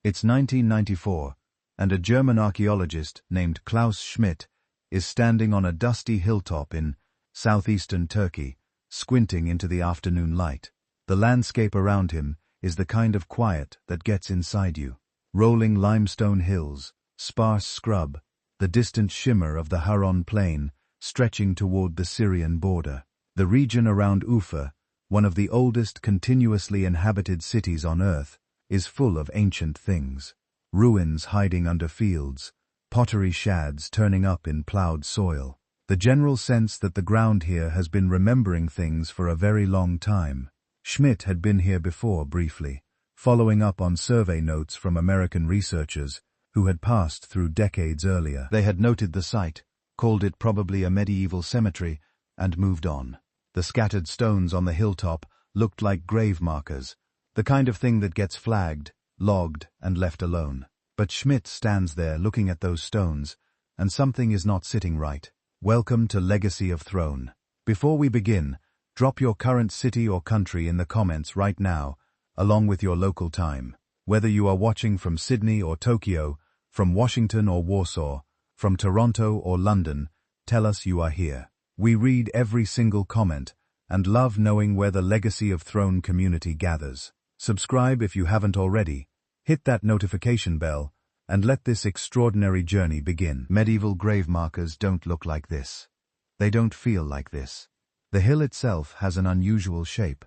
It's 1994, and a German archaeologist named Klaus Schmidt is standing on a dusty hilltop in southeastern Turkey, squinting into the afternoon light. The landscape around him is the kind of quiet that gets inside you. Rolling limestone hills, sparse scrub, the distant shimmer of the Harran plain stretching toward the Syrian border. The region around Ufa, one of the oldest continuously inhabited cities on Earth, is full of ancient things. Ruins hiding under fields, pottery shads turning up in plowed soil. The general sense that the ground here has been remembering things for a very long time. Schmidt had been here before briefly, following up on survey notes from American researchers who had passed through decades earlier. They had noted the site, called it probably a medieval cemetery, and moved on. The scattered stones on the hilltop looked like grave markers, the kind of thing that gets flagged, logged, and left alone. But Schmidt stands there looking at those stones, and something is not sitting right. Welcome to Legacy of Throne. Before we begin, drop your current city or country in the comments right now, along with your local time. Whether you are watching from Sydney or Tokyo, from Washington or Warsaw, from Toronto or London, tell us you are here. We read every single comment and love knowing where the Legacy of Throne community gathers. Subscribe if you haven't already, hit that notification bell, and let this extraordinary journey begin. Medieval grave markers don't look like this. They don't feel like this. The hill itself has an unusual shape,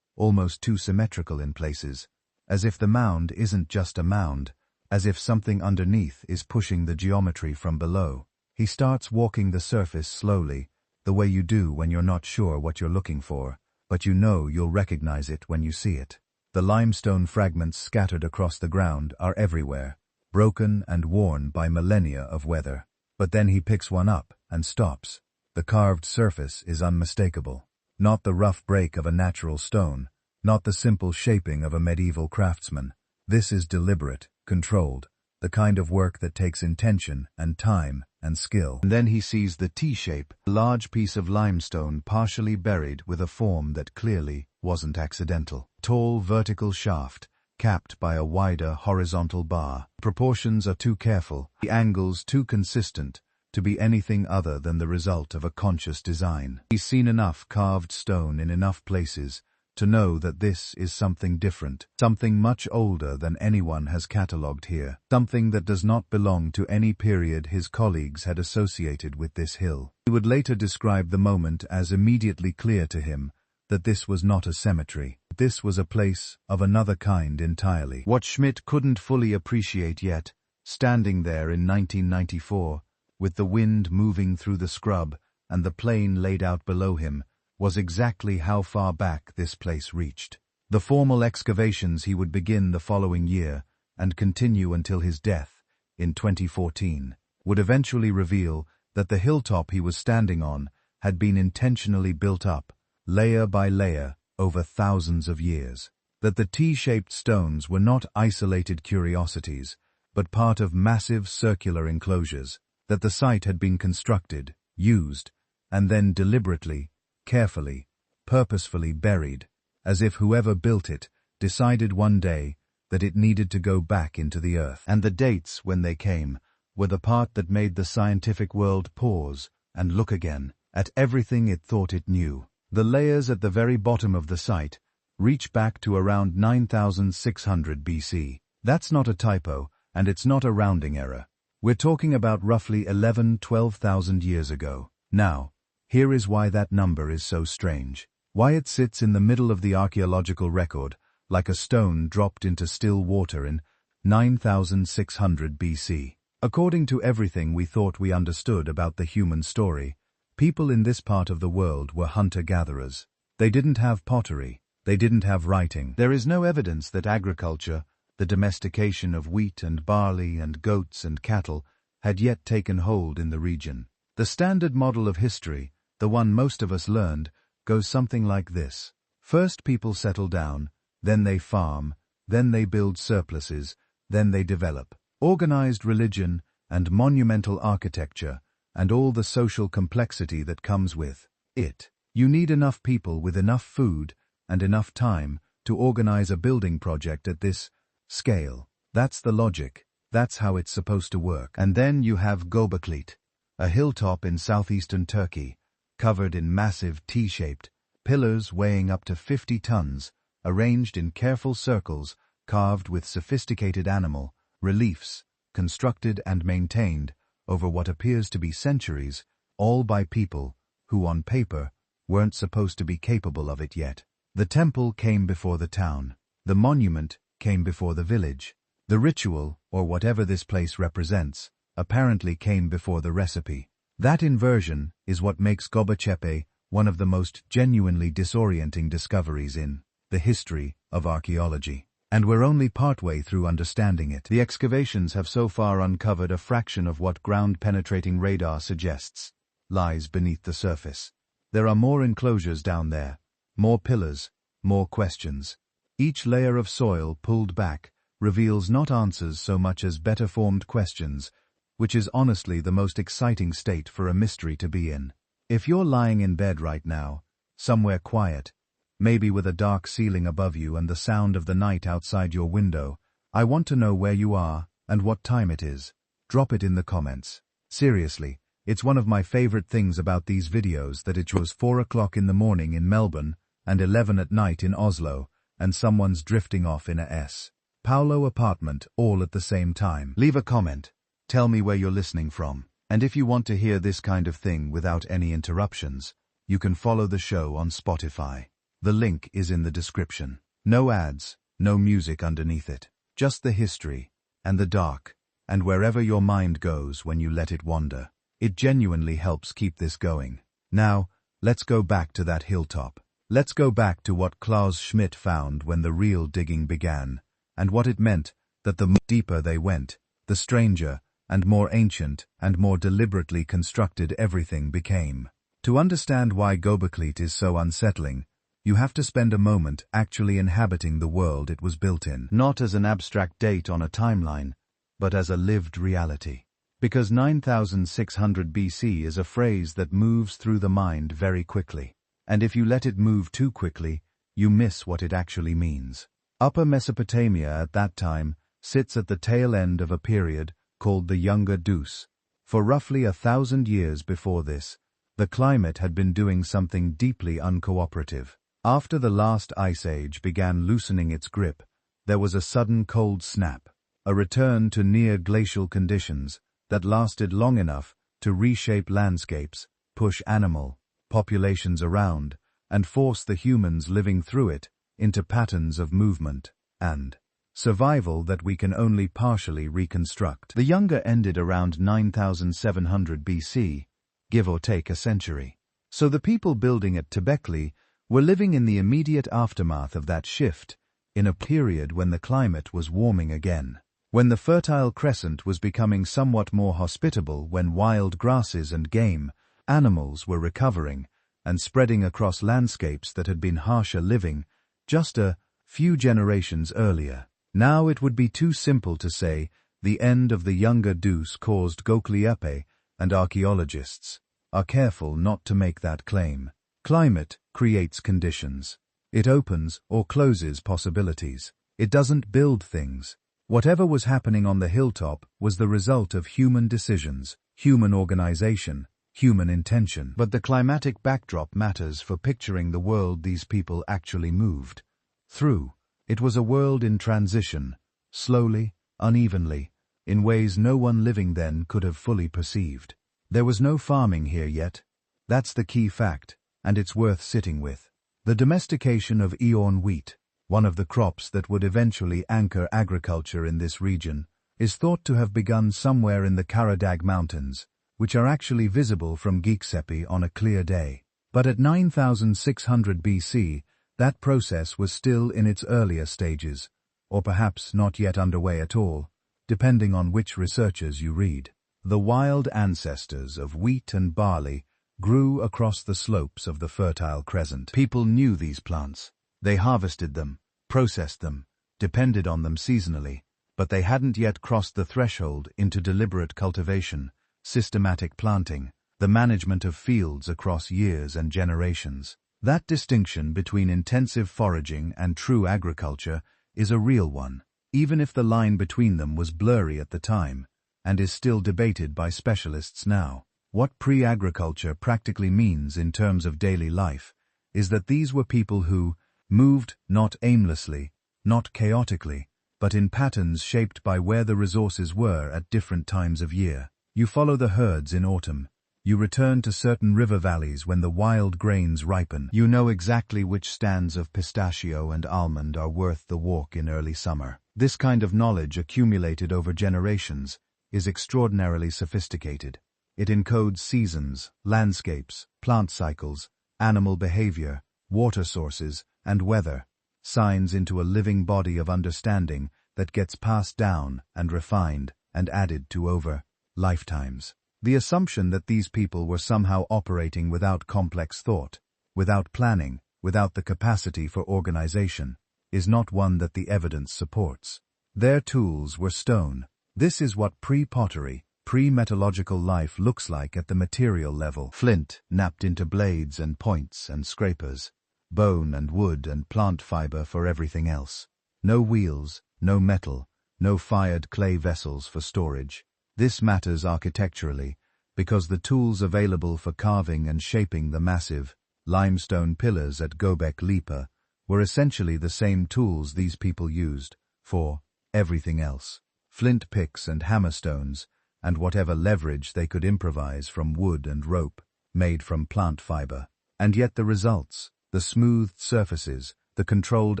almost too symmetrical in places, as if the mound isn't just a mound, as if something underneath is pushing the geometry from below. He starts walking the surface slowly, the way you do when you're not sure what you're looking for, but you know you'll recognize it when you see it. The limestone fragments scattered across the ground are everywhere, broken and worn by millennia of weather. But then he picks one up and stops. The carved surface is unmistakable. Not the rough break of a natural stone, not the simple shaping of a medieval craftsman. This is deliberate, controlled, the kind of work that takes intention and time and skill. And then he sees the T-shape, a large piece of limestone partially buried with a form that clearly wasn't accidental. Tall vertical shaft, capped by a wider horizontal bar. Proportions are too careful, the angles too consistent, to be anything other than the result of a conscious design. He's seen enough carved stone in enough places to know that this is something different, something much older than anyone has catalogued here, something that does not belong to any period his colleagues had associated with this hill. He would later describe the moment as immediately clear to him that this was not a cemetery. This was a place of another kind entirely. What Schmidt couldn't fully appreciate yet, standing there in 1994, with the wind moving through the scrub and the plain laid out below him, was exactly how far back this place reached. The formal excavations he would begin the following year and continue until his death in 2014 would eventually reveal that the hilltop he was standing on had been intentionally built up, layer by layer, over thousands of years. That the T-shaped stones were not isolated curiosities, but part of massive circular enclosures. That the site had been constructed, used, and then deliberately, carefully, purposefully buried, as if whoever built it decided one day that it needed to go back into the earth. And the dates, when they came, were the part that made the scientific world pause and look again at everything it thought it knew. The layers at the very bottom of the site reach back to around 9,600 BC. That's not a typo, and it's not a rounding error. We're talking about roughly 12,000 years ago. Now, here is why that number is so strange. Why it sits in the middle of the archaeological record, like a stone dropped into still water in 9,600 BC. According to everything we thought we understood about the human story, people in this part of the world were hunter-gatherers. They didn't have pottery. They didn't have writing. There is no evidence that agriculture, the domestication of wheat and barley and goats and cattle, had yet taken hold in the region. The standard model of history, the one most of us learned, goes something like this. First people settle down, then they farm, then they build surpluses, then they develop. Organized religion and monumental architecture, and all the social complexity that comes with it. You need enough people with enough food and enough time to organize a building project at this scale. That's the logic. That's how it's supposed to work. And then you have Göbekli, a hilltop in southeastern Turkey, covered in massive T-shaped pillars weighing up to 50 tons, arranged in careful circles, carved with sophisticated animal reliefs, constructed and maintained over what appears to be centuries, all by people who, on paper, weren't supposed to be capable of it yet. The temple came before the town. The monument came before the village. The ritual, or whatever this place represents, apparently came before the recipe. That inversion is what makes Göbekli Tepe one of the most genuinely disorienting discoveries in the history of archaeology. And we're only partway through understanding it. The excavations have so far uncovered a fraction of what ground-penetrating radar suggests lies beneath the surface. There are more enclosures down there, more pillars, more questions. Each layer of soil pulled back reveals not answers so much as better-formed questions, which is honestly the most exciting state for a mystery to be in. If you're lying in bed right now, somewhere quiet, maybe with a dark ceiling above you and the sound of the night outside your window, I want to know where you are and what time it is. Drop it in the comments. Seriously, it's one of my favorite things about these videos that it was 4 o'clock in the morning in Melbourne and 11 at night in Oslo, and someone's drifting off in a S. Paulo apartment all at the same time. Leave a comment. Tell me where you're listening from. And if you want to hear this kind of thing without any interruptions, you can follow the show on Spotify. The link is in the description. No ads, no music underneath it. Just the history, and the dark, and wherever your mind goes when you let it wander. It genuinely helps keep this going. Now, let's go back to that hilltop. Let's go back to what Klaus Schmidt found when the real digging began, and what it meant that the deeper they went, the stranger, and more ancient, and more deliberately constructed everything became. To understand why Göbekli is so unsettling, you have to spend a moment actually inhabiting the world it was built in. Not as an abstract date on a timeline, but as a lived reality. Because 9600 BC is a phrase that moves through the mind very quickly. And if you let it move too quickly, you miss what it actually means. Upper Mesopotamia at that time sits at the tail end of a period called the Younger Deuce. For roughly 1,000 years before this, the climate had been doing something deeply uncooperative. After the last ice age began loosening its grip, there was a sudden cold snap, a return to near-glacial conditions that lasted long enough to reshape landscapes, push animal populations around, and force the humans living through it into patterns of movement and survival that we can only partially reconstruct. The Younger ended around 9700 BC, give or take a century. So the people building at Göbekli were living in the immediate aftermath of that shift, in a period when the climate was warming again, when the Fertile Crescent was becoming somewhat more hospitable, when wild grasses and game animals were recovering and spreading across landscapes that had been harsher living just a few generations earlier. Now it would be too simple to say the end of the Younger Deuce caused Göbekli Tepe, and archaeologists are careful not to make that claim. Climate creates conditions. It opens or closes possibilities. It doesn't build things. Whatever was happening on the hilltop was the result of human decisions, human organization, human intention. But the climatic backdrop matters for picturing the world these people actually moved through. It was a world in transition, slowly, unevenly, in ways no one living then could have fully perceived. There was no farming here yet. That's the key fact, and it's worth sitting with. The domestication of Eorn wheat, one of the crops that would eventually anchor agriculture in this region, is thought to have begun somewhere in the Karadag Mountains, which are actually visible from Göbekli on a clear day. But at 9600 BC, that process was still in its earlier stages, or perhaps not yet underway at all, depending on which researchers you read. The wild ancestors of wheat and barley grew across the slopes of the Fertile Crescent. People knew these plants. They harvested them, processed them, depended on them seasonally, but they hadn't yet crossed the threshold into deliberate cultivation, systematic planting, the management of fields across years and generations. That distinction between intensive foraging and true agriculture is a real one. even if the line between them was blurry at the time, and is still debated by specialists now. What pre-agriculture practically means in terms of daily life is that these were people who moved not aimlessly, not chaotically, but in patterns shaped by where the resources were at different times of year. You follow the herds in autumn. You return to certain river valleys when the wild grains ripen. You know exactly which stands of pistachio and almond are worth the walk in early summer. This kind of knowledge accumulated over generations is extraordinarily sophisticated. It encodes seasons, landscapes, plant cycles, animal behavior, water sources, and weather, signs into a living body of understanding that gets passed down and refined and added to over lifetimes. The assumption that these people were somehow operating without complex thought, without planning, without the capacity for organization, is not one that the evidence supports. Their tools were stone. This is what pre-pottery, pre-metallurgical life looks like at the material level. Flint, napped into blades and points and scrapers, bone and wood and plant fiber for everything else. No wheels, no metal, no fired clay vessels for storage. This matters architecturally, because the tools available for carving and shaping the massive limestone pillars at Göbekli were essentially the same tools these people used for everything else. Flint picks and hammerstones, and whatever leverage they could improvise from wood and rope, made from plant fiber. And yet the results, the smoothed surfaces, the controlled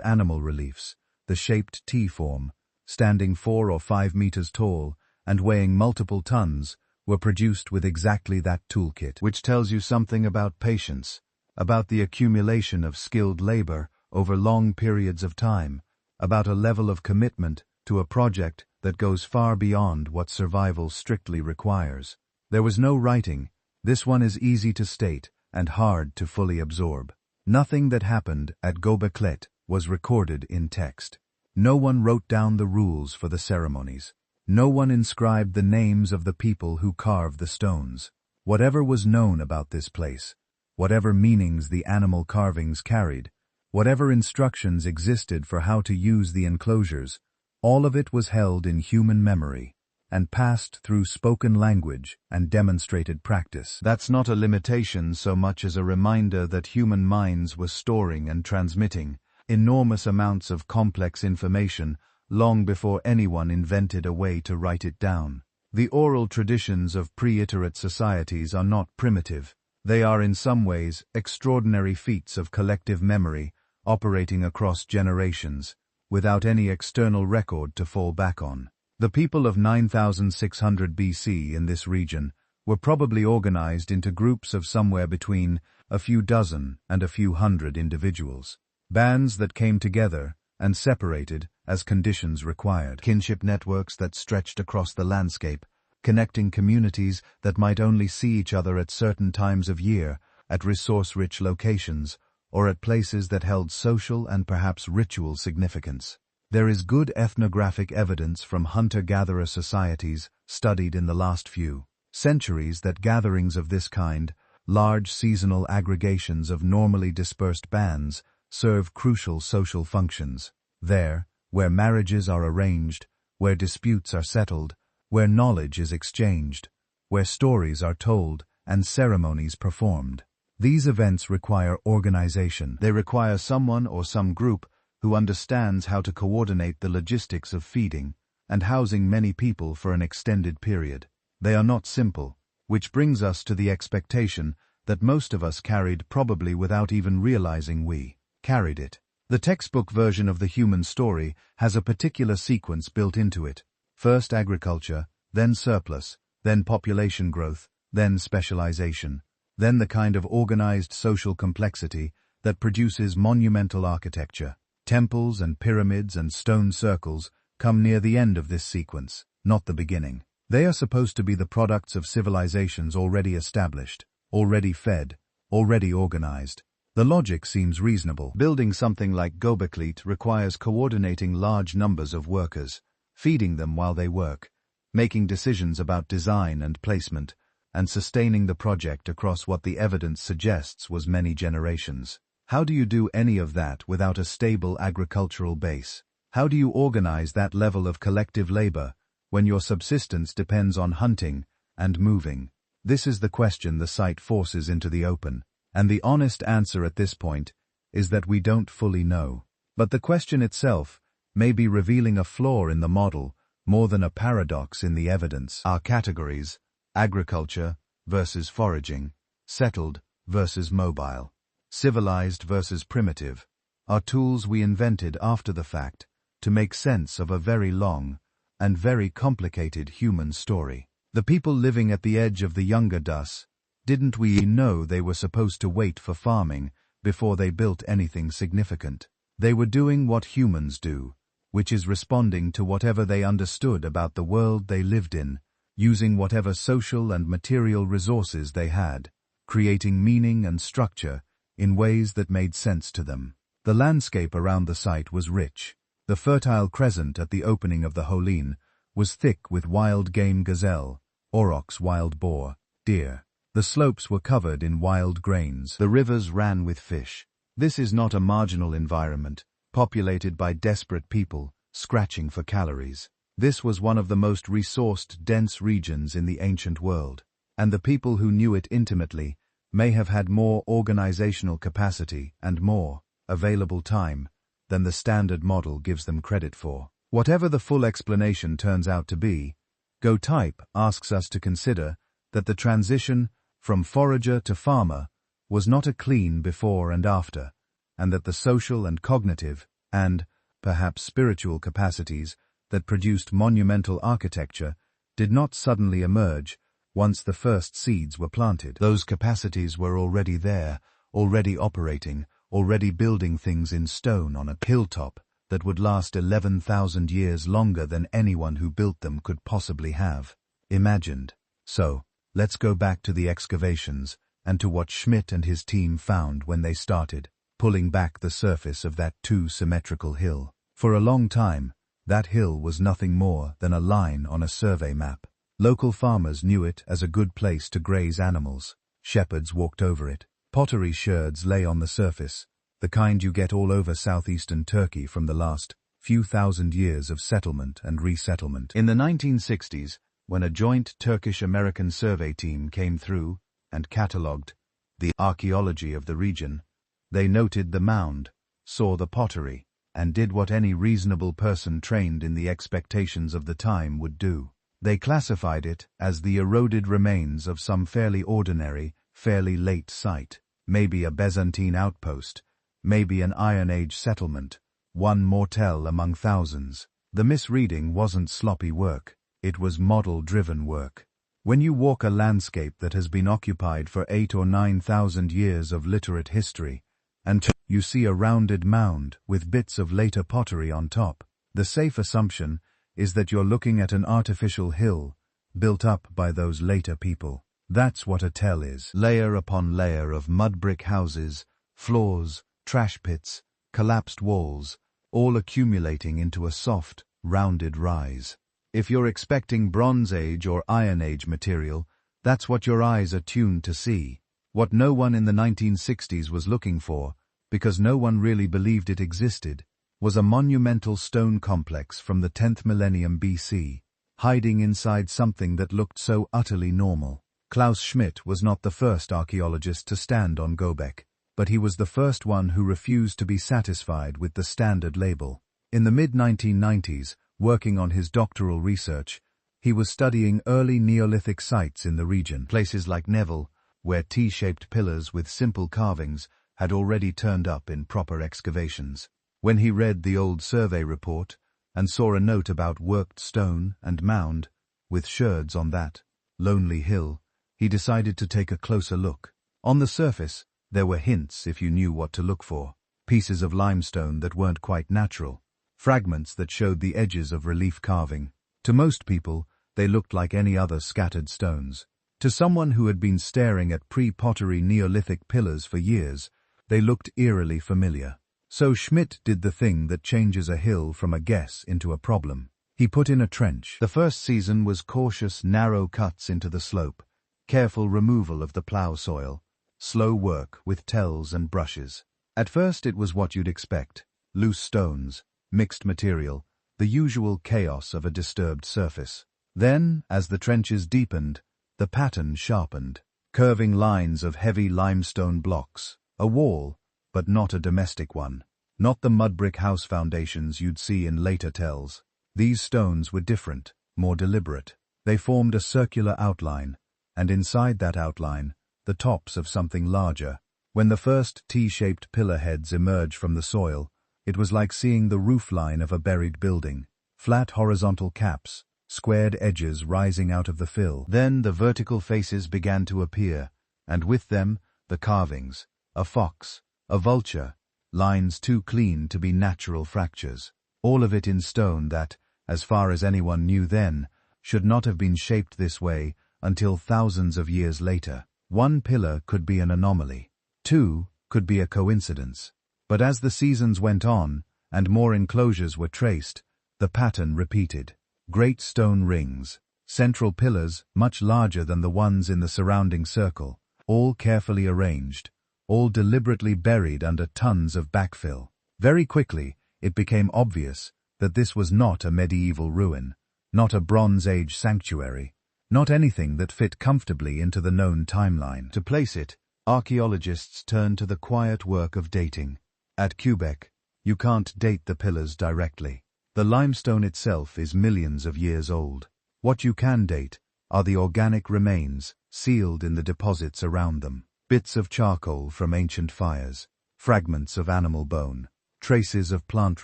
animal reliefs, the shaped T-form, standing 4 or 5 meters tall and weighing multiple tons, were produced with exactly that toolkit, which tells you something about patience, about the accumulation of skilled labor over long periods of time, about a level of commitment to a project that goes far beyond what survival strictly requires. There was no writing. This one is easy to state and hard to fully absorb. Nothing that happened at Göbekli was recorded in text. No one wrote down the rules for the ceremonies. No one inscribed the names of the people who carved the stones. Whatever was known about this place, whatever meanings the animal carvings carried, whatever instructions existed for how to use the enclosures, all of it was held in human memory and passed through spoken language and demonstrated practice. That's not a limitation so much as a reminder that human minds were storing and transmitting enormous amounts of complex information long before anyone invented a way to write it down. The oral traditions of pre-iterate societies are not primitive. They are in some ways extraordinary feats of collective memory operating across generations, without any external record to fall back on. The people of 9600 BC in this region were probably organized into groups of somewhere between a few dozen and a few hundred individuals. Bands that came together and separated as conditions required. Kinship networks that stretched across the landscape, connecting communities that might only see each other at certain times of year, at resource-rich locations, or at places that held social and perhaps ritual significance. There is good ethnographic evidence from hunter-gatherer societies studied in the last few centuries that gatherings of this kind, large seasonal aggregations of normally dispersed bands, serve crucial social functions. There, where marriages are arranged, where disputes are settled, where knowledge is exchanged, where stories are told and ceremonies performed. These events require organization. They require someone or some group who understands how to coordinate the logistics of feeding and housing many people for an extended period. They are not simple, which brings us to the expectation that most of us carried probably without even realizing we carried it. The textbook version of the human story has a particular sequence built into it. First agriculture, then surplus, then population growth, then specialization, then the kind of organized social complexity that produces monumental architecture. Temples and pyramids and stone circles come near the end of this sequence, not the beginning. They are supposed to be the products of civilizations already established, already fed, already organized. The logic seems reasonable. Building something like Göbekli requires coordinating large numbers of workers, feeding them while they work, making decisions about design and placement, and sustaining the project across what the evidence suggests was many generations. How do you do any of that without a stable agricultural base? How do you organize that level of collective labor when your subsistence depends on hunting and moving? This is the question the site forces into the open, and the honest answer at this point is that we don't fully know. But the question itself may be revealing a flaw in the model more than a paradox in the evidence. Our categories, agriculture versus foraging, settled versus mobile, civilized versus primitive, are tools we invented after the fact to make sense of a very long and very complicated human story. The people living at the edge of the younger Dryas, didn't we know they were supposed to wait for farming before they built anything significant? They were doing what humans do, which is responding to whatever they understood about the world they lived in, using whatever social and material resources they had, creating meaning and structure in ways that made sense to them. The landscape around the site was rich. The fertile crescent at the opening of the Holine was thick with wild game gazelle, aurochs, wild boar, deer. The slopes were covered in wild grains. The rivers ran with fish. This is not a marginal environment, populated by desperate people, scratching for calories. This was one of the most resourced, dense regions in the ancient world, and the people who knew it intimately may have had more organizational capacity and more available time than the standard model gives them credit for. Whatever the full explanation turns out to be, GOBEKLI asks us to consider that the transition from forager to farmer was not a clean before and after, and that the social and cognitive, and perhaps spiritual capacities that produced monumental architecture did not suddenly emerge once the first seeds were planted. Those capacities were already there, already operating, already building things in stone on a hilltop that would last 11,000 years longer than anyone who built them could possibly have imagined. So, let's go back to the excavations and to what Schmidt and his team found when they started pulling back the surface of that too-symmetrical hill. For a long time, that hill was nothing more than a line on a survey map. Local farmers knew it as a good place to graze animals. Shepherds walked over it. Pottery sherds lay on the surface, the kind you get all over southeastern Turkey from the last few thousand years of settlement and resettlement. In the 1960s, when a joint Turkish-American survey team came through and catalogued the archaeology of the region, they noted the mound, saw the pottery, and did what any reasonable person trained in the expectations of the time would do. They classified it as the eroded remains of some fairly ordinary, fairly late site, maybe a Byzantine outpost, maybe an Iron Age settlement, one mortel among thousands. The misreading wasn't sloppy work, it was model-driven work. When you walk a landscape that has been occupied for 8,000 or 9,000 years of literate history, and you see a rounded mound with bits of later pottery on top, the safe assumption is that you're looking at an artificial hill built up by those later people. That's what a tell is. Layer upon layer of mud brick houses, floors, trash pits, collapsed walls, all accumulating into a soft, rounded rise. If you're expecting Bronze Age or Iron Age material, that's what your eyes are tuned to see. What no one in the 1960s was looking for, because no one really believed it existed, was a monumental stone complex from the 10th millennium BC, hiding inside something that looked so utterly normal. Klaus Schmidt was not the first archaeologist to stand on Göbekli, but he was the first one who refused to be satisfied with the standard label. In the mid-1990s, working on his doctoral research, he was studying early Neolithic sites in the region, places like Neville, where T-shaped pillars with simple carvings had already turned up in proper excavations. When he read the old survey report and saw a note about worked stone and mound, with sherds on that lonely hill, he decided to take a closer look. On the surface, there were hints if you knew what to look for. Pieces of limestone that weren't quite natural. Fragments that showed the edges of relief carving. To most people, they looked like any other scattered stones. To someone who had been staring at pre-pottery Neolithic pillars for years, they looked eerily familiar. So Schmidt did the thing that changes a hill from a guess into a problem. He put in a trench. The first season was cautious, narrow cuts into the slope, careful removal of the plow soil, slow work with tells and brushes. At first it was what you'd expect, loose stones, mixed material, the usual chaos of a disturbed surface. Then, as the trenches deepened, the pattern sharpened. Curving lines of heavy limestone blocks. A wall, but not a domestic one. Not the mud-brick house foundations you'd see in later tells. These stones were different, more deliberate. They formed a circular outline, and inside that outline, the tops of something larger. When the first T-shaped pillar heads emerged from the soil, it was like seeing the roofline of a buried building. Flat horizontal caps, squared edges rising out of the fill. Then the vertical faces began to appear, and with them, the carvings. A fox, a vulture, lines too clean to be natural fractures. All of it in stone that, as far as anyone knew then, should not have been shaped this way until thousands of years later. One pillar could be an anomaly. Two could be a coincidence. But as the seasons went on, and more enclosures were traced, the pattern repeated. Great stone rings, central pillars much larger than the ones in the surrounding circle, all carefully arranged, all deliberately buried under tons of backfill. Very quickly, it became obvious that this was not a medieval ruin, not a Bronze Age sanctuary, not anything that fit comfortably into the known timeline. To place it, archaeologists turned to the quiet work of dating. At Göbekli, you can't date the pillars directly. The limestone itself is millions of years old. What you can date are the organic remains sealed in the deposits around them. Bits of charcoal from ancient fires, fragments of animal bone, traces of plant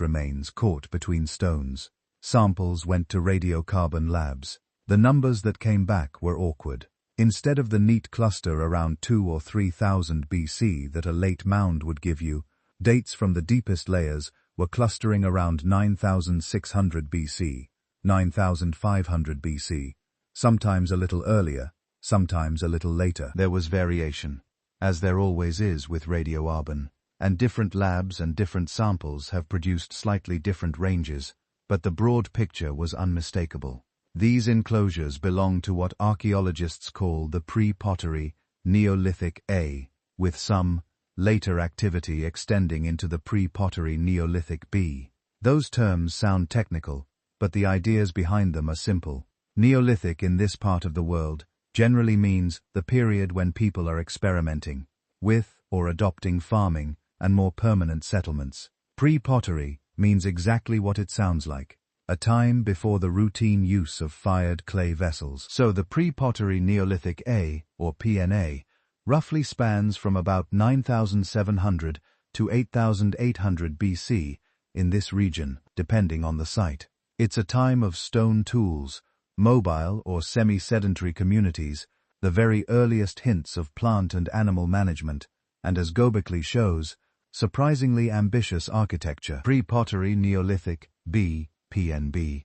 remains caught between stones. Samples went to radiocarbon labs. The numbers that came back were awkward. Instead of the neat cluster around 2,000 or 3,000 BC that a late mound would give you, dates from the deepest layers were clustering around 9,600 BC, 9,500 BC, sometimes a little earlier, sometimes a little later. There was variation, as there always is with radioarbon, and different labs and different samples have produced slightly different ranges, but the broad picture was unmistakable. These enclosures belong to what archaeologists call the pre-pottery Neolithic A, with some later activity extending into the pre-pottery Neolithic B. Those terms sound technical, but the ideas behind them are simple. Neolithic in this part of the world generally means the period when people are experimenting with or adopting farming and more permanent settlements. Pre-pottery means exactly what it sounds like, a time before the routine use of fired clay vessels. So the pre-pottery Neolithic A, or PNA, roughly spans from about 9,700 to 8,800 BC in this region, depending on the site. It's a time of stone tools, mobile or semi-sedentary communities, the very earliest hints of plant and animal management, and as Göbekli shows, surprisingly ambitious architecture. Pre-pottery Neolithic B, PNB,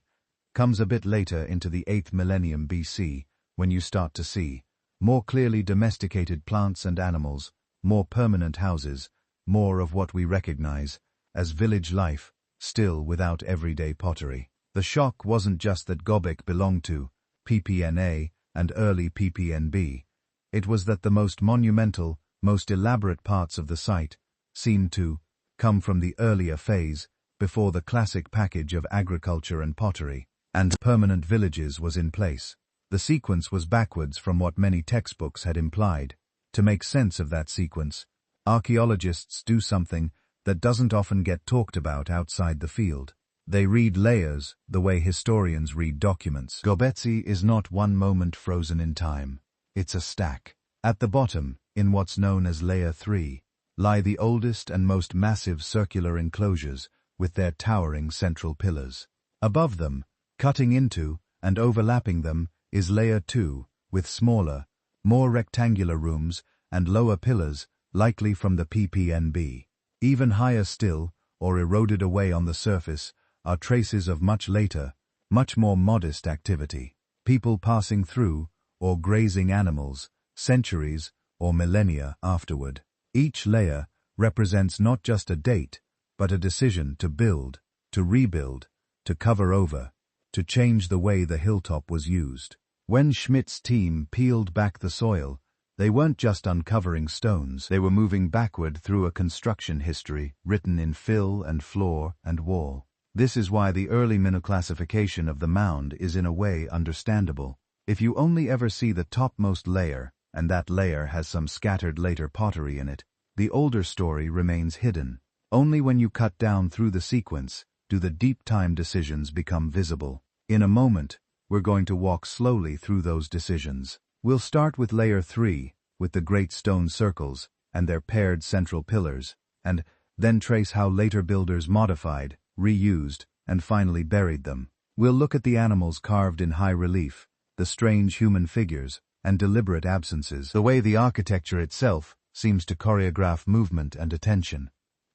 comes a bit later into the 8th millennium BC, when you start to see more clearly domesticated plants and animals, more permanent houses, more of what we recognize as village life, still without everyday pottery. The shock wasn't just that Göbekli belonged to PPNA and early PPNB, it was that the most monumental, most elaborate parts of the site seemed to come from the earlier phase, before the classic package of agriculture and pottery, and permanent villages was in place. The sequence was backwards from what many textbooks had implied. To make sense of that sequence, archaeologists do something that doesn't often get talked about outside the field. They read layers the way historians read documents. Göbekli is not one moment frozen in time. It's a stack. At the bottom, in what's known as Layer 3, lie the oldest and most massive circular enclosures, with their towering central pillars. Above them, cutting into and overlapping them, is Layer 2, with smaller, more rectangular rooms and lower pillars, likely from the PPNB. Even higher still, or eroded away on the surface, are traces of much later, much more modest activity. People passing through, or grazing animals, centuries or millennia afterward. Each layer represents not just a date, but a decision to build, to rebuild, to cover over, to change the way the hilltop was used. When Schmidt's team peeled back the soil, they weren't just uncovering stones, they were moving backward through a construction history written in fill and floor and wall. This is why the early classification of the mound is in a way understandable. If you only ever see the topmost layer, and that layer has some scattered later pottery in it, the older story remains hidden. Only when you cut down through the sequence do the deep time decisions become visible. In a moment, we're going to walk slowly through those decisions. We'll start with layer 3, with the great stone circles and their paired central pillars, and then trace how later builders modified, reused, and finally buried them. We'll look at the animals carved in high relief, the strange human figures, and deliberate absences, the way the architecture itself seems to choreograph movement and attention.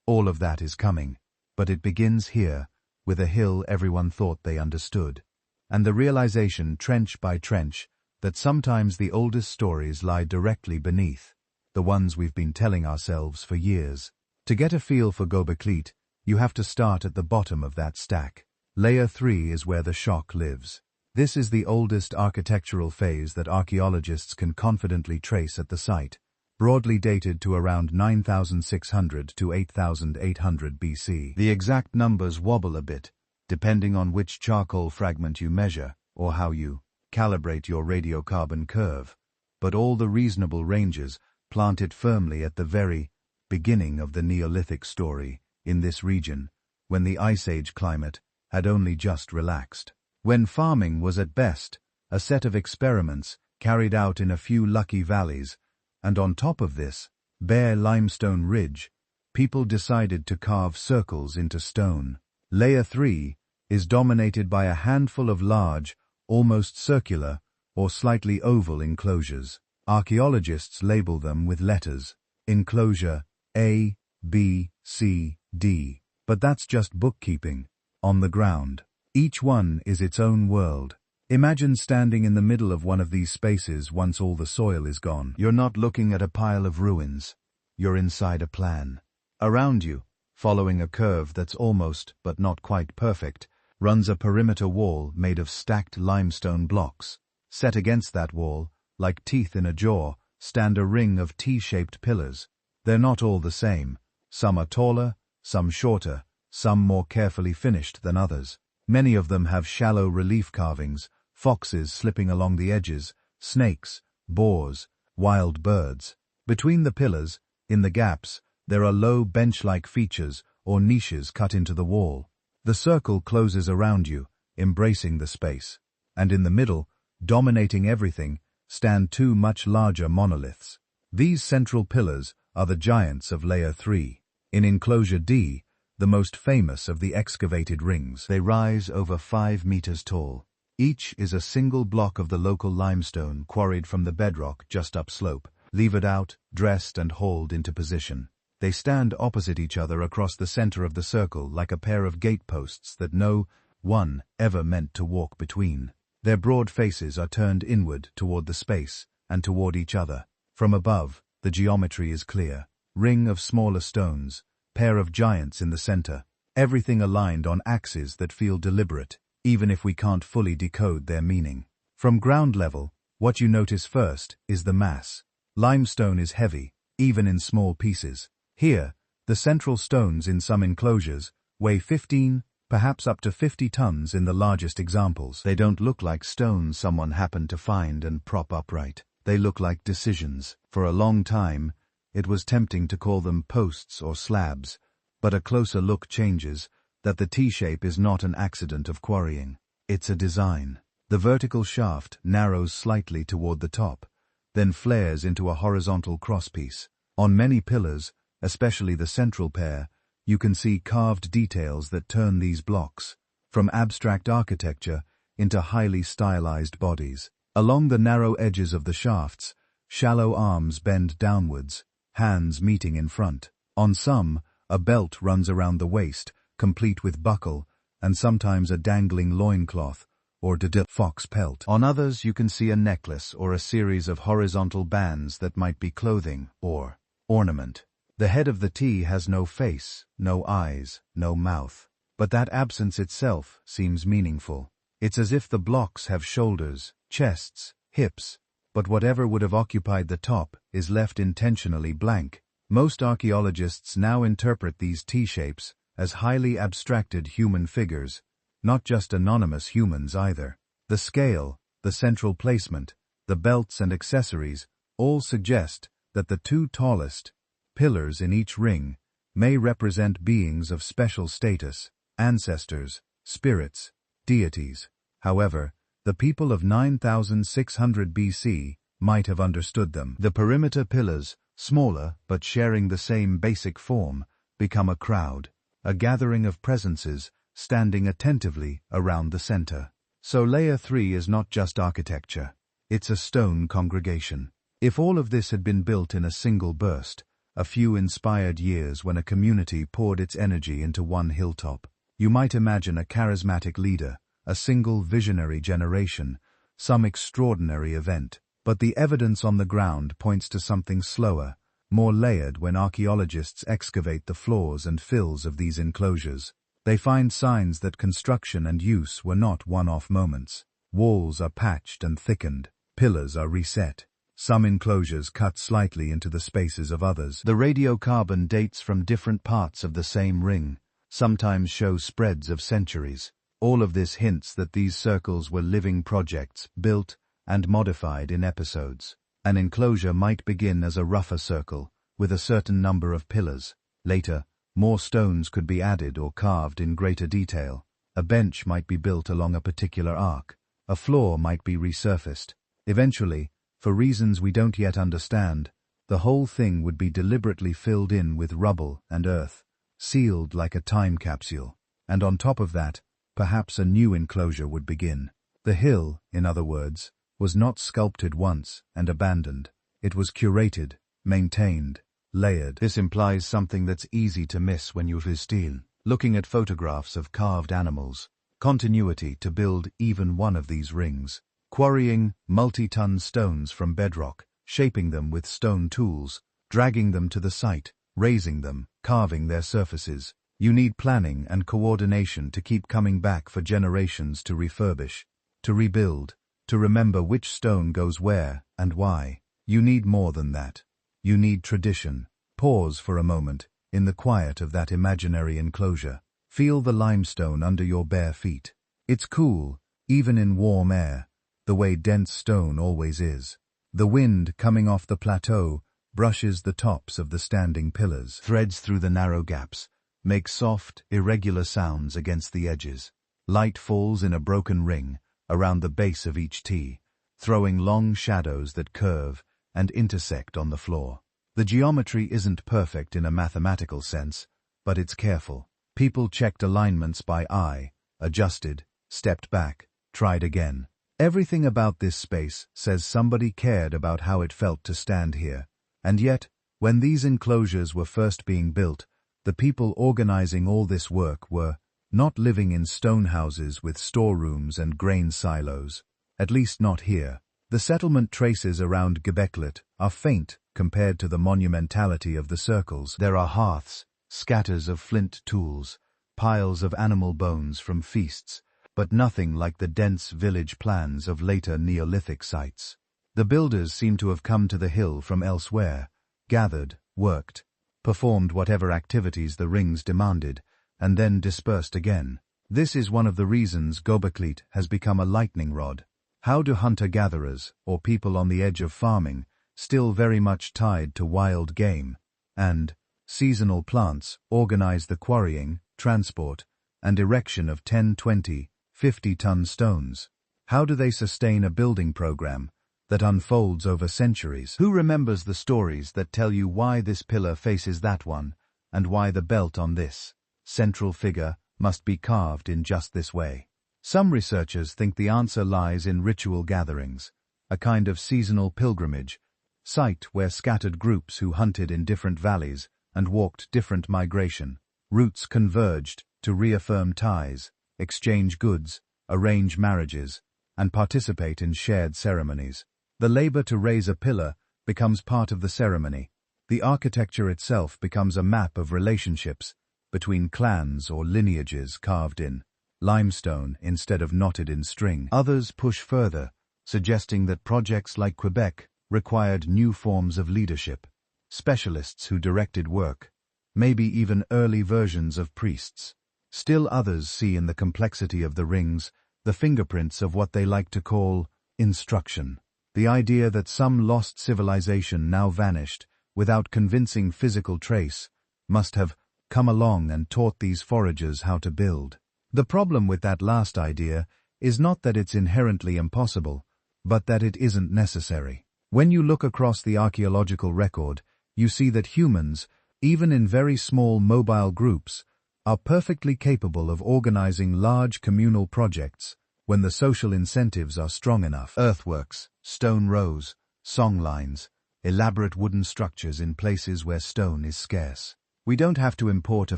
All of that is coming, but it begins here, with a hill everyone thought they understood, and the realization, trench by trench, that sometimes the oldest stories lie directly beneath, the ones we've been telling ourselves for years. To get a feel for Göbekli, you have to start at the bottom of that stack. Layer 3 is where the shock lives. This is the oldest architectural phase that archaeologists can confidently trace at the site, broadly dated to around 9,600 to 8,800 BC. The exact numbers wobble a bit, depending on which charcoal fragment you measure, or how you calibrate your radiocarbon curve, but all the reasonable ranges plant it firmly at the very beginning of the Neolithic story in this region, when the Ice Age climate had only just relaxed. When farming was at best a set of experiments carried out in a few lucky valleys, and on top of this bare limestone ridge, people decided to carve circles into stone. Layer 3 is dominated by a handful of large, almost circular, or slightly oval enclosures. Archaeologists label them with letters: Enclosure A, B, C, D. But that's just bookkeeping. On the ground, each one is its own world. Imagine standing in the middle of one of these spaces once all the soil is gone. You're not looking at a pile of ruins. You're inside a plan. Around you, following a curve that's almost, but not quite perfect, runs a perimeter wall made of stacked limestone blocks. Set against that wall, like teeth in a jaw, stand a ring of T-shaped pillars. They're not all the same. Some are taller, some shorter, some more carefully finished than others. Many of them have shallow relief carvings, foxes slipping along the edges, snakes, boars, wild birds. Between the pillars, in the gaps, there are low bench-like features or niches cut into the wall. The circle closes around you, embracing the space. And in the middle, dominating everything, stand two much larger monoliths. These central pillars are the giants of Layer 3. In Enclosure D, the most famous of the excavated rings, they rise over 5 meters tall. Each is a single block of the local limestone quarried from the bedrock just upslope, levered out, dressed and hauled into position. They stand opposite each other across the center of the circle like a pair of gateposts that no one ever meant to walk between. Their broad faces are turned inward toward the space and toward each other. From above, the geometry is clear. Ring of smaller stones, pair of giants in the center, everything aligned on axes that feel deliberate, even if we can't fully decode their meaning. From ground level, what you notice first is the mass. Limestone is heavy, even in small pieces. Here, the central stones in some enclosures weigh 15, perhaps up to 50 tons in the largest examples. They don't look like stones someone happened to find and prop upright. They look like decisions. For a long time, it was tempting to call them posts or slabs, but a closer look changes that the T-shape is not an accident of quarrying. It's a design. The vertical shaft narrows slightly toward the top, then flares into a horizontal crosspiece. On many pillars, especially the central pair, you can see carved details that turn these blocks from abstract architecture into highly stylized bodies. Along the narrow edges of the shafts, shallow arms bend downwards, hands meeting in front. On some, a belt runs around the waist, complete with buckle, and sometimes a dangling loincloth or fox pelt. On others, you can see a necklace or a series of horizontal bands that might be clothing or ornament. The head of the T has no face, no eyes, no mouth. But that absence itself seems meaningful. It's as if the blocks have shoulders, chests, hips, but whatever would have occupied the top is left intentionally blank. Most archaeologists now interpret these T-shapes as highly abstracted human figures, not just anonymous humans either. The scale, the central placement, the belts and accessories all suggest that the two tallest pillars in each ring may represent beings of special status, ancestors, spirits, deities. However, the people of 9600 BC might have understood them. The perimeter pillars, smaller but sharing the same basic form, become a crowd, a gathering of presences standing attentively around the center. So Layer 3 is not just architecture, it's a stone congregation. If all of this had been built in a single burst, a few inspired years when a community poured its energy into one hilltop, you might imagine a charismatic leader, a single visionary generation, some extraordinary event. But the evidence on the ground points to something slower, more layered. When archaeologists excavate the floors and fills of these enclosures, they find signs that construction and use were not one-off moments. Walls are patched and thickened, pillars are reset. Some enclosures cut slightly into the spaces of others. The radiocarbon dates from different parts of the same ring sometimes show spreads of centuries. All of this hints that these circles were living projects, built and modified in episodes. An enclosure might begin as a rougher circle, with a certain number of pillars. Later, more stones could be added or carved in greater detail. A bench might be built along a particular arc. A floor might be resurfaced. Eventually, for reasons we don't yet understand, the whole thing would be deliberately filled in with rubble and earth, sealed like a time capsule. And on top of that, perhaps a new enclosure would begin. The hill, in other words, was not sculpted once and abandoned. It was curated, maintained, layered. This implies something that's easy to miss when you're still looking at photographs of carved animals. Continuity to build even one of these rings. Quarrying multi-ton stones from bedrock, shaping them with stone tools, dragging them to the site, raising them, carving their surfaces. You need planning and coordination to keep coming back for generations to refurbish, to rebuild, to remember which stone goes where and why. You need more than that. You need tradition. Pause for a moment, in the quiet of that imaginary enclosure. Feel the limestone under your bare feet. It's cool, even in warm air, the way dense stone always is. The wind coming off the plateau brushes the tops of the standing pillars, threads through the narrow gaps, makes soft, irregular sounds against the edges. Light falls in a broken ring around the base of each T, throwing long shadows that curve and intersect on the floor. The geometry isn't perfect in a mathematical sense, but it's careful. People checked alignments by eye, adjusted, stepped back, tried again. Everything about this space says somebody cared about how it felt to stand here. And yet, when these enclosures were first being built, the people organizing all this work were not living in stone houses with storerooms and grain silos. At least not here. The settlement traces around Göbekli are faint compared to the monumentality of the circles. There are hearths, scatters of flint tools, piles of animal bones from feasts, but nothing like the dense village plans of later Neolithic sites. The builders seem to have come to the hill from elsewhere, gathered, worked, performed whatever activities the rings demanded, and then dispersed again. This is one of the reasons Göbekli has become a lightning rod. How do hunter-gatherers, or people on the edge of farming, still very much tied to wild game and seasonal plants, organize the quarrying, transport, and erection of 10, 20, 50-ton stones? How do they sustain a building program that unfolds over centuries? Who remembers the stories that tell you why this pillar faces that one, and why the belt on this central figure must be carved in just this way? Some researchers think the answer lies in ritual gatherings, a kind of seasonal pilgrimage, site where scattered groups who hunted in different valleys and walked different migration routes converged to reaffirm ties, exchange goods, arrange marriages, and participate in shared ceremonies. The labor to raise a pillar becomes part of the ceremony. The architecture itself becomes a map of relationships between clans or lineages carved in limestone instead of knotted in string. Others push further, suggesting that projects like Quebec required new forms of leadership, specialists who directed work, maybe even early versions of priests. Still others see in the complexity of the rings the fingerprints of what they like to call instruction. The idea that some lost civilization now vanished without convincing physical trace must have come along and taught these foragers how to build. The problem with that last idea is not that it's inherently impossible, but that it isn't necessary. When you look across the archaeological record, you see that humans, even in very small mobile groups, are perfectly capable of organizing large communal projects when the social incentives are strong enough. Earthworks, stone rows, song lines, elaborate wooden structures in places where stone is scarce. We don't have to import a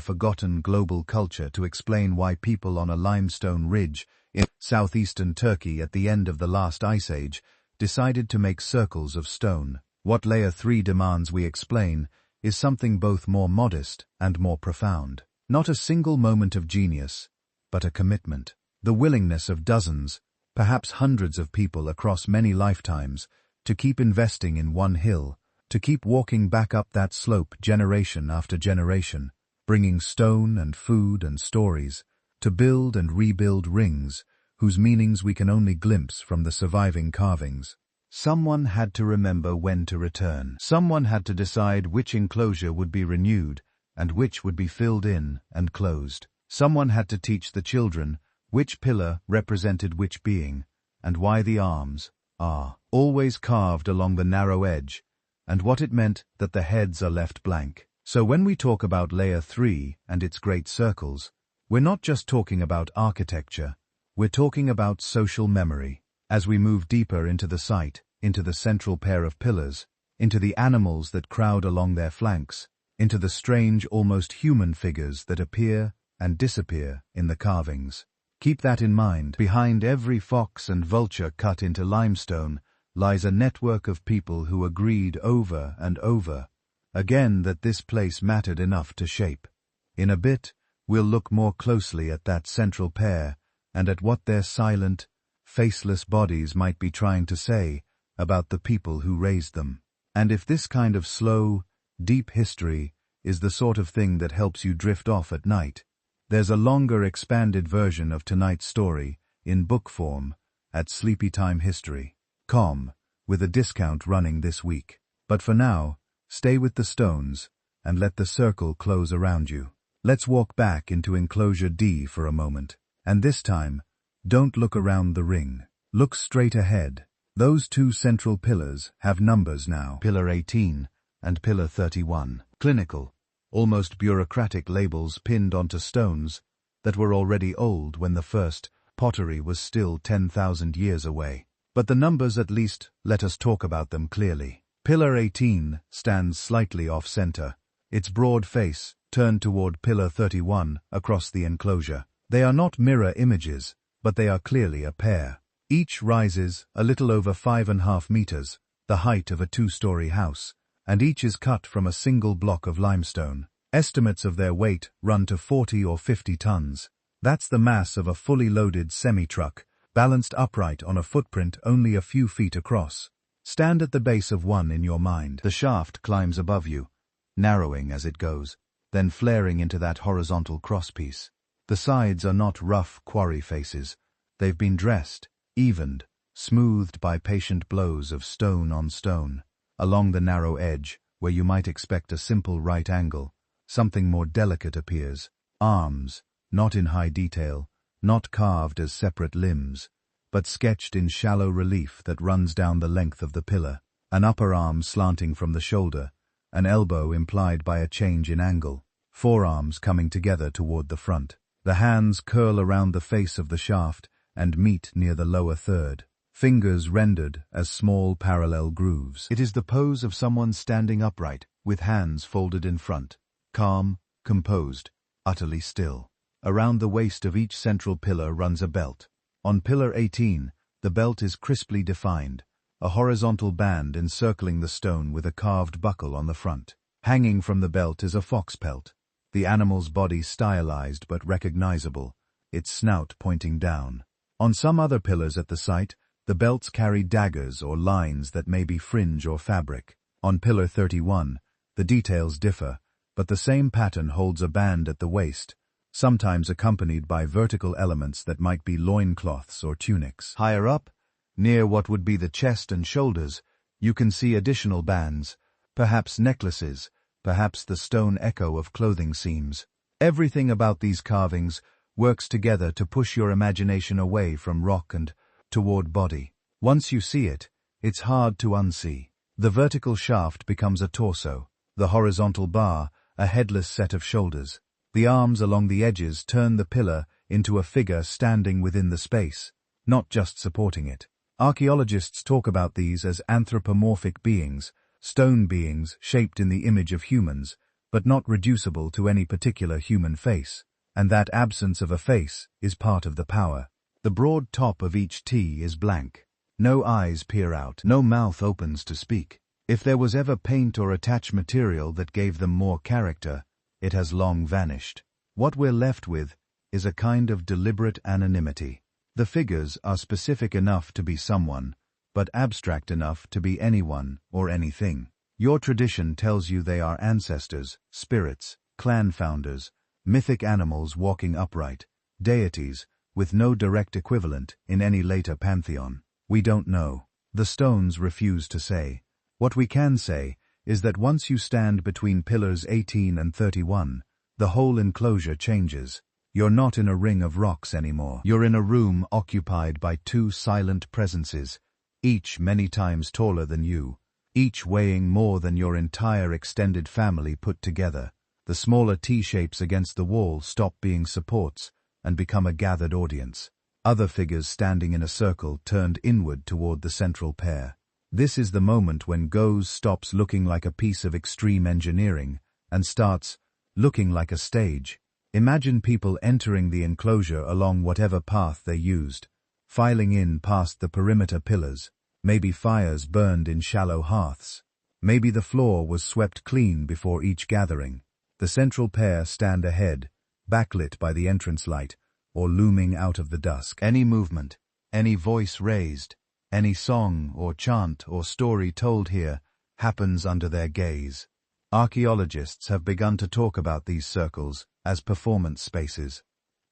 forgotten global culture to explain why people on a limestone ridge in southeastern Turkey at the end of the last ice age decided to make circles of stone. What Layer 3 demands we explain is something both more modest and more profound. Not a single moment of genius, but a commitment. The willingness of dozens, perhaps hundreds of people across many lifetimes to keep investing in one hill, to keep walking back up that slope generation after generation, bringing stone and food and stories, to build and rebuild rings whose meanings we can only glimpse from the surviving carvings. Someone had to remember when to return. Someone had to decide which enclosure would be renewed and which would be filled in and closed. Someone had to teach the children which pillar represented which being, and why the arms are always carved along the narrow edge, and what it meant that the heads are left blank. So when we talk about Layer 3 and its great circles, we're not just talking about architecture, we're talking about social memory. As we move deeper into the site, into the central pair of pillars, into the animals that crowd along their flanks, into the strange, almost human figures that appear and disappear in the carvings. Keep that in mind. Behind every fox and vulture cut into limestone lies a network of people who agreed over and over again that this place mattered enough to shape. In a bit, we'll look more closely at that central pair and at what their silent, faceless bodies might be trying to say about the people who raised them. And if this kind of slow, deep history is the sort of thing that helps you drift off at night, there's a longer expanded version of tonight's story, in book form, at sleepytimehistory.com, with a discount running this week. But for now, stay with the stones, and let the circle close around you. Let's walk back into Enclosure D for a moment, and this time, don't look around the ring. Look straight ahead. Those two central pillars have numbers now. Pillar 18 and Pillar 31. Clinical, almost bureaucratic labels pinned onto stones that were already old when the first pottery was still 10,000 years away. But the numbers at least let us talk about them clearly. Pillar 18 stands slightly off-center, its broad face turned toward Pillar 31 across the enclosure. They are not mirror images, but they are clearly a pair. Each rises a little over 5.5 meters, the height of a two-story house, and each is cut from a single block of limestone. Estimates of their weight run to 40 or 50 tons. That's the mass of a fully loaded semi-truck, balanced upright on a footprint only a few feet across. Stand at the base of one in your mind. The shaft climbs above you, narrowing as it goes, then flaring into that horizontal crosspiece. The sides are not rough quarry faces. They've been dressed, evened, smoothed by patient blows of stone on stone. Along the narrow edge, where you might expect a simple right angle, something more delicate appears. Arms, not in high detail, not carved as separate limbs, but sketched in shallow relief that runs down the length of the pillar. An upper arm slanting from the shoulder, an elbow implied by a change in angle, forearms coming together toward the front. The hands curl around the face of the shaft and meet near the lower third, fingers rendered as small parallel grooves. It is the pose of someone standing upright, with hands folded in front, calm, composed, utterly still. Around the waist of each central pillar runs a belt. On Pillar 18, the belt is crisply defined, a horizontal band encircling the stone with a carved buckle on the front. Hanging from the belt is a fox pelt, the animal's body stylized but recognizable, its snout pointing down. On some other pillars at the site, the belts carry daggers or lines that may be fringe or fabric. On Pillar 31, the details differ, but the same pattern holds a band at the waist, sometimes accompanied by vertical elements that might be loincloths or tunics. Higher up, near what would be the chest and shoulders, you can see additional bands, perhaps necklaces, perhaps the stone echo of clothing seams. Everything about these carvings works together to push your imagination away from rock and toward body. Once you see it, it's hard to unsee. The vertical shaft becomes a torso, the horizontal bar a headless set of shoulders. The arms along the edges turn the pillar into a figure standing within the space, not just supporting it. Archaeologists talk about these as anthropomorphic beings, stone beings shaped in the image of humans, but not reducible to any particular human face, and that absence of a face is part of the power. The broad top of each T is blank. No eyes peer out, no mouth opens to speak. If there was ever paint or attached material that gave them more character, it has long vanished. What we're left with is a kind of deliberate anonymity. The figures are specific enough to be someone, but abstract enough to be anyone or anything. Your tradition tells you they are ancestors, spirits, clan founders, mythic animals walking upright, deities, with no direct equivalent in any later pantheon. We don't know. The stones refuse to say. What we can say is that once you stand between pillars 18 and 31, the whole enclosure changes. You're not in a ring of rocks anymore. You're in a room occupied by two silent presences, each many times taller than you, each weighing more than your entire extended family put together. The smaller T-shapes against the wall stop being supports and become a gathered audience. Other figures standing in a circle turned inward toward the central pair. This is the moment when GOES stops looking like a piece of extreme engineering and starts looking like a stage. Imagine people entering the enclosure along whatever path they used, filing in past the perimeter pillars. Maybe fires burned in shallow hearths. Maybe the floor was swept clean before each gathering. The central pair stand ahead, backlit by the entrance light, or looming out of the dusk. Any movement, any voice raised, any song or chant or story told here happens under their gaze. Archaeologists have begun to talk about these circles as performance spaces.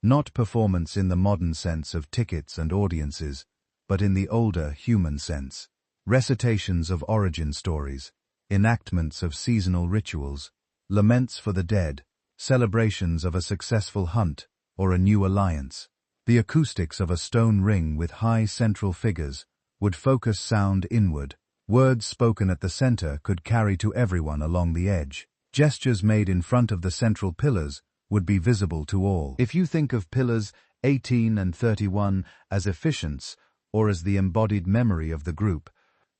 Not performance in the modern sense of tickets and audiences, but in the older human sense. Recitations of origin stories, enactments of seasonal rituals, laments for the dead, celebrations of a successful hunt or a new alliance. The acoustics of a stone ring with high central figures would focus sound inward. Words spoken at the center could carry to everyone along the edge. Gestures made in front of the central pillars would be visible to all. If you think of pillars 18 and 31 as efficients or as the embodied memory of the group,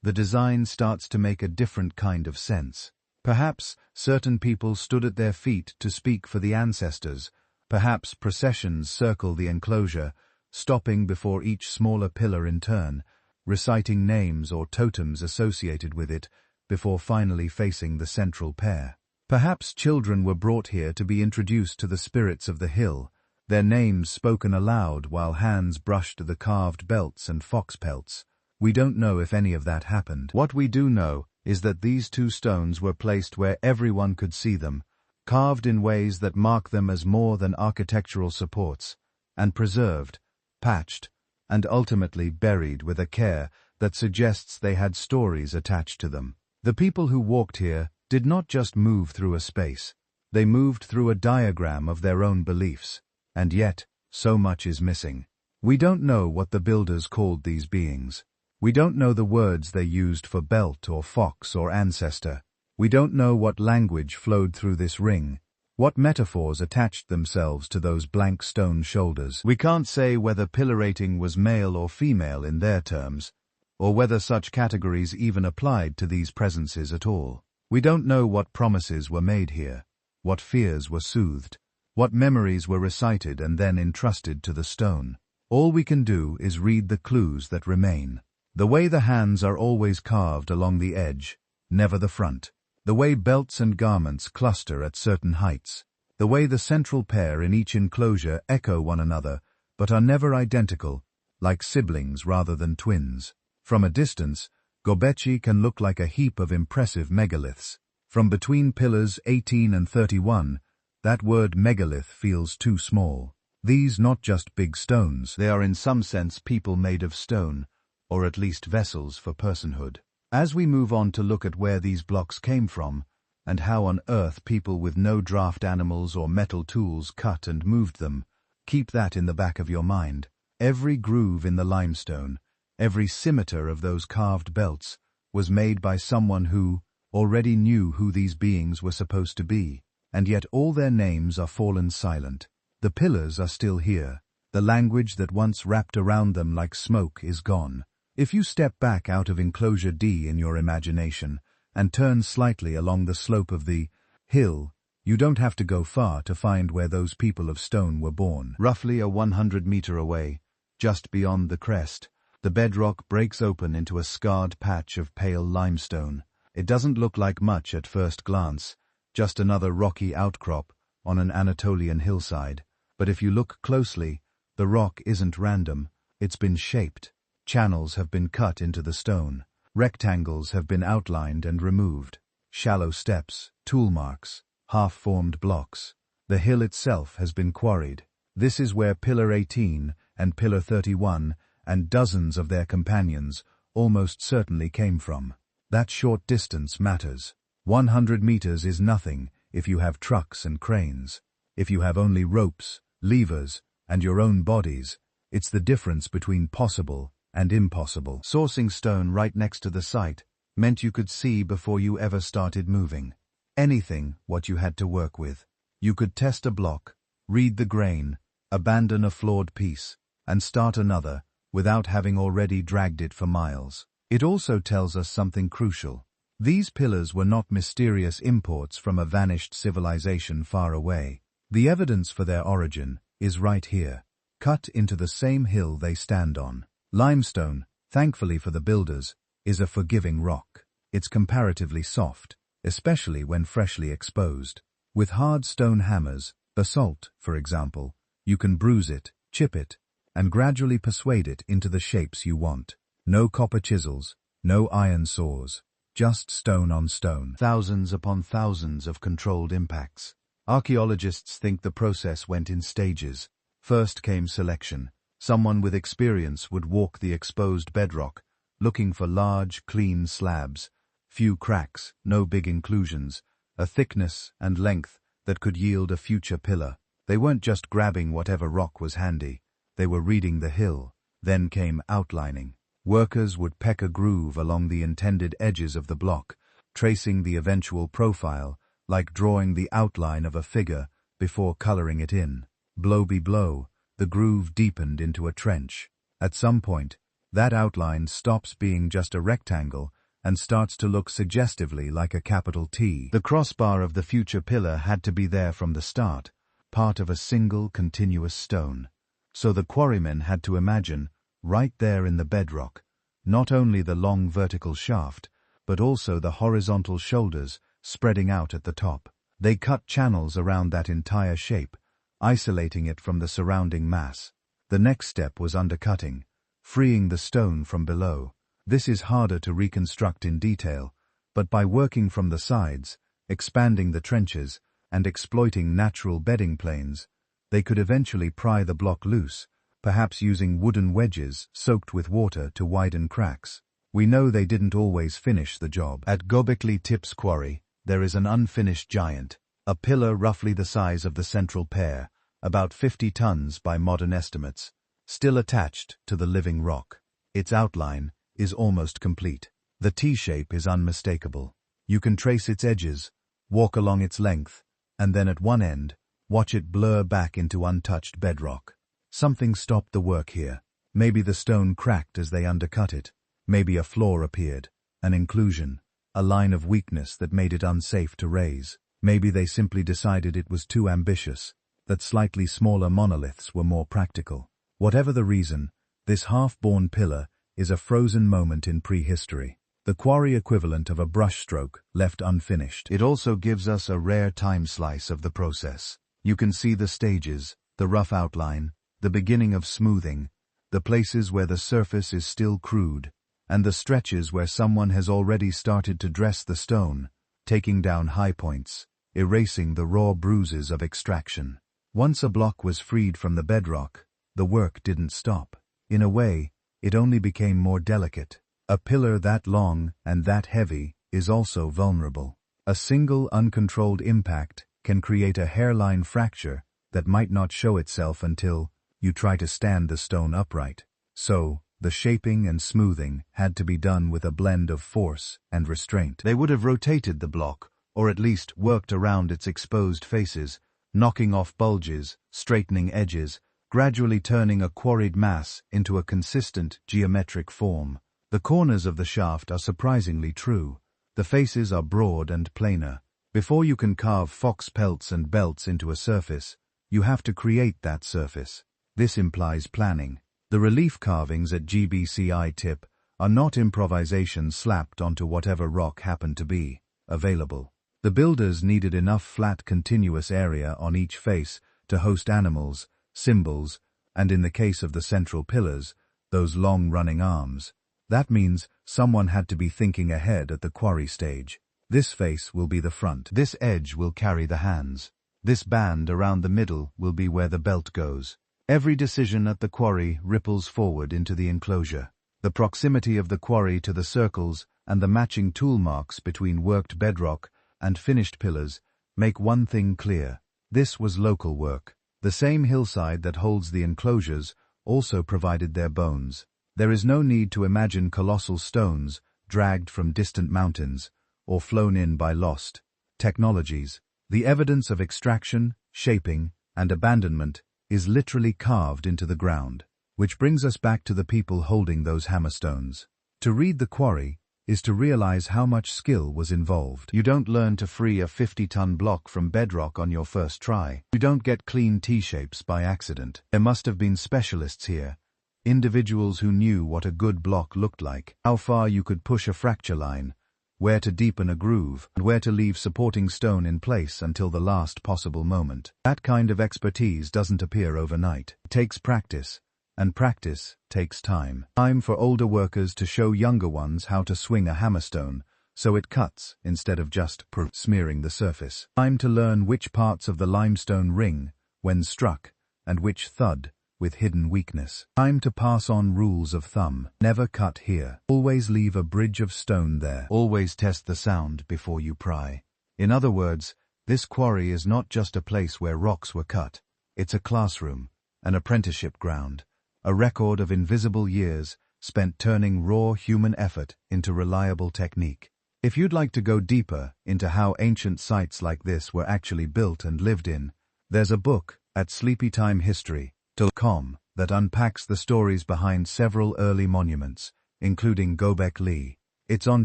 the design starts to make a different kind of sense. Perhaps certain people stood at their feet to speak for the ancestors. Perhaps processions circle the enclosure, stopping before each smaller pillar in turn, reciting names or totems associated with it before finally facing the central pair. Perhaps children were brought here to be introduced to the spirits of the hill, their names spoken aloud while hands brushed the carved belts and fox pelts. We don't know if any of that happened. What we do know is that these two stones were placed where everyone could see them, carved in ways that mark them as more than architectural supports, and preserved, patched, and ultimately buried with a care that suggests they had stories attached to them. The people who walked here did not just move through a space, they moved through a diagram of their own beliefs, and yet, so much is missing. We don't know what the builders called these beings. We don't know the words they used for belt or fox or ancestor. We don't know what language flowed through this ring, what metaphors attached themselves to those blank stone shoulders. We can't say whether pillaring was male or female in their terms, or whether such categories even applied to these presences at all. We don't know what promises were made here, what fears were soothed, what memories were recited and then entrusted to the stone. All we can do is read the clues that remain. The way the hands are always carved along the edge, never the front. The way belts and garments cluster at certain heights. The way the central pair in each enclosure echo one another, but are never identical, like siblings rather than twins. From a distance, Göbekli can look like a heap of impressive megaliths. From between pillars 18 and 31, that word megalith feels too small. These not just big stones, they are in some sense people made of stone, or at least vessels for personhood. As we move on to look at where these blocks came from, and how on earth people with no draft animals or metal tools cut and moved them, keep that in the back of your mind. Every groove in the limestone, every scimitar of those carved belts, was made by someone who already knew who these beings were supposed to be, and yet all their names are fallen silent. The pillars are still here. The language that once wrapped around them like smoke is gone. If you step back out of Enclosure D in your imagination and turn slightly along the slope of the hill, you don't have to go far to find where those people of stone were born. Roughly a 100-meter away, just beyond the crest, the bedrock breaks open into a scarred patch of pale limestone. It doesn't look like much at first glance, just another rocky outcrop on an Anatolian hillside. But if you look closely, the rock isn't random, it's been shaped. Channels have been cut into the stone. Rectangles have been outlined and removed. Shallow steps, tool marks, half-formed blocks. The hill itself has been quarried. This is where Pillar 18 and Pillar 31 and dozens of their companions almost certainly came from. That short distance matters. 100 meters is nothing if you have trucks and cranes. If you have only ropes, levers, and your own bodies, it's the difference between possible and impossible. Sourcing stone right next to the site meant you could see before you ever started moving. Anything what you had to work with. You could test a block, read the grain, abandon a flawed piece, and start another without having already dragged it for miles. It also tells us something crucial. These pillars were not mysterious imports from a vanished civilization far away. The evidence for their origin is right here, cut into the same hill they stand on. Limestone, thankfully for the builders, is a forgiving rock. It's comparatively soft, especially when freshly exposed. With hard stone hammers, basalt, for example, you can bruise it, chip it, and gradually persuade it into the shapes you want. No copper chisels, no iron saws, just stone on stone. Thousands upon thousands of controlled impacts. Archaeologists think the process went in stages. First came selection. Someone with experience would walk the exposed bedrock, looking for large, clean slabs, few cracks, no big inclusions, a thickness and length that could yield a future pillar. They weren't just grabbing whatever rock was handy. They were reading the hill. Then came outlining. Workers would peck a groove along the intended edges of the block, tracing the eventual profile, like drawing the outline of a figure before coloring it in. Blow by blow, the groove deepened into a trench. At some point, that outline stops being just a rectangle and starts to look suggestively like a capital T. The crossbar of the future pillar had to be there from the start, part of a single continuous stone. So the quarrymen had to imagine, right there in the bedrock, not only the long vertical shaft, but also the horizontal shoulders spreading out at the top. They cut channels around that entire shape, isolating it from the surrounding mass. The next step was undercutting, freeing the stone from below. This is harder to reconstruct in detail, but by working from the sides, expanding the trenches, and exploiting natural bedding planes, they could eventually pry the block loose, perhaps using wooden wedges soaked with water to widen cracks. We know they didn't always finish the job. At Göbekli Tepe's quarry, there is an unfinished giant, a pillar roughly the size of the central pair, about 50 tons by modern estimates, still attached to the living rock. Its outline is almost complete. The T-shape is unmistakable. You can trace its edges, walk along its length, and then at one end, watch it blur back into untouched bedrock. Something stopped the work here. Maybe the stone cracked as they undercut it. Maybe a flaw appeared, an inclusion, a line of weakness that made it unsafe to raise. Maybe they simply decided it was too ambitious, that slightly smaller monoliths were more practical. Whatever the reason, this half-born pillar is a frozen moment in prehistory, the quarry equivalent of a brushstroke left unfinished. It also gives us a rare time slice of the process. You can see the stages, the rough outline, the beginning of smoothing, the places where the surface is still crude, and the stretches where someone has already started to dress the stone, taking down high points, erasing the raw bruises of extraction. Once a block was freed from the bedrock, the work didn't stop. In a way, it only became more delicate. A pillar that long and that heavy is also vulnerable. A single uncontrolled impact can create a hairline fracture that might not show itself until you try to stand the stone upright. So, the shaping and smoothing had to be done with a blend of force and restraint. They would have rotated the block, or at least worked around its exposed faces, knocking off bulges, straightening edges, gradually turning a quarried mass into a consistent geometric form. The corners of the shaft are surprisingly true. The faces are broad and planar. Before you can carve fox pelts and belts into a surface, you have to create that surface. This implies planning. The relief carvings at GBCI tip are not improvisations slapped onto whatever rock happened to be available. The builders needed enough flat continuous area on each face to host animals, symbols, and in the case of the central pillars, those long-running arms. That means someone had to be thinking ahead at the quarry stage. This face will be the front. This edge will carry the hands. This band around the middle will be where the belt goes. Every decision at the quarry ripples forward into the enclosure. The proximity of the quarry to the circles and the matching tool marks between worked bedrock and finished pillars make one thing clear. This was local work. The same hillside that holds the enclosures also provided their bones. There is no need to imagine colossal stones dragged from distant mountains or flown in by lost technologies. The evidence of extraction, shaping, and abandonment is literally carved into the ground. Which brings us back to the people holding those hammerstones. To read the quarry is to realize how much skill was involved. You don't learn to free a 50-ton block from bedrock on your first try. You don't get clean T-shapes by accident. There must have been specialists here. Individuals who knew what a good block looked like, how far you could push a fracture line, where to deepen a groove, and where to leave supporting stone in place until the last possible moment. That kind of expertise doesn't appear overnight. It takes practice, and practice takes time. Time for older workers to show younger ones how to swing a hammerstone so it cuts instead of just smearing the surface. Time to learn which parts of the limestone ring when struck and which thud with hidden weakness. Time to pass on rules of thumb. Never cut here. Always leave a bridge of stone there. Always test the sound before you pry. In other words, this quarry is not just a place where rocks were cut. It's a classroom, an apprenticeship ground, a record of invisible years spent turning raw human effort into reliable technique. If you'd like to go deeper into how ancient sites like this were actually built and lived in, there's a book at sleepytimehistory.com that unpacks the stories behind several early monuments, including GOBEKLI. It's on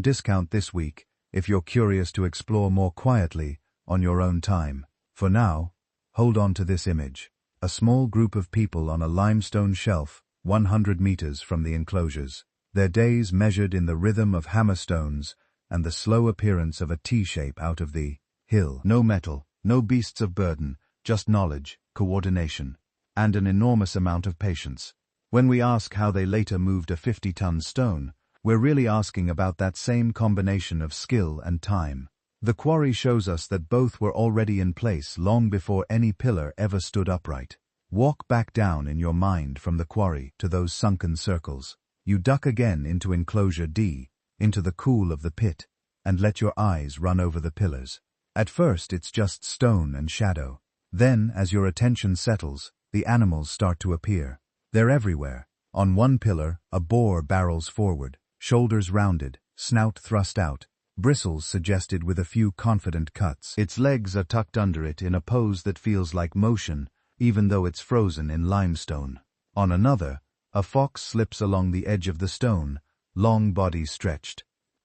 discount this week if you're curious to explore more quietly on your own time. For now, hold on to this image. A small group of people on a limestone shelf 100 meters from the enclosures. Their days measured in the rhythm of hammerstones and the slow appearance of a T-shape out of the hill. No metal, no beasts of burden, just knowledge, coordination, and an enormous amount of patience. When we ask how they later moved a 50-ton stone, we're really asking about that same combination of skill and time. The quarry shows us that both were already in place long before any pillar ever stood upright. Walk back down in your mind from the quarry to those sunken circles. You duck again into Enclosure D, into the cool of the pit, and let your eyes run over the pillars. At first it's just stone and shadow. Then, as your attention settles, the animals start to appear. They're everywhere. On one pillar, a boar barrels forward, shoulders rounded, snout thrust out, bristles suggested with a few confident cuts. Its legs are tucked under it in a pose that feels like motion, even though it's frozen in limestone. On another, a fox slips along the edge of the stone, long body stretched,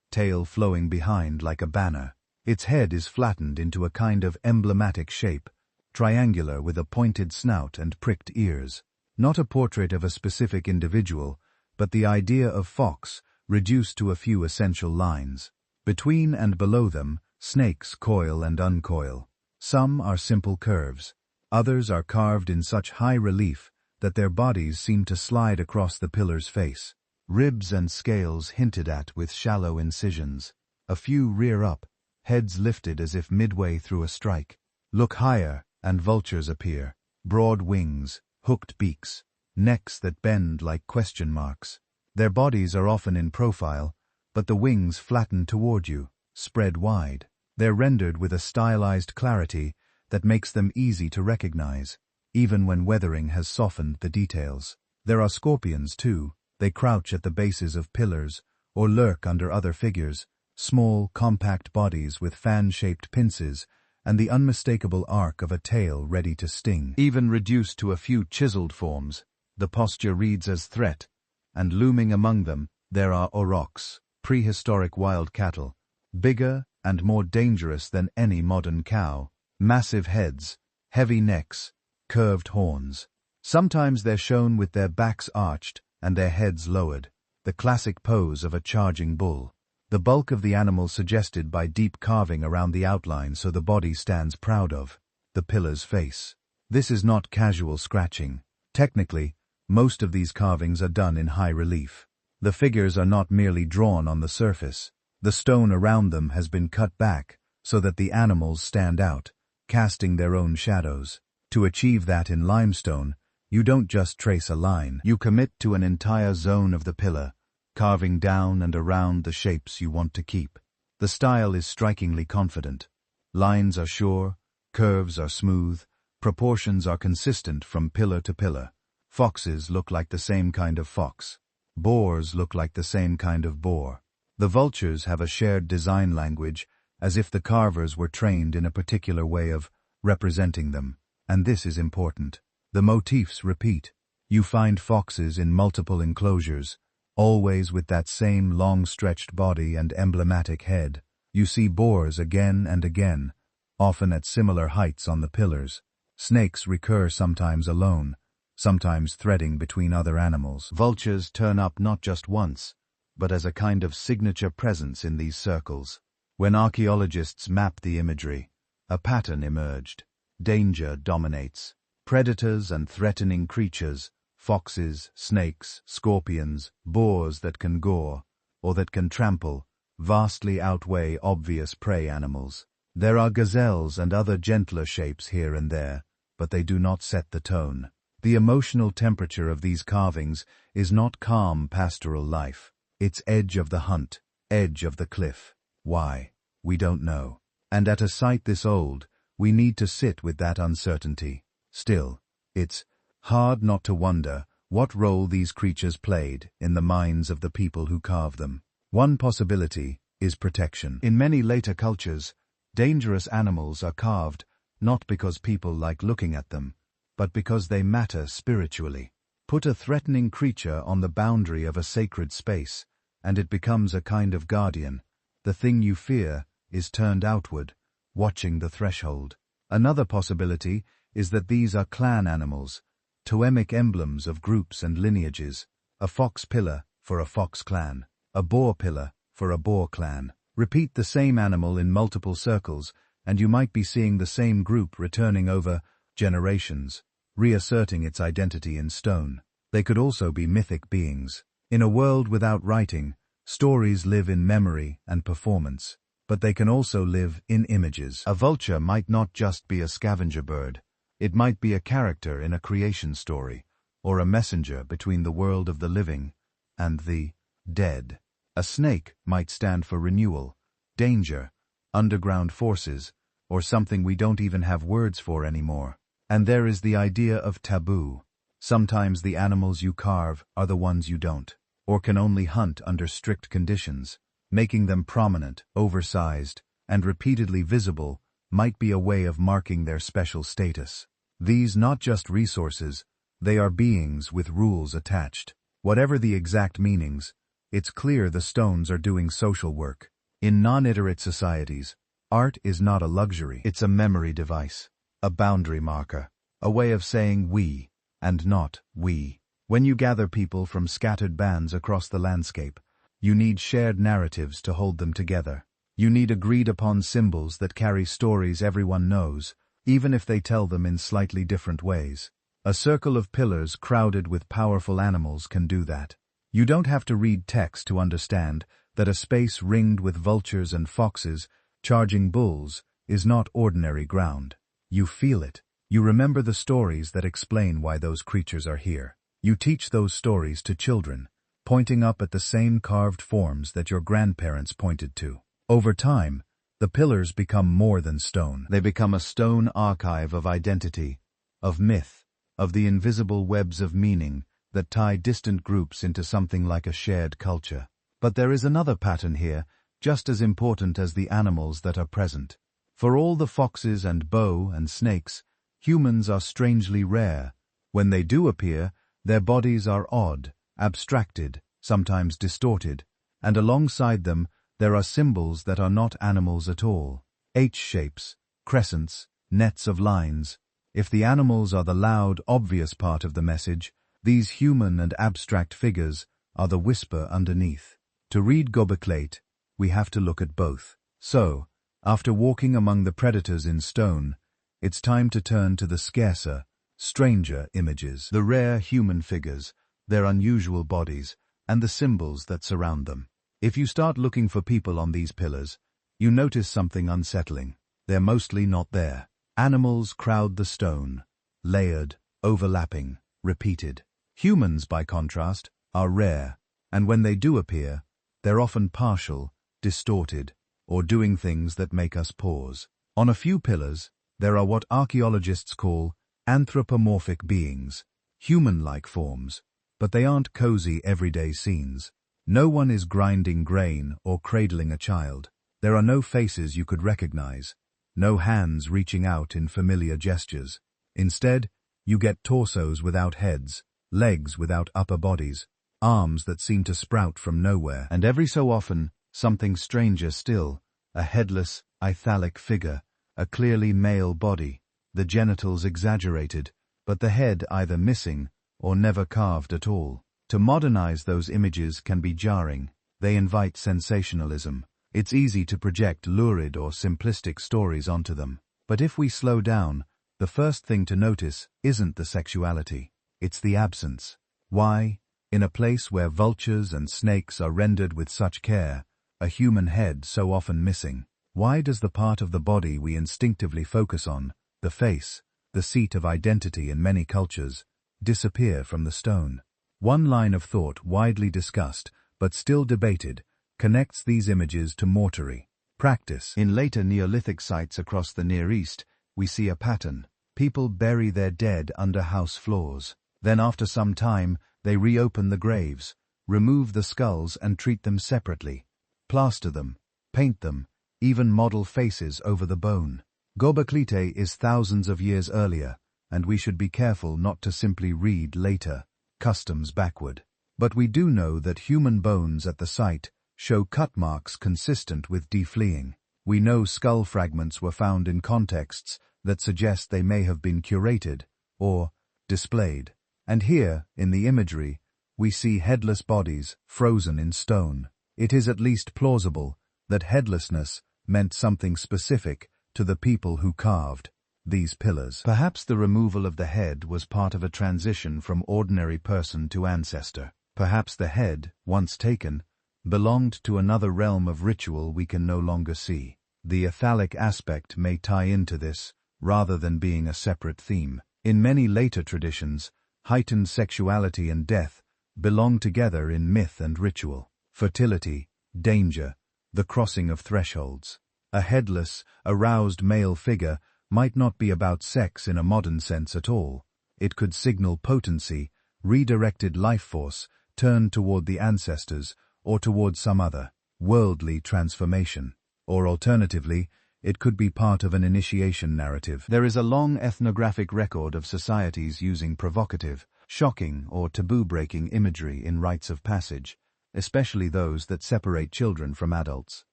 tail flowing behind like a banner. Its head is flattened into a kind of emblematic shape, triangular with a pointed snout and pricked ears. Not a portrait of a specific individual, but the idea of fox reduced to a few essential lines. Between and below them, snakes coil and uncoil. Some are simple curves. Others are carved in such high relief that their bodies seem to slide across the pillar's face. Ribs and scales hinted at with shallow incisions. A few rear up, heads lifted as if midway through a strike. Look higher, and vultures appear. Broad wings, hooked beaks, necks that bend like question marks. Their bodies are often in profile, but the wings flatten toward you, spread wide. They're rendered with a stylized clarity that makes them easy to recognize, even when weathering has softened the details. There are scorpions, too. They crouch at the bases of pillars or lurk under other figures, small, compact bodies with fan-shaped pincers and the unmistakable arc of a tail ready to sting. Even reduced to a few chiseled forms, the posture reads as threat, and looming among them, there are aurochs, prehistoric wild cattle, bigger and more dangerous than any modern cow. Massive heads, heavy necks, curved horns. Sometimes they're shown with their backs arched and their heads lowered, the classic pose of a charging bull. The bulk of the animal suggested by deep carving around the outline so the body stands proud of the pillar's face. This is not casual scratching. Technically, most of these carvings are done in high relief. The figures are not merely drawn on the surface. The stone around them has been cut back so that the animals stand out, casting their own shadows. To achieve that in limestone, you don't just trace a line. You commit to an entire zone of the pillar, carving down and around the shapes you want to keep. The style is strikingly confident. Lines are sure, curves are smooth, proportions are consistent from pillar to pillar. Foxes look like the same kind of fox. Boars look like the same kind of boar. The vultures have a shared design language, as if the carvers were trained in a particular way of representing them. And this is important. The motifs repeat. You find foxes in multiple enclosures, always with that same long-stretched body and emblematic head. You see boars again and again, often at similar heights on the pillars. Snakes recur sometimes alone, sometimes threading between other animals. Vultures turn up not just once, but as a kind of signature presence in these circles. When archaeologists mapped the imagery, a pattern emerged. Danger dominates. Predators and threatening creatures, foxes, snakes, scorpions, boars that can gore, or that can trample, vastly outweigh obvious prey animals. There are gazelles and other gentler shapes here and there, but they do not set the tone. The emotional temperature of these carvings is not calm pastoral life. It's edge of the hunt, edge of the cliff. Why? We don't know. And at a site this old, we need to sit with that uncertainty. Still, it's hard not to wonder what role these creatures played in the minds of the people who carved them. One possibility is protection. In many later cultures, dangerous animals are carved not because people like looking at them, but because they matter spiritually. Put a threatening creature on the boundary of a sacred space, and it becomes a kind of guardian. The thing you fear is turned outward, watching the threshold. Another possibility is that these are clan animals, toemic emblems of groups and lineages. A fox pillar for a fox clan, a boar pillar for a boar clan. Repeat the same animal in multiple circles, and you might be seeing the same group returning over generations, reasserting its identity in stone. They could also be mythic beings. In a world without writing, stories live in memory and performance, but they can also live in images. A vulture might not just be a scavenger bird. It might be a character in a creation story, or a messenger between the world of the living and the dead. A snake might stand for renewal, danger, underground forces, or something we don't even have words for anymore. And there is the idea of taboo. Sometimes the animals you carve are the ones you don't, or can only hunt under strict conditions. Making them prominent, oversized, and repeatedly visible might be a way of marking their special status. These not just resources, they are beings with rules attached. Whatever the exact meanings, it's clear the stones are doing social work. In non-iterate societies, art is not a luxury. It's a memory device, a boundary marker, a way of saying we, and not we. When you gather people from scattered bands across the landscape, you need shared narratives to hold them together. You need agreed-upon symbols that carry stories everyone knows, even if they tell them in slightly different ways. A circle of pillars crowded with powerful animals can do that. You don't have to read text to understand that a space ringed with vultures and foxes Charging bulls is not ordinary ground. You feel it. You remember the stories that explain why those creatures are here. You teach those stories to children, pointing up at the same carved forms that your grandparents pointed to. Over time, the pillars become more than stone. They become a stone archive of identity, of myth, of the invisible webs of meaning that tie distant groups into something like a shared culture. But there is another pattern here, just as important as the animals that are present. For all the foxes and bow and snakes, humans are strangely rare. When they do appear, their bodies are odd, abstracted, sometimes distorted, and alongside them there are symbols that are not animals at all. H-shapes, crescents, nets of lines. If the animals are the loud, obvious part of the message, these human and abstract figures are the whisper underneath. To read GOBEKLI, we have to look at both. So, after walking among the predators in stone, it's time to turn to the scarcer, stranger images, the rare human figures, their unusual bodies, and the symbols that surround them. If you start looking for people on these pillars, you notice something unsettling. They're mostly not there. Animals crowd the stone, layered, overlapping, repeated. Humans, by contrast, are rare, and when they do appear, they're often partial, distorted, or doing things that make us pause. On a few pillars, there are what archaeologists call anthropomorphic beings, human-like forms, but they aren't cozy everyday scenes. No one is grinding grain or cradling a child. There are no faces you could recognize, no hands reaching out in familiar gestures. Instead, you get torsos without heads, legs without upper bodies, arms that seem to sprout from nowhere, and every so often, something stranger still, a headless, italic figure, a clearly male body, the genitals exaggerated, but the head either missing or never carved at all. To modernize those images can be jarring. They invite sensationalism. It's easy to project lurid or simplistic stories onto them. But if we slow down, the first thing to notice isn't the sexuality. It's the absence. Why, in a place where vultures and snakes are rendered with such care, a human head so often missing? Why does the part of the body we instinctively focus on, the face, the seat of identity in many cultures, disappear from the stone? One line of thought widely discussed, but still debated, connects these images to mortuary practice. In later Neolithic sites across the Near East, we see a pattern. People bury their dead under house floors. Then after some time, they reopen the graves, remove the skulls and treat them separately, plaster them, paint them, even model faces over the bone. Göbekli is thousands of years earlier, and we should be careful not to simply read later customs backward. But we do know that human bones at the site show cut marks consistent with defleeing. We know skull fragments were found in contexts that suggest they may have been curated or displayed. And here, in the imagery, we see headless bodies frozen in stone. It is at least plausible that headlessness meant something specific to the people who carved these pillars. Perhaps the removal of the head was part of a transition from ordinary person to ancestor. Perhaps the head, once taken, belonged to another realm of ritual we can no longer see. The ethalic aspect may tie into this, rather than being a separate theme. In many later traditions, heightened sexuality and death belong together in myth and ritual. Fertility, danger, the crossing of thresholds. A headless, aroused male figure might not be about sex in a modern sense at all. It could signal potency, redirected life force, turned toward the ancestors, or toward some other, worldly transformation. Or alternatively, it could be part of an initiation narrative. There is a long ethnographic record of societies using provocative, shocking, or taboo-breaking imagery in rites of passage, especially those that separate children from adults.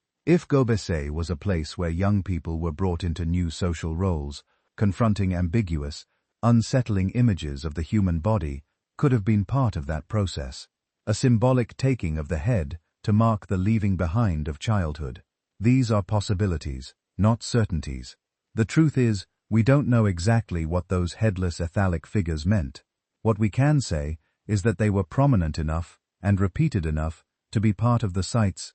If Göbekli was a place where young people were brought into new social roles, confronting ambiguous, unsettling images of the human body could have been part of that process, a symbolic taking of the head to mark the leaving behind of childhood. These are possibilities, not certainties. The truth is, we don't know exactly what those headless ethalic figures meant. What we can say is that they were prominent enough and repeated enough to be part of the site's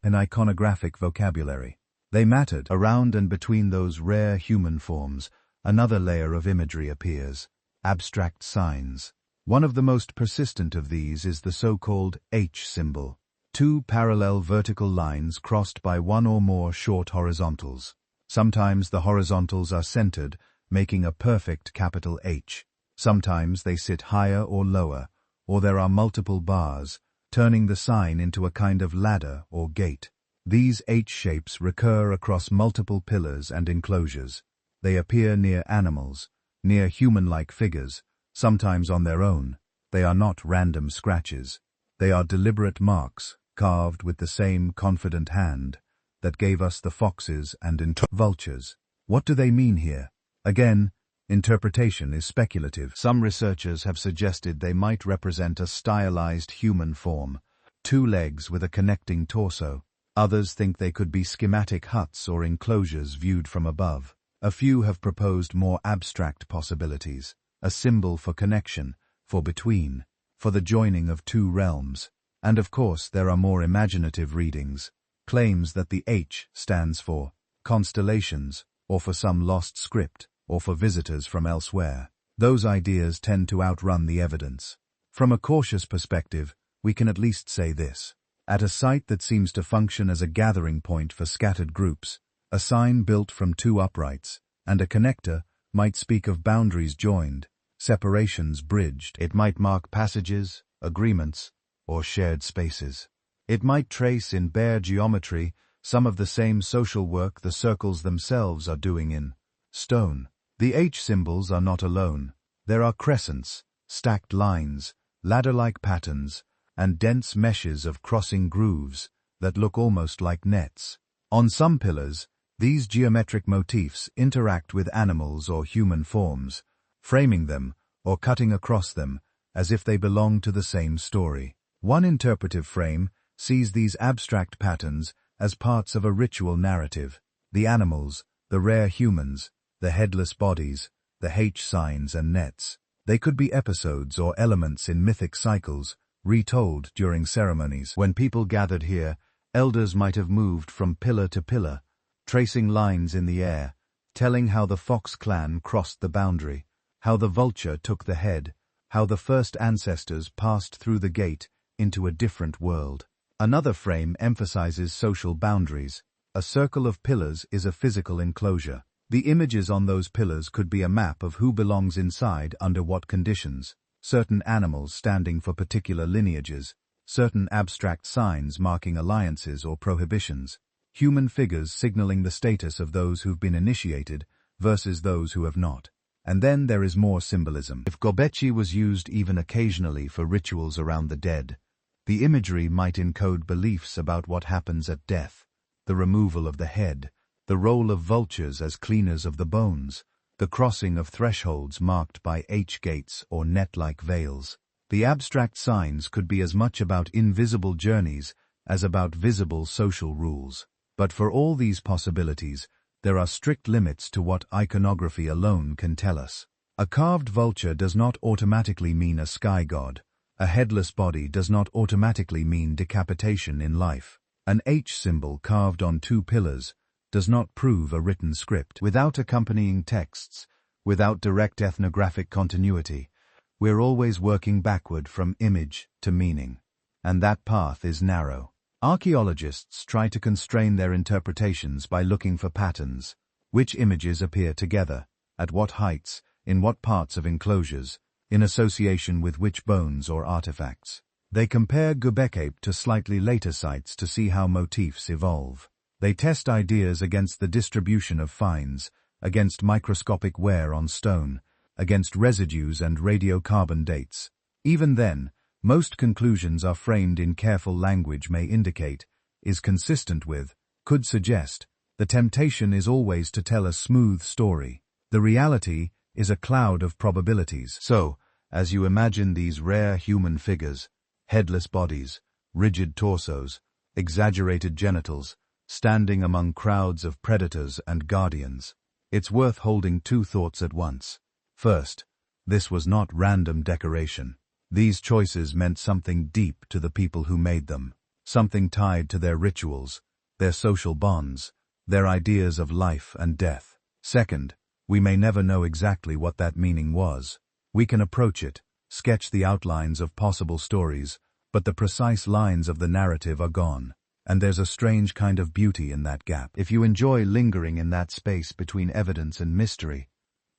an iconographic vocabulary. They mattered. Around and between those rare human forms, another layer of imagery appears: abstract signs. One of the most persistent of these is the so-called H symbol, two parallel vertical lines crossed by one or more short horizontals. Sometimes the horizontals are centered, making a perfect capital H. Sometimes they sit higher or lower, or there are multiple bars, turning the sign into a kind of ladder or gate. These H shapes recur across multiple pillars and enclosures. They appear near animals, near human-like figures, sometimes on their own. They are not random scratches. They are deliberate marks, carved with the same confident hand that gave us the foxes and vultures. What do they mean here? Again, interpretation is speculative. Some researchers have suggested they might represent a stylized human form, two legs with a connecting torso. Others think they could be schematic huts or enclosures viewed from above. A few have proposed more abstract possibilities, a symbol for connection, for between, for the joining of two realms. And of course there are more imaginative readings, claims that the H stands for constellations, or for some lost script, or for visitors from elsewhere. Those ideas tend to outrun the evidence. From a cautious perspective, we can at least say this. At a site that seems to function as a gathering point for scattered groups, a sign built from two uprights, and a connector, might speak of boundaries joined, separations bridged. It might mark passages, agreements, or shared spaces. It might trace in bare geometry some of the same social work the circles themselves are doing in stone. The H symbols are not alone. There are crescents, stacked lines, ladder-like patterns, and dense meshes of crossing grooves that look almost like nets. On some pillars, these geometric motifs interact with animals or human forms, framing them or cutting across them as if they belong to the same story. One interpretive frame sees these abstract patterns as parts of a ritual narrative. The animals, the rare humans, the headless bodies, the H signs and nets. They could be episodes or elements in mythic cycles, retold during ceremonies. When people gathered here, elders might have moved from pillar to pillar, tracing lines in the air, telling how the Fox clan crossed the boundary, how the Vulture took the head, how the first ancestors passed through the gate into a different world. Another frame emphasizes social boundaries. A circle of pillars is a physical enclosure. The images on those pillars could be a map of who belongs inside under what conditions. Certain animals standing for particular lineages, certain abstract signs marking alliances or prohibitions, human figures signaling the status of those who've been initiated versus those who have not. And then there is more symbolism. If GOBEKLI was used even occasionally for rituals around the dead, the imagery might encode beliefs about what happens at death, the removal of the head, the role of vultures as cleaners of the bones, the crossing of thresholds marked by H-gates or net-like veils. The abstract signs could be as much about invisible journeys as about visible social rules. But for all these possibilities, there are strict limits to what iconography alone can tell us. A carved vulture does not automatically mean a sky god. A headless body does not automatically mean decapitation in life. An H symbol carved on two pillars does not prove a written script. Without accompanying texts, without direct ethnographic continuity, we're always working backward from image to meaning. And that path is narrow. Archaeologists try to constrain their interpretations by looking for patterns. Which images appear together, at what heights, in what parts of enclosures, in association with which bones or artifacts. They compare Göbekli to slightly later sites to see how motifs evolve. They test ideas against the distribution of finds, against microscopic wear on stone, against residues and radiocarbon dates. Even then, most conclusions are framed in careful language may indicate, is consistent with, could suggest. The temptation is always to tell a smooth story. The reality is a cloud of probabilities. So, as you imagine these rare human figures, headless bodies, rigid torsos, exaggerated genitals, standing among crowds of predators and guardians, it's worth holding two thoughts at once. First, this was not random decoration. These choices meant something deep to the people who made them, something tied to their rituals, their social bonds, their ideas of life and death. Second, we may never know exactly what that meaning was. We can approach it, sketch the outlines of possible stories, but the precise lines of the narrative are gone. And there's a strange kind of beauty in that gap. If you enjoy lingering in that space between evidence and mystery.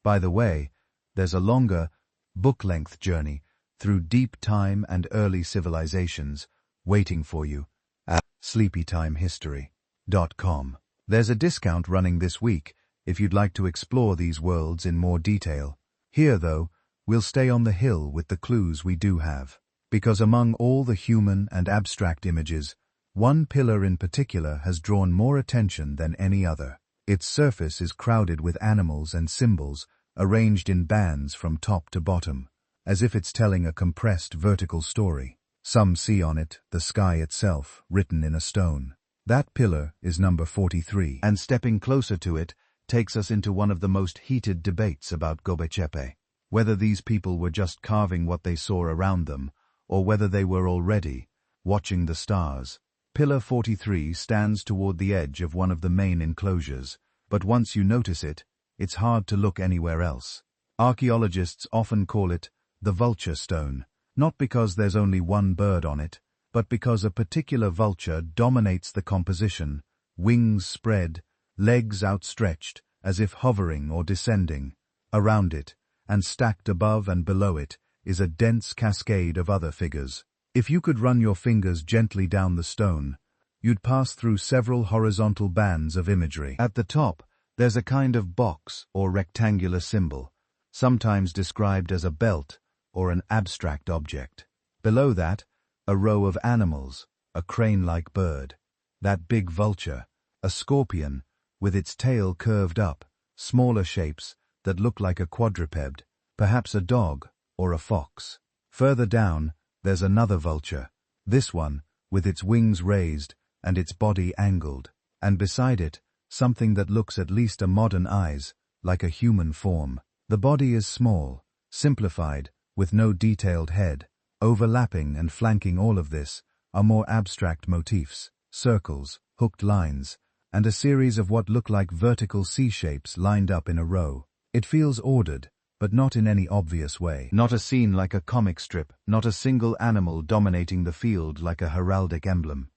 By the way, there's a longer, book-length journey through deep time and early civilizations waiting for you at sleepytimehistory.com. There's a discount running this week if you'd like to explore these worlds in more detail. Here, though, we'll stay on the hill with the clues we do have. Because among all the human and abstract images, one pillar in particular has drawn more attention than any other. Its surface is crowded with animals and symbols arranged in bands from top to bottom, as if it's telling a compressed vertical story. Some see on it the sky itself, written in a stone. That pillar is number 43, and stepping closer to it takes us into one of the most heated debates about Göbekli Tepe. Whether these people were just carving what they saw around them, or whether they were already watching the stars. Pillar 43 stands toward the edge of one of the main enclosures, but once you notice it, it's hard to look anywhere else. Archaeologists often call it the vulture stone, not because there's only one bird on it, but because a particular vulture dominates the composition, wings spread, legs outstretched, as if hovering or descending. Around it, and stacked above and below it, is a dense cascade of other figures. If you could run your fingers gently down the stone, you'd pass through several horizontal bands of imagery. At the top, there's a kind of box or rectangular symbol, sometimes described as a belt or an abstract object. Below that, a row of animals, a crane-like bird, that big vulture, a scorpion, with its tail curved up, smaller shapes that look like a quadruped, perhaps a dog or a fox. Further down, there's another vulture, this one, with its wings raised and its body angled, and beside it, something that looks at least a modern eyes, like a human form. The body is small, simplified, with no detailed head. Overlapping and flanking all of this are more abstract motifs, circles, hooked lines, and a series of what look like vertical C-shapes lined up in a row. It feels ordered, but not in any obvious way. Not a scene like a comic strip, not a single animal dominating the field like a heraldic emblem.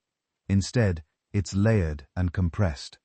Instead, it's layered and compressed.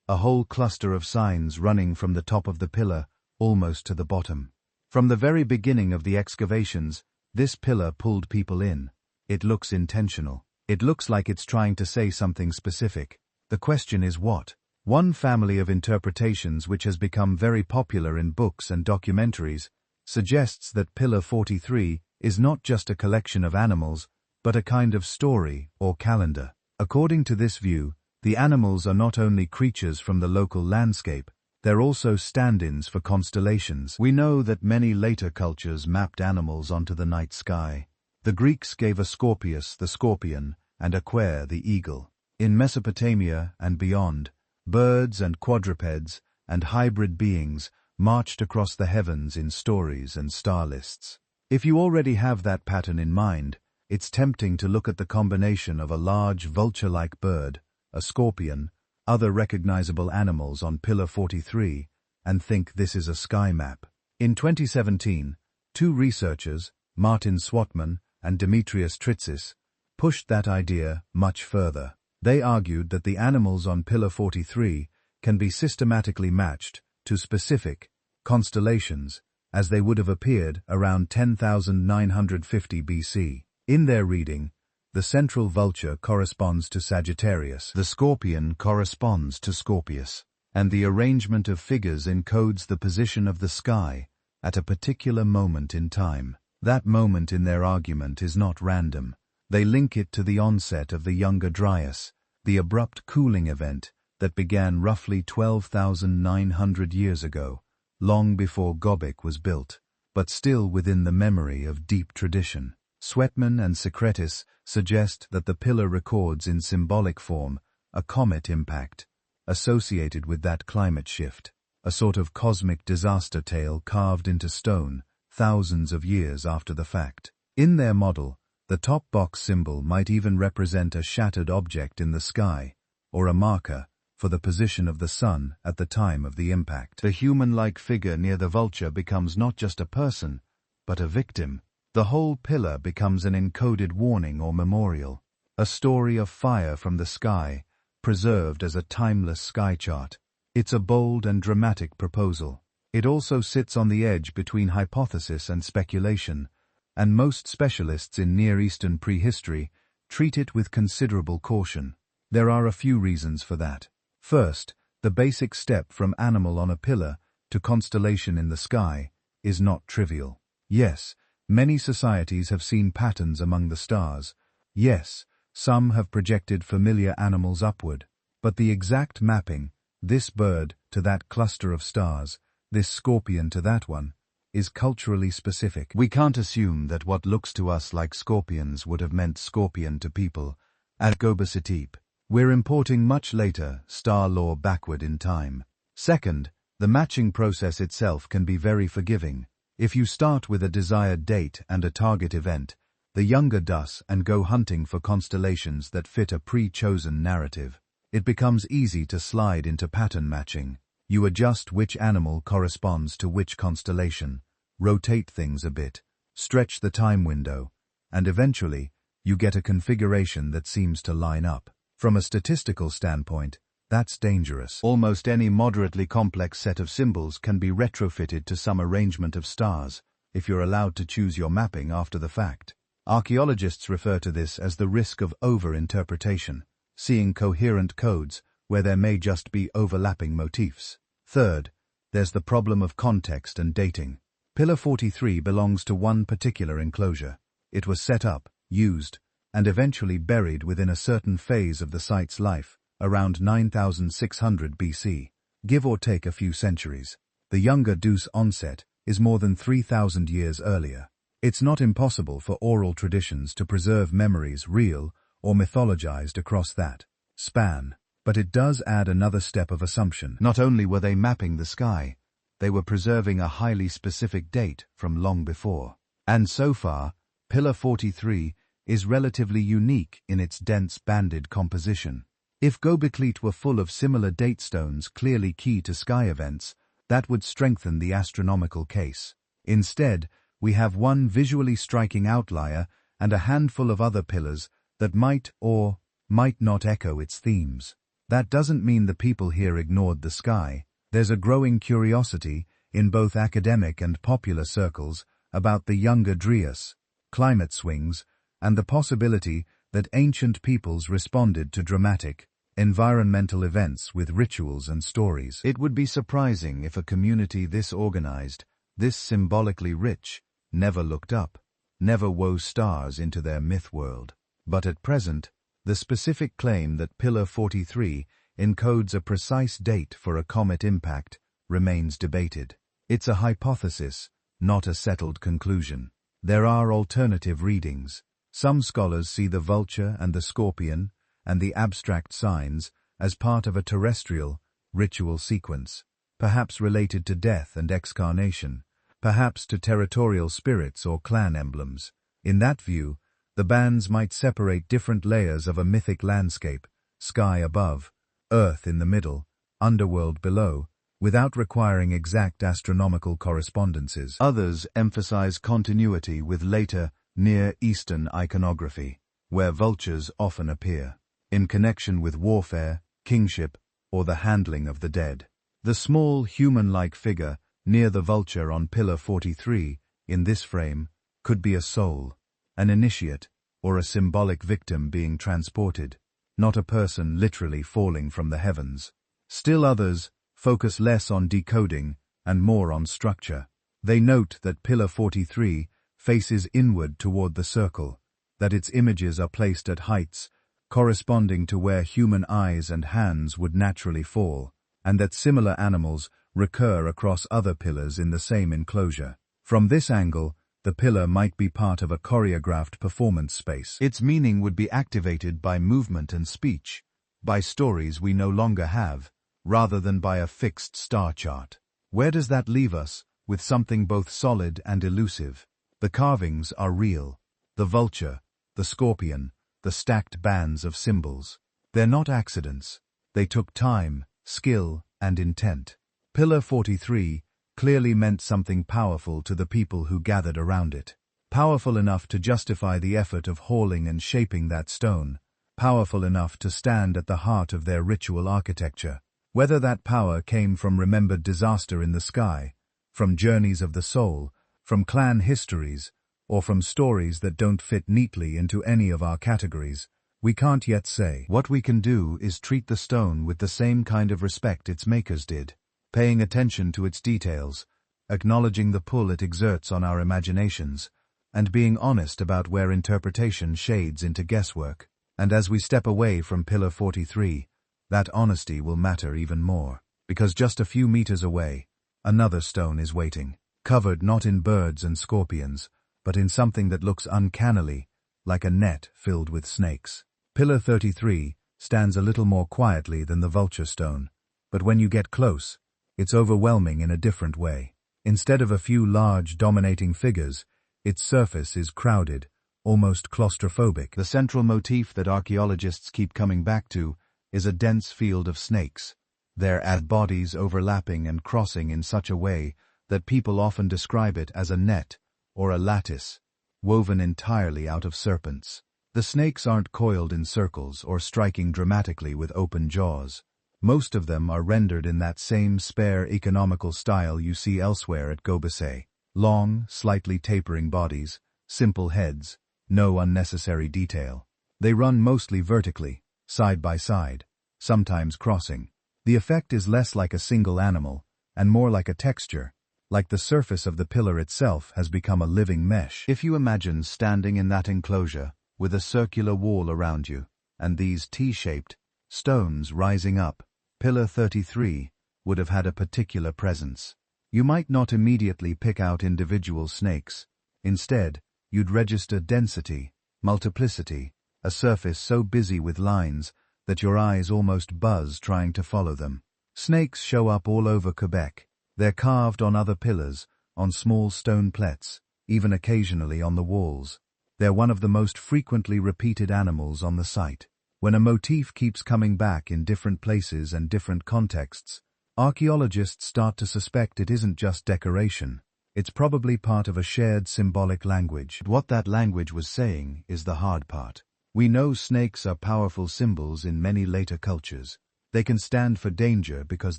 A whole cluster of signs running from the top of the pillar almost to the bottom. From the very beginning of the excavations, this pillar pulled people in. It looks intentional. It looks like it's trying to say something specific. The question is what? One family of interpretations which has become very popular in books and documentaries suggests that Pillar 43 is not just a collection of animals, but a kind of story or calendar. According to this view, the animals are not only creatures from the local landscape, they're also stand-ins for constellations. We know that many later cultures mapped animals onto the night sky. The Greeks gave Asclepius the scorpion and Aquae the eagle. In Mesopotamia and beyond, birds and quadrupeds and hybrid beings marched across the heavens in stories and star lists. If you already have that pattern in mind, it's tempting to look at the combination of a large vulture-like bird, a scorpion, other recognizable animals on Pillar 43, and think this is a sky map. In 2017, two researchers, Martin Swatman and Demetrius Tritsis, pushed that idea much further. They argued that the animals on Pillar 43 can be systematically matched to specific constellations as they would have appeared around 10,950 BC. In their reading, the central vulture corresponds to Sagittarius, the scorpion corresponds to Scorpius, and the arrangement of figures encodes the position of the sky at a particular moment in time. That moment in their argument is not random. They link it to the onset of the younger Dryas, the abrupt cooling event that began roughly 12,900 years ago, long before Göbekli was built, but still within the memory of deep tradition. Swetman and Secretis suggest that the pillar records in symbolic form a comet impact associated with that climate shift, a sort of cosmic disaster tale carved into stone thousands of years after the fact. In their model, the top box symbol might even represent a shattered object in the sky, or a marker for the position of the sun at the time of the impact. The human-like figure near the vulture becomes not just a person, but a victim. The whole pillar becomes an encoded warning or memorial, a story of fire from the sky, preserved as a timeless sky chart. It's a bold and dramatic proposal. It also sits on the edge between hypothesis and speculation, and most specialists in Near Eastern prehistory treat it with considerable caution. There are a few reasons for that. First, the basic step from animal on a pillar to constellation in the sky is not trivial. Yes, many societies have seen patterns among the stars. Yes, some have projected familiar animals upward. But the exact mapping, this bird to that cluster of stars, this scorpion to that one, is culturally specific. We can't assume that what looks to us like scorpions would have meant scorpion to people at Göbekli Tepe. We're importing much later star lore backward in time. Second, the matching process itself can be very forgiving. If you start with a desired date and a target event, the younger does and go hunting for constellations that fit a pre-chosen narrative. It becomes easy to slide into pattern matching. You adjust which animal corresponds to which constellation, rotate things a bit, stretch the time window, and eventually, you get a configuration that seems to line up. From a statistical standpoint, that's dangerous. Almost any moderately complex set of symbols can be retrofitted to some arrangement of stars, if you're allowed to choose your mapping after the fact. Archaeologists refer to this as the risk of over-interpretation, seeing coherent codes where there may just be overlapping motifs. Third, there's the problem of context and dating. Pillar 43 belongs to one particular enclosure. It was set up, used, and eventually buried within a certain phase of the site's life, around 9600 BC, give or take a few centuries. The younger Deuce onset is more than 3000 years earlier. It's not impossible for oral traditions to preserve memories real or mythologized across that span. But it does add another step of assumption. Not only were they mapping the sky, they were preserving a highly specific date from long before. And so far, Pillar 43 is relatively unique in its dense banded composition. If Göbekli were full of similar date stones clearly key to sky events, that would strengthen the astronomical case. Instead, we have one visually striking outlier and a handful of other pillars that might or might not echo its themes. That doesn't mean the people here ignored the sky. There's a growing curiosity in both academic and popular circles about the younger Dryas, climate swings, and the possibility that ancient peoples responded to dramatic, environmental events with rituals and stories. It would be surprising if a community this organized, this symbolically rich, never looked up, never wove stars into their myth world. But at present, the specific claim that Pillar 43 encodes a precise date for a comet impact remains debated. It's a hypothesis, not a settled conclusion. There are alternative readings. Some scholars see the vulture and the scorpion and the abstract signs as part of a terrestrial, ritual sequence, perhaps related to death and excarnation, perhaps to territorial spirits or clan emblems. In that view, the bands might separate different layers of a mythic landscape, sky above, earth in the middle, underworld below, without requiring exact astronomical correspondences. Others emphasize continuity with later Near Eastern iconography, where vultures often appear, in connection with warfare, kingship, or the handling of the dead. The small human-like figure near the vulture on Pillar 43, in this frame, could be a soul, an initiate, or a symbolic victim being transported, not a person literally falling from the heavens. Still others focus less on decoding and more on structure. They note that Pillar 43 faces inward toward the circle, that its images are placed at heights corresponding to where human eyes and hands would naturally fall, and that similar animals recur across other pillars in the same enclosure. From this angle, the pillar might be part of a choreographed performance space. Its meaning would be activated by movement and speech, by stories we no longer have, rather than by a fixed star chart. Where does that leave us? With something both solid and elusive. The carvings are real. The vulture, the scorpion, the stacked bands of symbols. They're not accidents. They took time, skill, and intent. Pillar 43 clearly meant something powerful to the people who gathered around it. Powerful enough to justify the effort of hauling and shaping that stone. Powerful enough to stand at the heart of their ritual architecture. Whether that power came from remembered disaster in the sky, from journeys of the soul, from clan histories, or from stories that don't fit neatly into any of our categories, we can't yet say. What we can do is treat the stone with the same kind of respect its makers did, paying attention to its details, acknowledging the pull it exerts on our imaginations, and being honest about where interpretation shades into guesswork. And as we step away from Pillar 43, that honesty will matter even more, because just a few meters away, another stone is waiting, covered not in birds and scorpions, but in something that looks uncannily like a net filled with snakes. Pillar 33 stands a little more quietly than the Vulture stone, but when you get close, it's overwhelming in a different way. Instead of a few large, dominating figures, its surface is crowded, almost claustrophobic. The central motif that archaeologists keep coming back to is a dense field of snakes, their bodies overlapping and crossing in such a way that people often describe it as a net or a lattice, woven entirely out of serpents. The snakes aren't coiled in circles or striking dramatically with open jaws. Most of them are rendered in that same spare economical style you see elsewhere at Göbekli. Long, slightly tapering bodies, simple heads, no unnecessary detail. They run mostly vertically, side by side, sometimes crossing. The effect is less like a single animal, and more like a texture, like the surface of the pillar itself has become a living mesh. If you imagine standing in that enclosure, with a circular wall around you, and these T-shaped stones rising up, Pillar 33 would have had a particular presence. You might not immediately pick out individual snakes. Instead, you'd register density, multiplicity, a surface so busy with lines that your eyes almost buzz trying to follow them. Snakes show up all over Quebec. They're carved on other pillars, on small stone pleats, even occasionally on the walls. They're one of the most frequently repeated animals on the site. When a motif keeps coming back in different places and different contexts, archaeologists start to suspect it isn't just decoration. It's probably part of a shared symbolic language. What that language was saying is the hard part. We know snakes are powerful symbols in many later cultures. They can stand for danger because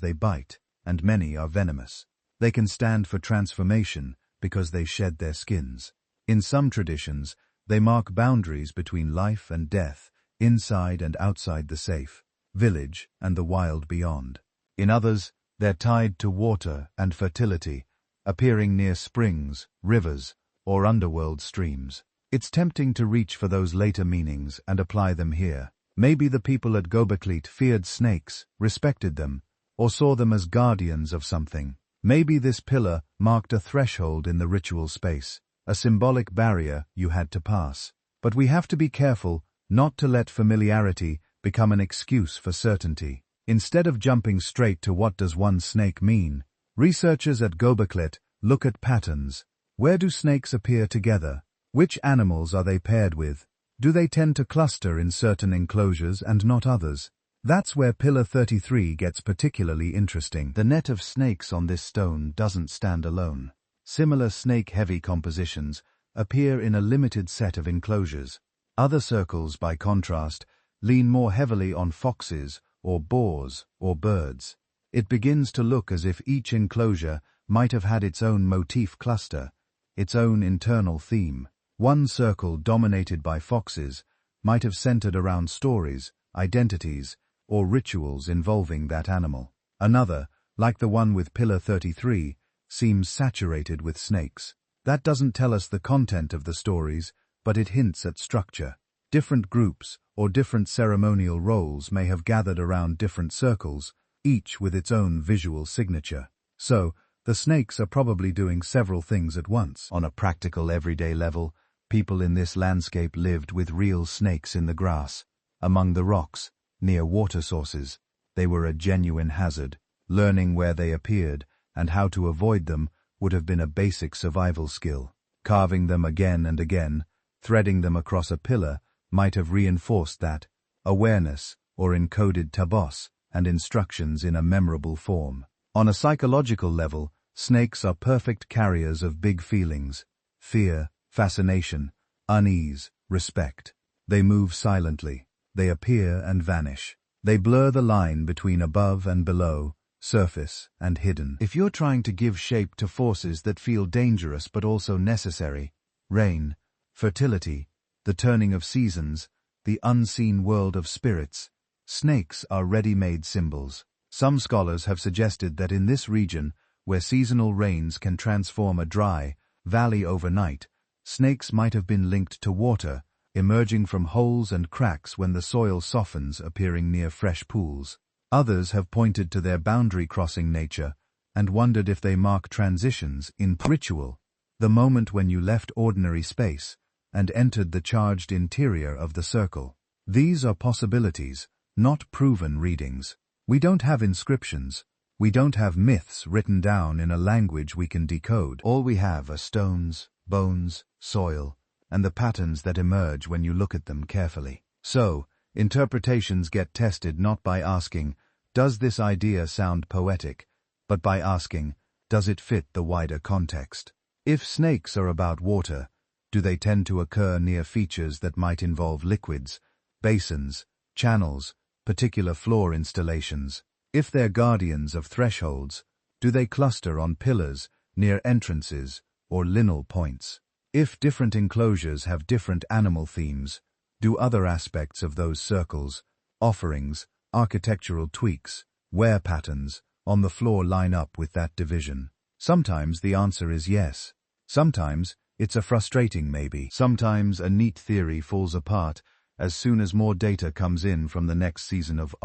they bite, and many are venomous. They can stand for transformation because they shed their skins. In some traditions, they mark boundaries between life and death, inside and outside the safe, village and the wild beyond. In others, they're tied to water and fertility, appearing near springs, rivers, or underworld streams. It's tempting to reach for those later meanings and apply them here. Maybe the people at Göbekli feared snakes, respected them, or saw them as guardians of something. Maybe this pillar marked a threshold in the ritual space, a symbolic barrier you had to pass. But we have to be careful not to let familiarity become an excuse for certainty. Instead of jumping straight to what does one snake mean, researchers at Göbekli look at patterns. Where do snakes appear together? Which animals are they paired with? Do they tend to cluster in certain enclosures and not others? That's where Pillar 33 gets particularly interesting. The net of snakes on this stone doesn't stand alone. Similar snake-heavy compositions appear in a limited set of enclosures. Other circles, by contrast, lean more heavily on foxes or boars or birds. It begins to look as if each enclosure might have had its own motif cluster, its own internal theme. One circle dominated by foxes might have centered around stories, identities, or rituals involving that animal. Another, like the one with Pillar 33, seems saturated with snakes. That doesn't tell us the content of the stories, but it hints at structure. Different groups or different ceremonial roles may have gathered around different circles, each with its own visual signature. So, the snakes are probably doing several things at once. On a practical everyday level, people in this landscape lived with real snakes in the grass, among the rocks, near water sources. They were a genuine hazard. Learning where they appeared and how to avoid them would have been a basic survival skill. Carving them again and again, threading them across a pillar, might have reinforced that awareness or encoded tabos, and instructions in a memorable form. On a psychological level, snakes are perfect carriers of big feelings: fear, fascination, unease, respect. They move silently. They appear and vanish. They blur the line between above and below, surface and hidden. If you're trying to give shape to forces that feel dangerous but also necessary, rain, fertility, the turning of seasons, the unseen world of spirits, snakes are ready-made symbols. Some scholars have suggested that in this region, where seasonal rains can transform a dry valley overnight, snakes might have been linked to water, emerging from holes and cracks when the soil softens, appearing near fresh pools. Others have pointed to their boundary-crossing nature and wondered if they mark transitions in ritual, the moment when you left ordinary space and entered the charged interior of the circle. These are possibilities, not proven readings. We don't have inscriptions. We don't have myths written down in a language we can decode. All we have are stones, bones, soil, and the patterns that emerge when you look at them carefully. So, interpretations get tested not by asking, does this idea sound poetic, but by asking, does it fit the wider context? If snakes are about water, do they tend to occur near features that might involve liquids, basins, channels, particular floor installations? If they're guardians of thresholds, do they cluster on pillars, near entrances, or lineal points? If different enclosures have different animal themes, do other aspects of those circles, offerings, architectural tweaks, wear patterns, on the floor line up with that division? Sometimes the answer is yes. Sometimes it's a frustrating maybe. Sometimes a neat theory falls apart as soon as more data comes in from the next season of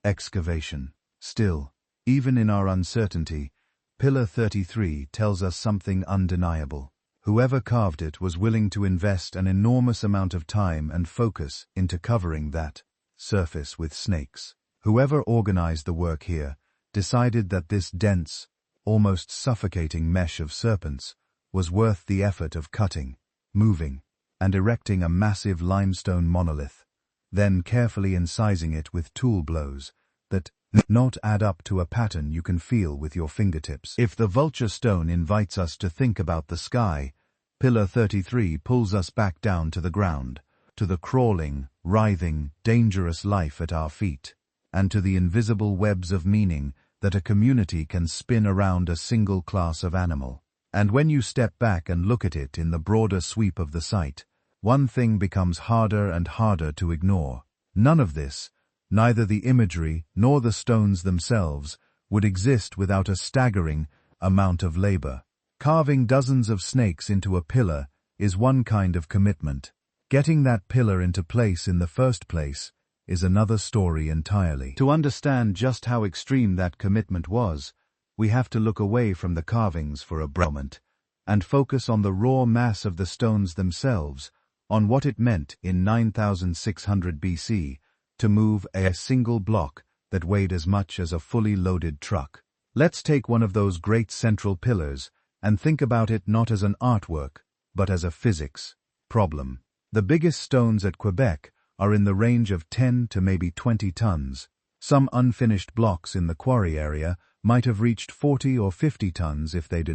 excavation. Still, even in our uncertainty, Pillar 33 tells us something undeniable. Whoever carved it was willing to invest an enormous amount of time and focus into covering that surface with snakes. Whoever organized the work here decided that this dense, almost suffocating mesh of serpents was worth the effort of cutting, moving, and erecting a massive limestone monolith, then carefully incising it with tool blows that not add up to a pattern you can feel with your fingertips. If the vulture stone invites us to think about the sky, Pillar 33 pulls us back down to the ground, to the crawling, writhing, dangerous life at our feet, and to the invisible webs of meaning that a community can spin around a single class of animal. And when you step back and look at it in the broader sweep of the site, one thing becomes harder and harder to ignore. None of this, neither the imagery nor the stones themselves, would exist without a staggering amount of labor. Carving dozens of snakes into a pillar is one kind of commitment. Getting that pillar into place in the first place is another story entirely. To understand just how extreme that commitment was, we have to look away from the carvings for a moment and focus on the raw mass of the stones themselves, on what it meant in 9600 BC to move a single block that weighed as much as a fully loaded truck. Let's take one of those great central pillars and think about it not as an artwork, but as a physics problem. The biggest stones at Quebec are in the range of 10 to maybe 20 tons. Some unfinished blocks in the Quarry area might have reached 40 or 50 tons if they'd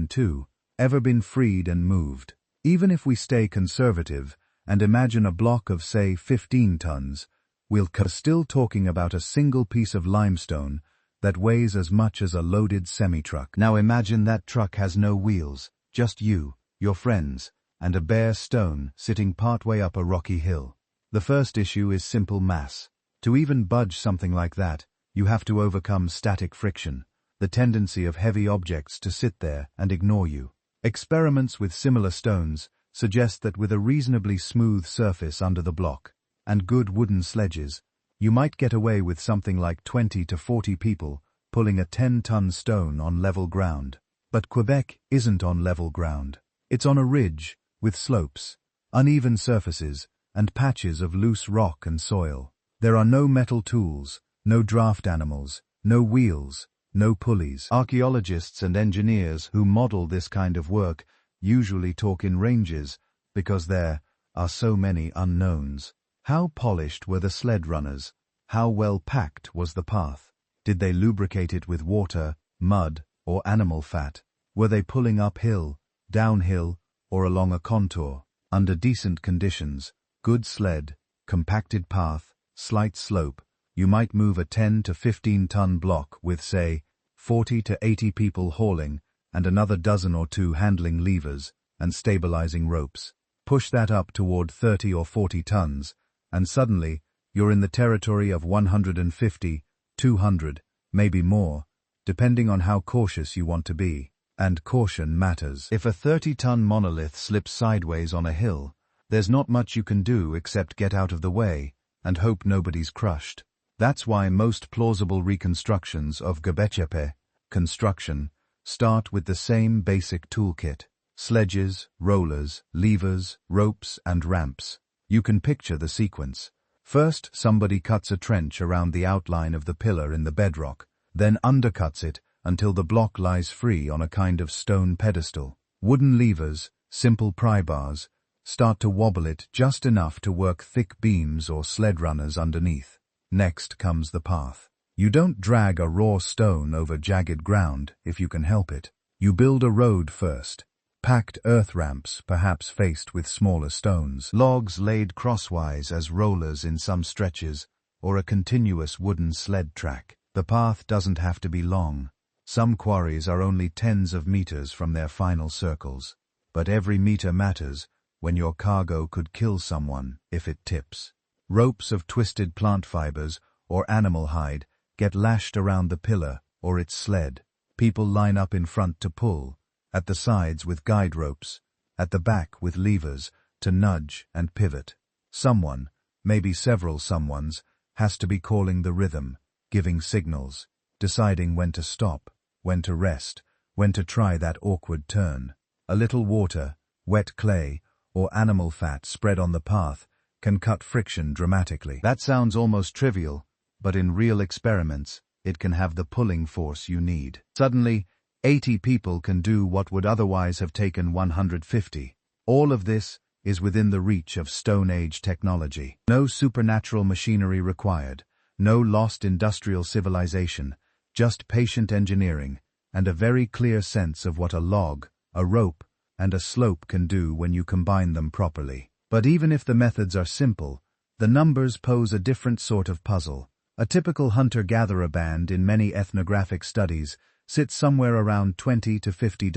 ever been freed and moved. Even if we stay conservative and imagine a block of, say, 15 tons, we're still talking about a single piece of limestone that weighs as much as a loaded semi-truck. Now imagine that truck has no wheels, just you, your friends, and a bare stone sitting partway up a rocky hill. The first issue is simple mass. To even budge something like that, you have to overcome static friction, the tendency of heavy objects to sit there and ignore you. Experiments with similar stones suggest that with a reasonably smooth surface under the block, and good wooden sledges, you might get away with something like 20 to 40 people pulling a 10-ton stone on level ground. But Quebec isn't on level ground. It's on a ridge, with slopes, uneven surfaces, and patches of loose rock and soil. There are no metal tools, no draft animals, no wheels, no pulleys. Archaeologists and engineers who model this kind of work usually talk in ranges because there are so many unknowns. How polished were the sled runners? How well packed was the path? Did they lubricate it with water, mud, or animal fat? Were they pulling uphill, downhill, or along a contour? Under decent conditions, good sled, compacted path, slight slope, you might move a 10 to 15 ton block with, say, 40 to 80 people hauling and another dozen or two handling levers and stabilizing ropes. Push that up toward 30 or 40 tons, and suddenly you're in the territory of 150, 200, maybe more, depending on how cautious you want to be. And caution matters. If a 30-ton monolith slips sideways on a hill, there's not much you can do except get out of the way and hope nobody's crushed. That's why most plausible reconstructions of Göbekli Tepe construction start with the same basic toolkit: sledges, rollers, levers, ropes, and ramps. You can picture the sequence. First, somebody cuts a trench around the outline of the pillar in the bedrock, then undercuts it until the block lies free on a kind of stone pedestal. Wooden levers, simple pry bars, start to wobble it just enough to work thick beams or sled runners underneath. Next comes the path. You don't drag a raw stone over jagged ground if you can help it. You build a road first. Packed earth ramps, perhaps faced with smaller stones. Logs laid crosswise as rollers in some stretches, or a continuous wooden sled track. The path doesn't have to be long. Some quarries are only tens of meters from their final circles. But every meter matters when your cargo could kill someone if it tips. Ropes of twisted plant fibers or animal hide get lashed around the pillar or its sled. People line up in front to pull, at the sides with guide ropes, at the back with levers to nudge and pivot. Someone, maybe several someones, has to be calling the rhythm, giving signals, deciding when to stop, when to rest, when to try that awkward turn. A little water, wet clay, or animal fat spread on the path can cut friction dramatically. That sounds almost trivial, but in real experiments, it can have the pulling force you need. Suddenly, 80 people can do what would otherwise have taken 150. All of this is within the reach of Stone Age technology. No supernatural machinery required, no lost industrial civilization, just patient engineering and a very clear sense of what a log, a rope, and a slope can do when you combine them properly. But even if the methods are simple, the numbers pose a different sort of puzzle. A typical hunter-gatherer band in many ethnographic studies sits somewhere around 20 to 50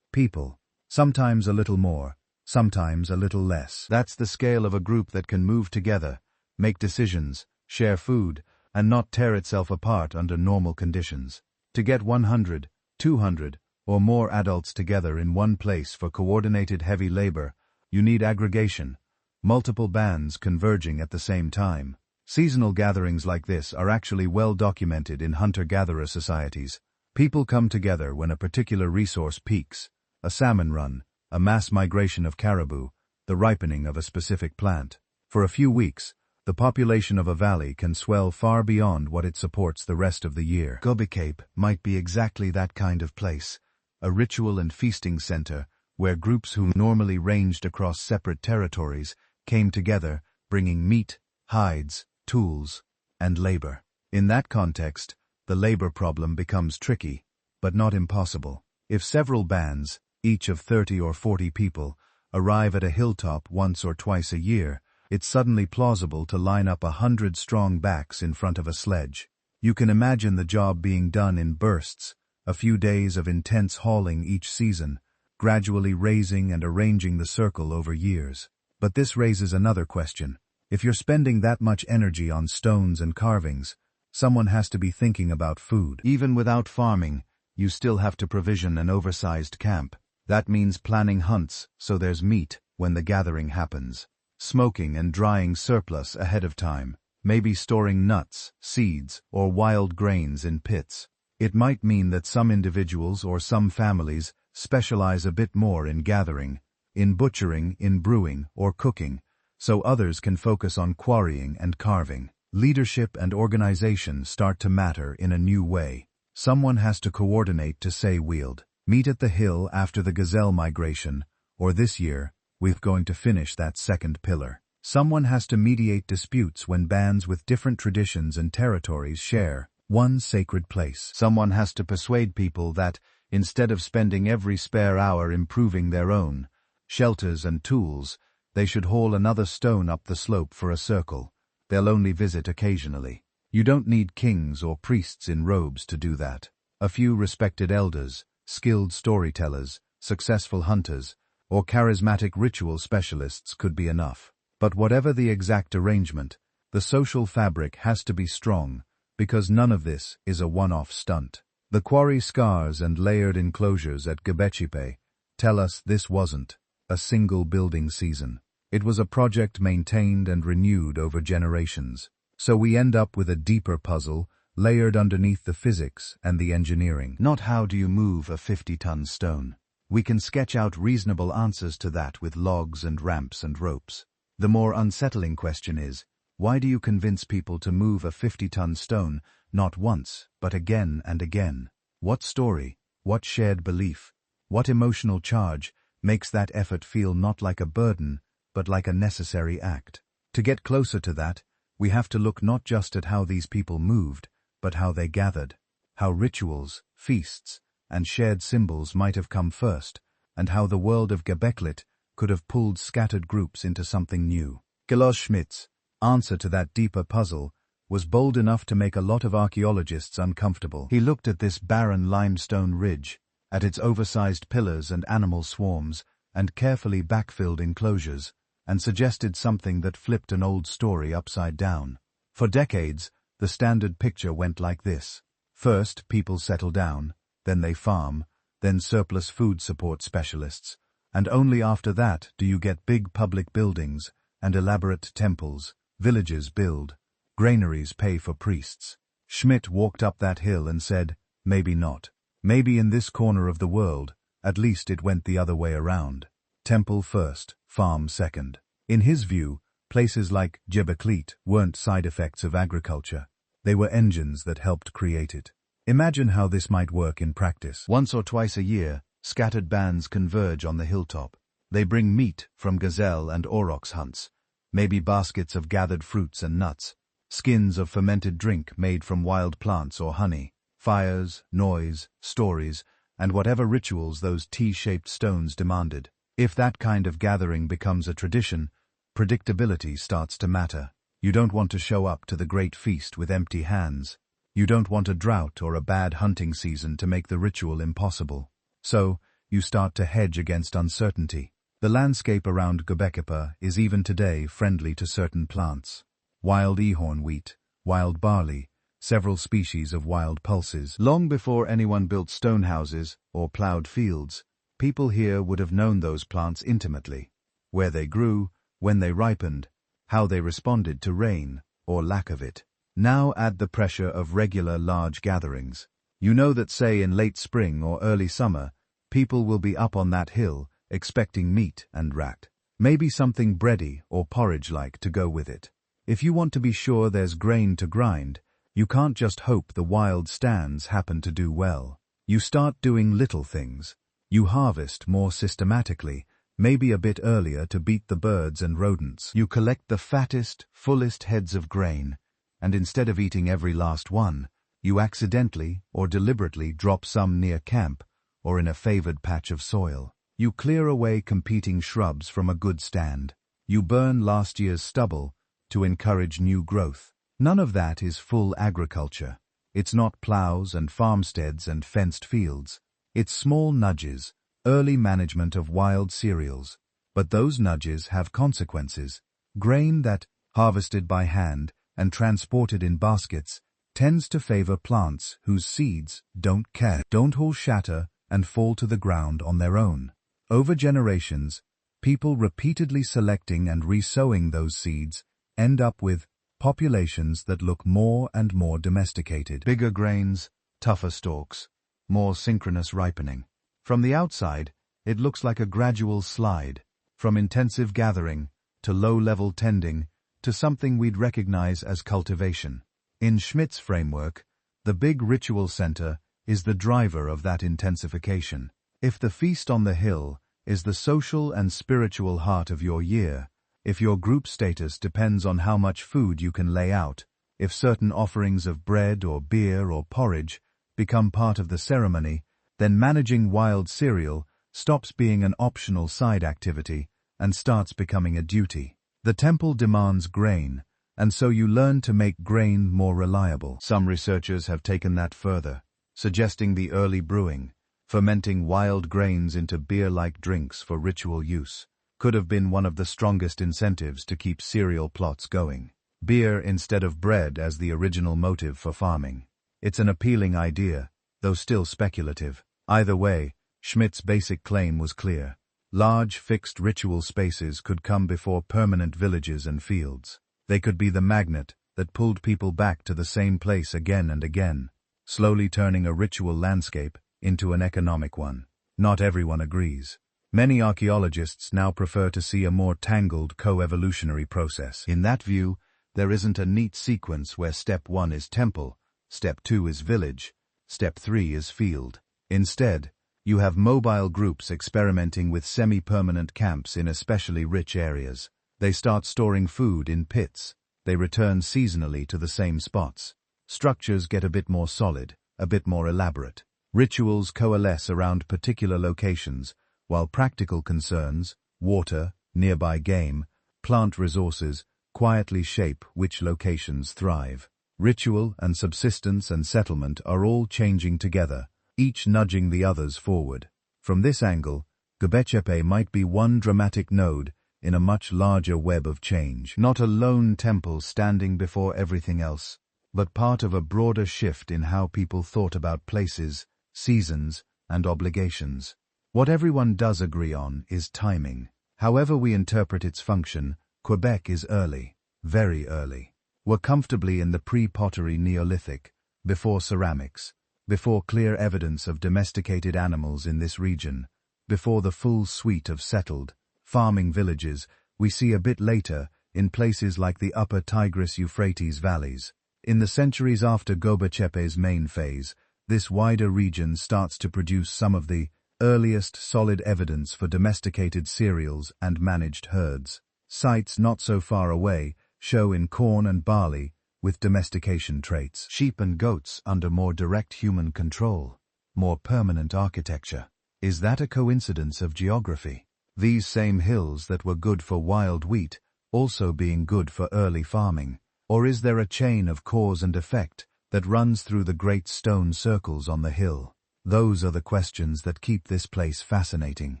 people, sometimes a little more, sometimes a little less. That's the scale of a group that can move together, make decisions, share food, and not tear itself apart under normal conditions. To get 100, 200, or more adults together in one place for coordinated heavy labor, you need aggregation, multiple bands converging at the same time. Seasonal gatherings like this are actually well documented in hunter-gatherer societies. People come together when a particular resource peaks: a salmon run, a mass migration of caribou, the ripening of a specific plant. For a few weeks, the population of a valley can swell far beyond what it supports the rest of the year. Göbekli might be exactly that kind of place, a ritual and feasting center where groups who normally ranged across separate territories came together, bringing meat, hides, tools, and labor. In that context, the labor problem becomes tricky, but not impossible. If several bands, each of 30 or 40 people, arrive at a hilltop once or twice a year, it's suddenly plausible to line up 100 strong backs in front of a sledge. You can imagine the job being done in bursts, a few days of intense hauling each season, gradually raising and arranging the circle over years. But this raises another question. If you're spending that much energy on stones and carvings, someone has to be thinking about food. Even without farming, you still have to provision an oversized camp. That means planning hunts so there's meat when the gathering happens, smoking and drying surplus ahead of time, maybe storing nuts, seeds, or wild grains in pits. It might mean that some individuals or some families specialize a bit more in gathering, in butchering, in brewing, or cooking, so others can focus on quarrying and carving. Leadership and organization start to matter in a new way. Someone has to coordinate to say wield. Meet at the hill after the gazelle migration, or this year, we're going to finish that second pillar. Someone has to mediate disputes when bands with different traditions and territories share. one sacred place. Someone has to persuade people that, instead of spending every spare hour improving their own shelters and tools, they should haul another stone up the slope for a circle. They'll only visit occasionally. You don't need kings or priests in robes to do that. A few respected elders, skilled storytellers, successful hunters, or charismatic ritual specialists could be enough. But whatever the exact arrangement, the social fabric has to be strong, because none of this is a one-off stunt. The quarry scars and layered enclosures at Göbekli Tepe tell us this wasn't a single building season. It was a project maintained and renewed over generations. So we end up with a deeper puzzle layered underneath the physics and the engineering. Not how do you move a 50-ton stone. We can sketch out reasonable answers to that with logs and ramps and ropes. The more unsettling question is, why do you convince people to move a 50-ton stone not once, but again and again? What story, what shared belief, what emotional charge makes that effort feel not like a burden, but like a necessary act? To get closer to that, we have to look not just at how these people moved, but how they gathered, how rituals, feasts, and shared symbols might have come first, and how the world of Göbekli could have pulled scattered groups into something new. Klaus Schmidt's answer to that deeper puzzle was bold enough to make a lot of archaeologists uncomfortable. He looked at this barren limestone ridge, at its oversized pillars and animal swarms, and carefully backfilled enclosures, and suggested something that flipped an old story upside down. For decades, the standard picture went like this. First, people settle down, then they farm, then surplus food support specialists, and only after that do you get big public buildings and elaborate temples, villages build, granaries pay for priests. Schmidt walked up that hill and said, maybe not. Maybe in this corner of the world, at least it went the other way around. Temple first, farm second. In his view, places like Göbekli weren't side effects of agriculture. They were engines that helped create it. Imagine how this might work in practice. Once or twice a year, scattered bands converge on the hilltop. They bring meat from gazelle and aurochs hunts, maybe baskets of gathered fruits and nuts, skins of fermented drink made from wild plants or honey, fires, noise, stories, and whatever rituals those T-shaped stones demanded. If that kind of gathering becomes a tradition, predictability starts to matter. You don't want to show up to the great feast with empty hands. You don't want a drought or a bad hunting season to make the ritual impossible. So, you start to hedge against uncertainty. The landscape around Göbekli Tepe is even today friendly to certain plants. Wild ehorn wheat, wild barley, several species of wild pulses. Long before anyone built stone houses or plowed fields, people here would have known those plants intimately. Where they grew, when they ripened, how they responded to rain, or lack of it. Now add the pressure of regular large gatherings. You know that, say, in late spring or early summer, people will be up on that hill, expecting meat and rat. Maybe something bready or porridge-like to go with it. If you want to be sure there's grain to grind, you can't just hope the wild stands happen to do well. You start doing little things. You harvest more systematically, maybe a bit earlier to beat the birds and rodents. You collect the fattest, fullest heads of grain, and instead of eating every last one, you accidentally or deliberately drop some near camp or in a favored patch of soil. You clear away competing shrubs from a good stand. You burn last year's stubble to encourage new growth. None of that is full agriculture. It's not plows and farmsteads and fenced fields. It's small nudges, early management of wild cereals. But those nudges have consequences. Grain that, harvested by hand and transported in baskets, tends to favor plants whose seeds don't all shatter and fall to the ground on their own. Over generations, people repeatedly selecting and resowing those seeds end up with populations that look more and more domesticated. Bigger grains, tougher stalks, more synchronous ripening. From the outside, it looks like a gradual slide, from intensive gathering to low-level tending to something we'd recognize as cultivation. In Schmidt's framework, the big ritual center is the driver of that intensification. If the feast on the hill is the social and spiritual heart of your year, if your group status depends on how much food you can lay out, If certain offerings of bread or beer or porridge become part of the ceremony, then managing wild cereal stops being an optional side activity and starts becoming a duty. The temple demands grain, and so you learn to make grain more reliable. Some researchers have taken that further, suggesting the early brewing, fermenting wild grains into beer-like drinks for ritual use, could have been one of the strongest incentives to keep cereal plots going. Beer instead of bread as the original motive for farming. It's an appealing idea, though still speculative. Either way, Schmidt's basic claim was clear. Large, fixed ritual spaces could come before permanent villages and fields. They could be the magnet that pulled people back to the same place again and again, slowly turning a ritual landscape into an economic one. Not everyone agrees. Many archaeologists now prefer to see a more tangled co-evolutionary process. In that view, there isn't a neat sequence where step 1 is temple, step 2 is village, step 3 is field. Instead, you have mobile groups experimenting with semi-permanent camps in especially rich areas. They start storing food in pits. They return seasonally to the same spots. Structures get a bit more solid, a bit more elaborate. Rituals coalesce around particular locations, while practical concerns, water, nearby game, plant resources, quietly shape which locations thrive. Ritual and subsistence and settlement are all changing together, each nudging the others forward. From this angle, Göbekli Tepe might be one dramatic node in a much larger web of change. Not a lone temple standing before everything else, but part of a broader shift in how people thought about places, seasons, and obligations. What everyone does agree on is timing. However we interpret its function, Quebec is early, very early. We're comfortably in the pre-pottery Neolithic, before ceramics, before clear evidence of domesticated animals in this region, before the full suite of settled, farming villages we see a bit later in places like the upper Tigris-Euphrates valleys. In the centuries after Göbekli Tepe's main phase, this wider region starts to produce some of the earliest solid evidence for domesticated cereals and managed herds. Sites not so far away show in corn and barley with domestication traits. Sheep and goats under more direct human control, more permanent architecture. Is that a coincidence of geography? These same hills that were good for wild wheat also being good for early farming? Or is there a chain of cause and effect that runs through the great stone circles on the hill? Those are the questions that keep this place fascinating.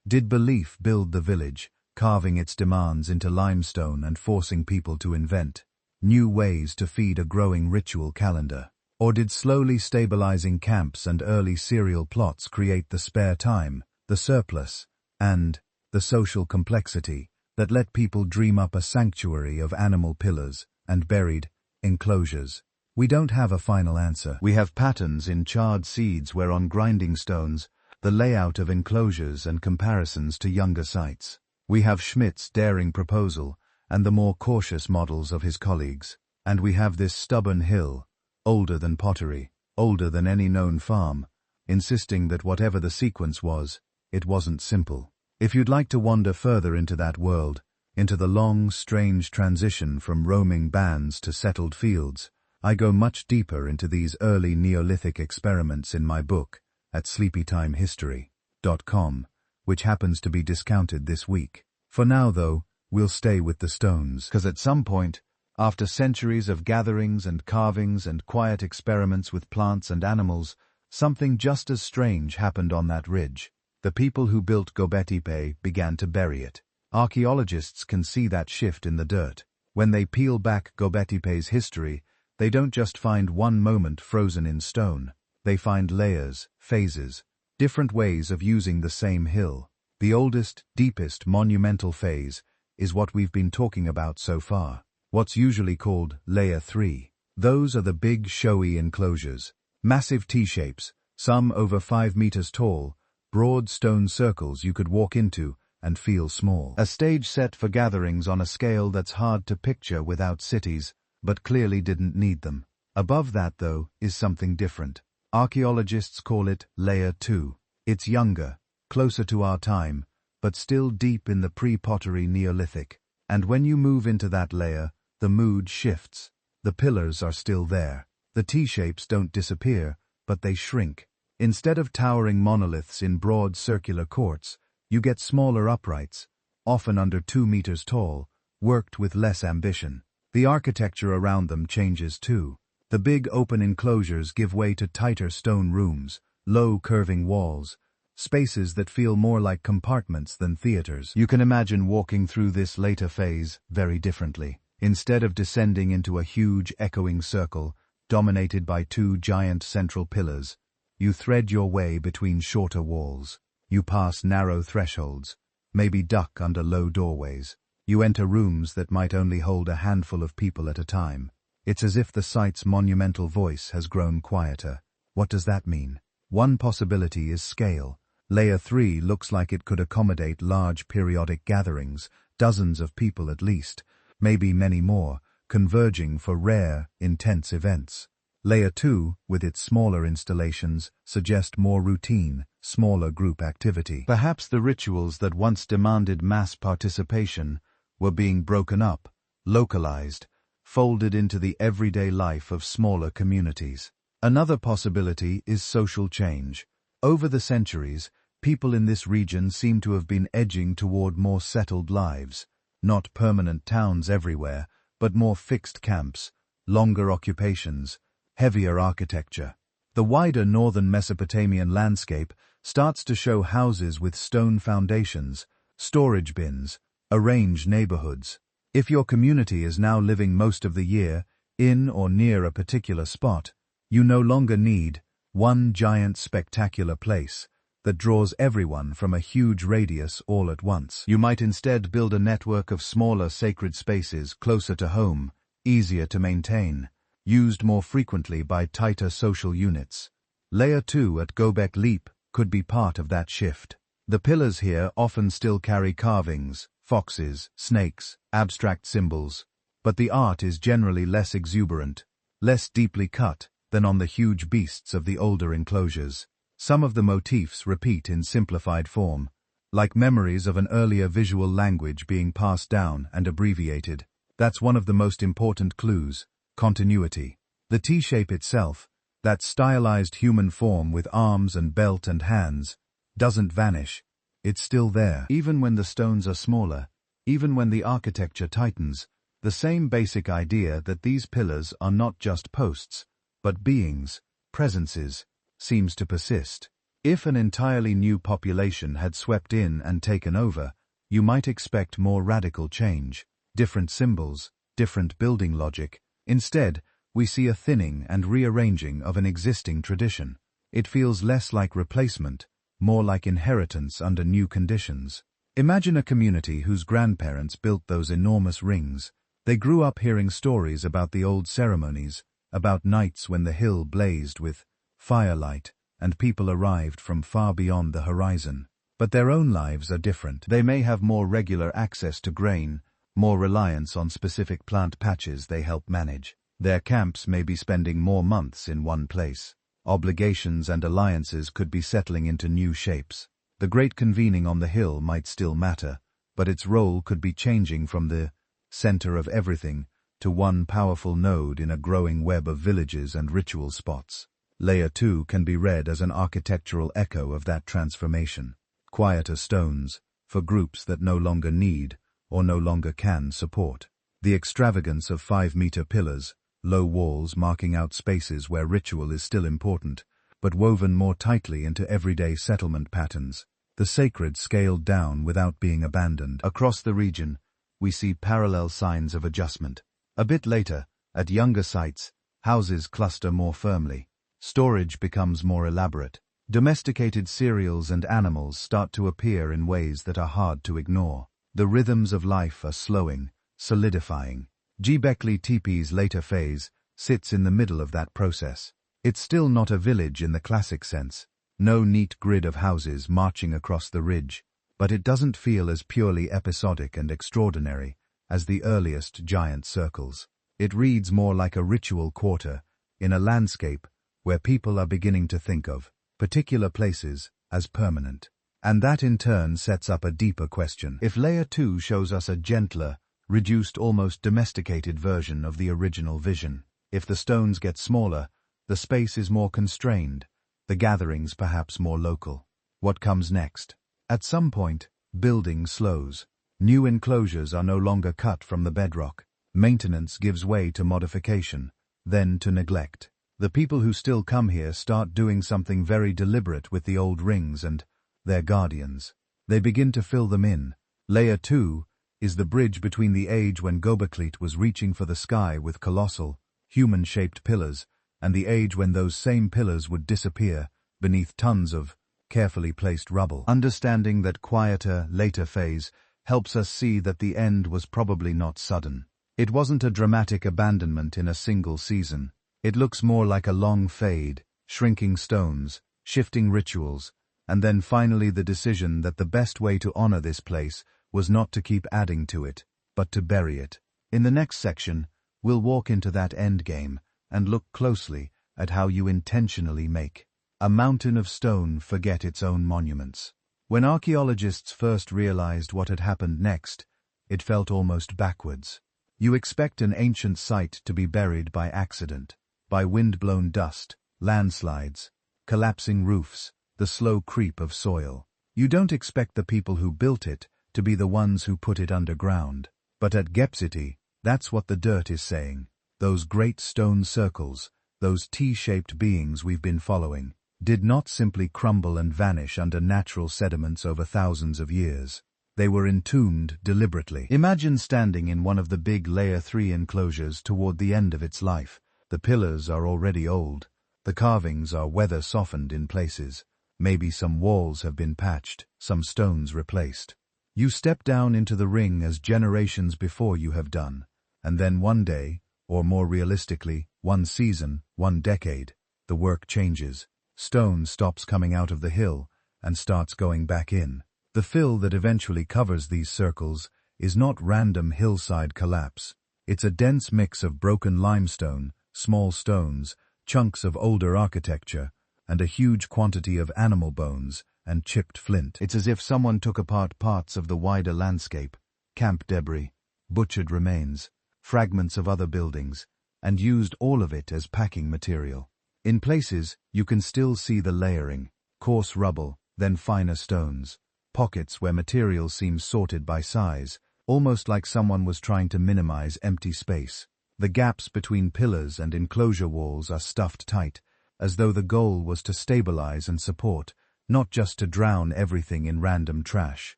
Did belief build the village, carving its demands into limestone and forcing people to invent new ways to feed a growing ritual calendar? Or did slowly stabilizing camps and early cereal plots create the spare time, the surplus, and the social complexity that let people dream up a sanctuary of animal pillars and buried enclosures? We don't have a final answer. We have patterns in charred seeds where on grinding stones, the layout of enclosures and comparisons to younger sites. We have Schmidt's daring proposal and the more cautious models of his colleagues. And we have this stubborn hill, older than pottery, older than any known farm, insisting that whatever the sequence was, it wasn't simple. If you'd like to wander further into that world, into the long, strange transition from roaming bands to settled fields, I go much deeper into these early Neolithic experiments in my book at sleepytimehistory.com, which happens to be discounted this week. For now, though, we'll stay with the stones, because at some point, after centuries of gatherings and carvings and quiet experiments with plants and animals, something just as strange happened on that ridge. The people who built Göbekli Tepe began to bury it. Archaeologists can see that shift in the dirt. When they peel back Göbekli Tepe's history, they don't just find one moment frozen in stone. They find layers, phases, different ways of using the same hill. The oldest, deepest monumental phase is what we've been talking about so far. What's usually called Layer 3. Those are the big, showy enclosures. Massive T-shapes, some over 5 meters tall, broad stone circles you could walk into and feel small. A stage set for gatherings on a scale that's hard to picture without cities, but clearly didn't need them. Above that, though, is something different. Archaeologists call it Layer 2. It's younger, closer to our time, but still deep in the pre-pottery Neolithic. And when you move into that layer, the mood shifts. The pillars are still there. The T-shapes don't disappear, but they shrink. Instead of towering monoliths in broad circular courts, you get smaller uprights, often under 2 meters tall, worked with less ambition. The architecture around them changes too. The big open enclosures give way to tighter stone rooms, low curving walls, spaces that feel more like compartments than theaters. You can imagine walking through this later phase very differently. Instead of descending into a huge echoing circle, dominated by 2 giant central pillars, you thread your way between shorter walls. You pass narrow thresholds, maybe duck under low doorways. You enter rooms that might only hold a handful of people at a time. It's as if the site's monumental voice has grown quieter. What does that mean? One possibility is scale. Layer 3 looks like it could accommodate large periodic gatherings, dozens of people at least, maybe many more, converging for rare, intense events. Layer 2, with its smaller installations, suggest more routine, smaller group activity. Perhaps the rituals that once demanded mass participation were being broken up, localized, folded into the everyday life of smaller communities. Another possibility is social change. Over the centuries, people in this region seem to have been edging toward more settled lives, not permanent towns everywhere, but more fixed camps, longer occupations, heavier architecture. The wider northern Mesopotamian landscape starts to show houses with stone foundations, storage bins, arranged neighborhoods. If your community is now living most of the year in or near a particular spot, you no longer need one giant spectacular place that draws everyone from a huge radius all at once. You might instead build a network of smaller sacred spaces closer to home, easier to maintain, used more frequently by tighter social units. Layer 2 at Göbekli could be part of that shift. The pillars here often still carry carvings, foxes, snakes, abstract symbols, but the art is generally less exuberant, less deeply cut than on the huge beasts of the older enclosures. Some of the motifs repeat in simplified form, like memories of an earlier visual language being passed down and abbreviated. That's one of the most important clues: continuity. The T-shape itself, that stylized human form with arms and belt and hands, doesn't vanish. It's still there. Even when the stones are smaller, even when the architecture tightens, the same basic idea that these pillars are not just posts, but beings, presences, seems to persist. If an entirely new population had swept in and taken over, you might expect more radical change, different symbols, different building logic. Instead, we see a thinning and rearranging of an existing tradition. It feels less like replacement, more like inheritance under new conditions. Imagine a community whose grandparents built those enormous rings. They grew up hearing stories about the old ceremonies, about nights when the hill blazed with firelight and people arrived from far beyond the horizon. But their own lives are different. They may have more regular access to grain, more reliance on specific plant patches they help manage. Their camps may be spending more months in one place. Obligations and alliances could be settling into new shapes. The great convening on the hill might still matter, but its role could be changing from the center of everything to one powerful node in a growing web of villages and ritual spots. Layer 2 can be read as an architectural echo of that transformation. Quieter stones, for groups that no longer need or no longer can support. The extravagance of 5-meter pillars, low walls marking out spaces where ritual is still important, but woven more tightly into everyday settlement patterns. The sacred scaled down without being abandoned. Across the region, we see parallel signs of adjustment. A bit later, at younger sites, houses cluster more firmly. Storage becomes more elaborate. Domesticated cereals and animals start to appear in ways that are hard to ignore. The rhythms of life are slowing, solidifying. Göbekli Tepe's later phase sits in the middle of that process. It's still not a village in the classic sense, no neat grid of houses marching across the ridge, but it doesn't feel as purely episodic and extraordinary as the earliest giant circles. It reads more like a ritual quarter in a landscape where people are beginning to think of particular places as permanent. And that in turn sets up a deeper question. If Layer 2 shows us a gentler, reduced, almost domesticated version of the original vision. If the stones get smaller, the space is more constrained, the gatherings perhaps more local. What comes next? At some point, building slows. New enclosures are no longer cut from the bedrock. Maintenance gives way to modification, then to neglect. The people who still come here start doing something very deliberate with the old rings and their guardians. They begin to fill them in. Layer 2 is the bridge between the age when Göbekli was reaching for the sky with colossal, human-shaped pillars, and the age when those same pillars would disappear beneath tons of carefully placed rubble. Understanding that quieter, later phase helps us see that the end was probably not sudden. It wasn't a dramatic abandonment in a single season. It looks more like a long fade, shrinking stones, shifting rituals, and then finally the decision that the best way to honor this place was not to keep adding to it, but to bury it. In the next section, we'll walk into that endgame and look closely at how you intentionally make a mountain of stone forget its own monuments. When archaeologists first realized what had happened next, it felt almost backwards. You expect an ancient site to be buried by accident, by wind-blown dust, landslides, collapsing roofs, the slow creep of soil. You don't expect the people who built it to be the ones who put it underground. But at Göbekli, that's what the dirt is saying. Those great stone circles, those T-shaped beings we've been following, did not simply crumble and vanish under natural sediments over thousands of years. They were entombed deliberately. Imagine standing in one of the big Layer 3 enclosures toward the end of its life. The pillars are already old. The carvings are weather-softened in places. Maybe some walls have been patched, some stones replaced. You step down into the ring as generations before you have done, and then one day, or more realistically, one season, one decade, the work changes. Stone stops coming out of the hill and starts going back in. The fill that eventually covers these circles is not random hillside collapse. It's a dense mix of broken limestone, small stones, chunks of older architecture, and a huge quantity of animal bones and chipped flint. It's as if someone took apart parts of the wider landscape, camp debris, butchered remains, fragments of other buildings, and used all of it as packing material. In places, you can still see the layering, coarse rubble, then finer stones, pockets where material seems sorted by size, almost like someone was trying to minimize empty space. The gaps between pillars and enclosure walls are stuffed tight, as though the goal was to stabilize and support, not just to drown everything in random trash.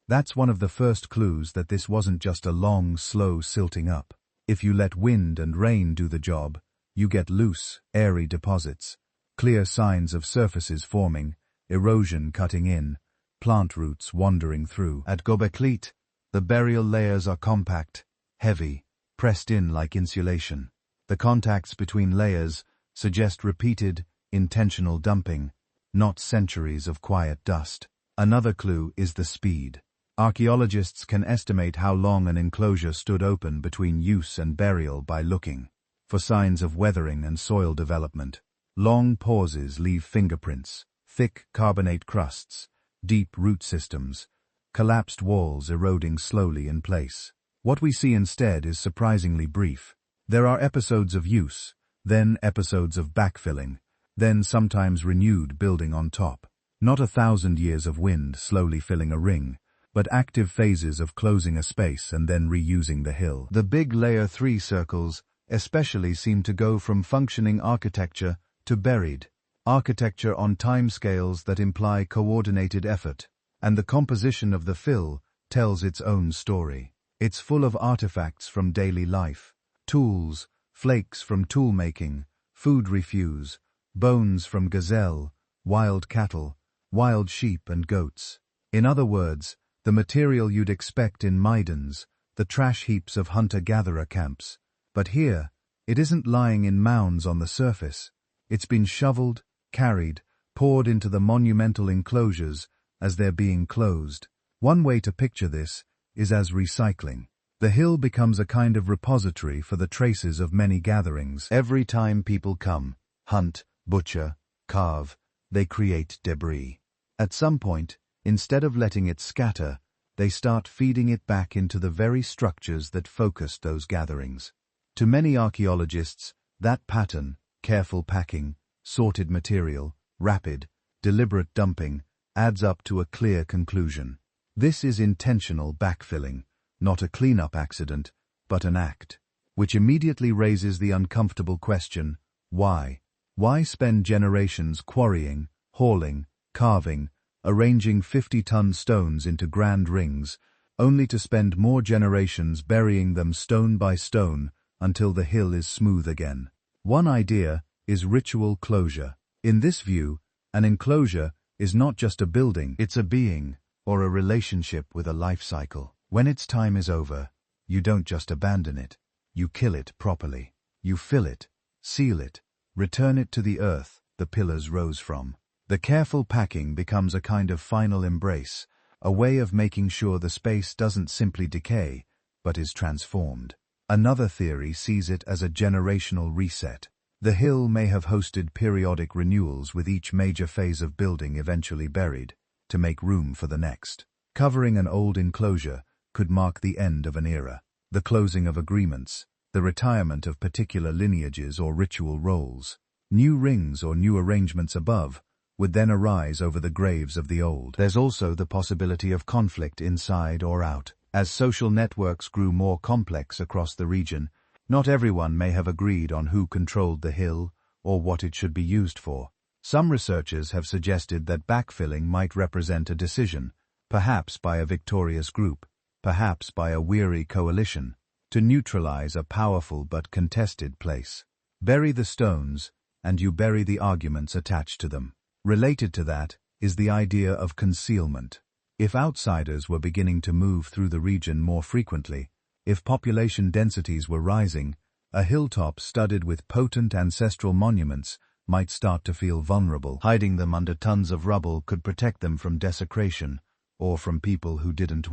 That's one of the first clues that this wasn't just a long, slow silting up. If you let wind and rain do the job, you get loose, airy deposits, clear signs of surfaces forming, erosion cutting in, plant roots wandering through. At Göbekli, the burial layers are compact, heavy, pressed in like insulation. The contacts between layers suggest repeated, intentional dumping, not centuries of quiet dust. Another clue is the speed. Archaeologists can estimate how long an enclosure stood open between use and burial by looking for signs of weathering and soil development. Long pauses leave fingerprints, thick carbonate crusts, deep root systems, collapsed walls eroding slowly in place. What we see instead is surprisingly brief. There are episodes of use, then episodes of backfilling, then sometimes renewed building on top. Not 1,000 years of wind slowly filling a ring, but active phases of closing a space and then reusing the hill. The big Layer 3 circles especially seem to go from functioning architecture to buried architecture on timescales that imply coordinated effort, and the composition of the fill tells its own story. It's full of artifacts from daily life, tools, flakes from tool-making, food refuse, bones from gazelle, wild cattle, wild sheep and goats. In other words, the material you'd expect in Maidans, the trash heaps of hunter-gatherer camps. But here, it isn't lying in mounds on the surface. It's been shoveled, carried, poured into the monumental enclosures as they're being closed. One way to picture this is as recycling. The hill becomes a kind of repository for the traces of many gatherings. Every time people come, hunt, butcher, carve, they create debris. At some point, instead of letting it scatter, they start feeding it back into the very structures that focused those gatherings. To many archaeologists, that pattern, careful packing, sorted material, rapid, deliberate dumping, adds up to a clear conclusion. This is intentional backfilling, not a cleanup accident, but an act, which immediately raises the uncomfortable question, why? Why spend generations quarrying, hauling, carving, arranging 50-ton stones into grand rings, only to spend more generations burying them stone by stone until the hill is smooth again? One idea is ritual closure. In this view, an enclosure is not just a building, it's a being, or a relationship with a life cycle. When its time is over, you don't just abandon it, you kill it properly. You fill it, seal it, return it to the earth the pillars rose from. The careful packing becomes a kind of final embrace, a way of making sure the space doesn't simply decay, but is transformed. Another theory sees it as a generational reset. The hill may have hosted periodic renewals with each major phase of building eventually buried, to make room for the next. Covering an old enclosure could mark the end of an era, the closing of agreements, the retirement of particular lineages or ritual roles. New rings or new arrangements above would then arise over the graves of the old. There's also the possibility of conflict inside or out. As social networks grew more complex across the region, not everyone may have agreed on who controlled the hill or what it should be used for. Some researchers have suggested that backfilling might represent a decision, perhaps by a victorious group, perhaps by a weary coalition, to neutralize a powerful but contested place. Bury the stones, and you bury the arguments attached to them. Related to that is the idea of concealment. If outsiders were beginning to move through the region more frequently, if population densities were rising, a hilltop studded with potent ancestral monuments might start to feel vulnerable. Hiding them under tons of rubble could protect them from desecration, or from people who didn't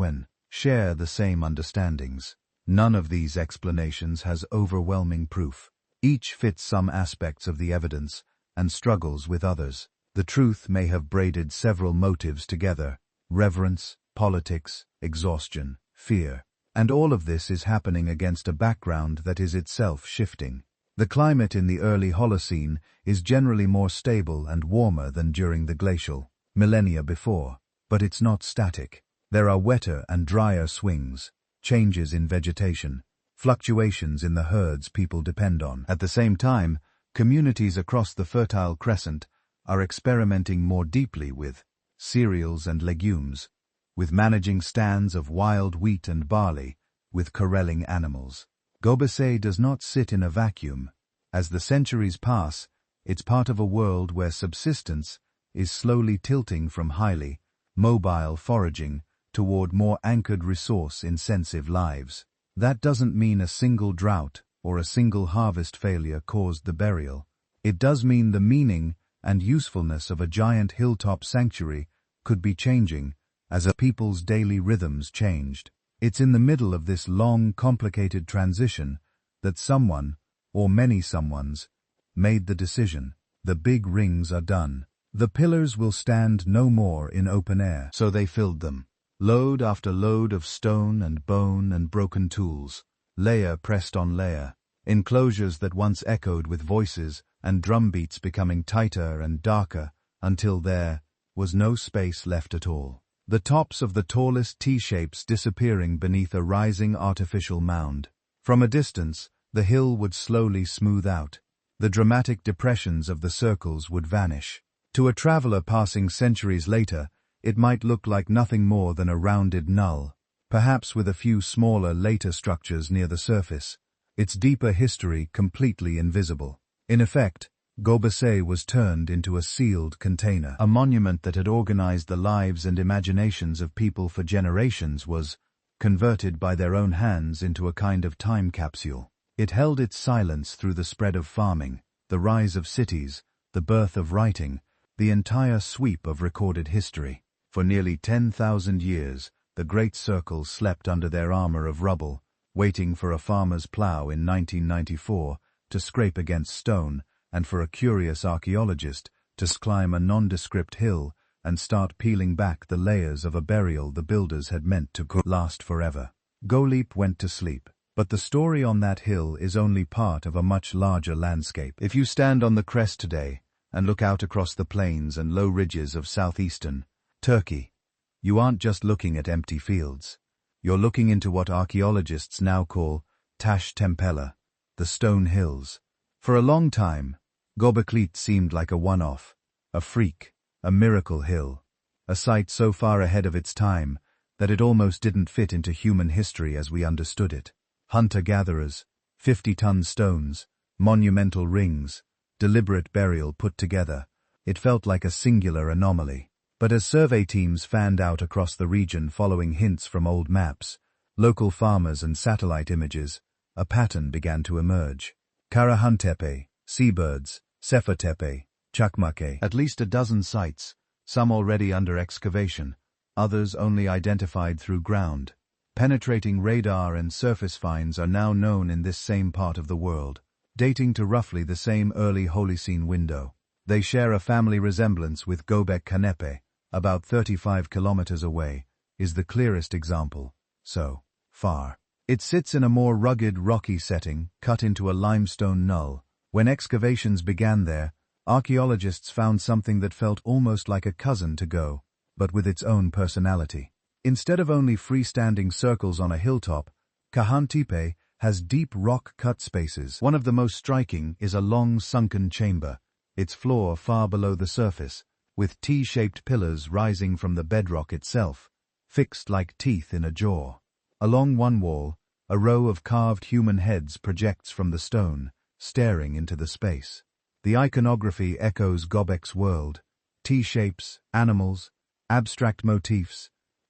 share the same understandings. None of these explanations has overwhelming proof. Each fits some aspects of the evidence and struggles with others. The truth may have braided several motives together: reverence, politics, exhaustion, fear. And all of this is happening against a background that is itself shifting. The climate in the early Holocene is generally more stable and warmer than during the glacial millennia before, but it's not static. There are wetter and drier swings, changes in vegetation, fluctuations in the herds people depend on. At the same time, communities across the Fertile Crescent are experimenting more deeply with cereals and legumes, with managing stands of wild wheat and barley, with corralling animals. Göbekli does not sit in a vacuum. As the centuries pass, it's part of a world where subsistence is slowly tilting from highly mobile foraging toward more anchored resource-intensive lives. That doesn't mean a single drought or a single harvest failure caused the burial. It does mean the meaning and usefulness of a giant hilltop sanctuary could be changing as a people's daily rhythms changed. It's in the middle of this long, complicated transition that someone, or many someones, made the decision. The big rings are done. The pillars will stand no more in open air. So they filled them. Load after load of stone and bone and broken tools, layer pressed on layer, enclosures that once echoed with voices and drumbeats becoming tighter and darker until there was no space left at all. The tops of the tallest T-shapes disappearing beneath a rising artificial mound. From a distance, the hill would slowly smooth out. The dramatic depressions of the circles would vanish. To a traveler passing centuries later, it might look like nothing more than a rounded null, perhaps with a few smaller later structures near the surface, its deeper history completely invisible. In effect, Göbekli was turned into a sealed container. A monument that had organized the lives and imaginations of people for generations was converted by their own hands into a kind of time capsule. It held its silence through the spread of farming, the rise of cities, the birth of writing, the entire sweep of recorded history. For nearly 10,000 years, the Great Circle slept under their armor of rubble, waiting for a farmer's plow in 1994 to scrape against stone, and for a curious archaeologist to climb a nondescript hill and start peeling back the layers of a burial the builders had meant to last forever. Göbekli went to sleep, but the story on that hill is only part of a much larger landscape. If you stand on the crest today and look out across the plains and low ridges of southeastern Turkey, you aren't just looking at empty fields. You're looking into what archaeologists now call Taş Tepeler, the stone hills. For a long time, Göbekli seemed like a one-off, a freak, a miracle hill, a site so far ahead of its time that it almost didn't fit into human history as we understood it. Hunter-gatherers, 50-ton stones, monumental rings, deliberate burial put together, it felt like a singular anomaly. But as survey teams fanned out across the region following hints from old maps, local farmers and satellite images, a pattern began to emerge. Karahantepe, seabirds, Sefertepe, Çakmaktepe. At least a dozen sites, some already under excavation, others only identified through ground. Penetrating radar and surface finds are now known in this same part of the world, dating to roughly the same early Holocene window. They share a family resemblance with Göbekli Tepe, about 35 kilometers away, is the clearest example, so far. It sits in a more rugged, rocky setting, cut into a limestone null. When excavations began there, archaeologists found something that felt almost like a cousin to Go, but with its own personality. Instead of only freestanding circles on a hilltop, Tepe has deep rock-cut spaces. One of the most striking is a long sunken chamber, its floor far below the surface, with T-shaped pillars rising from the bedrock itself, fixed like teeth in a jaw. Along one wall, a row of carved human heads projects from the stone, staring into the space. The iconography echoes Göbekli's world, T-shapes, animals, abstract motifs,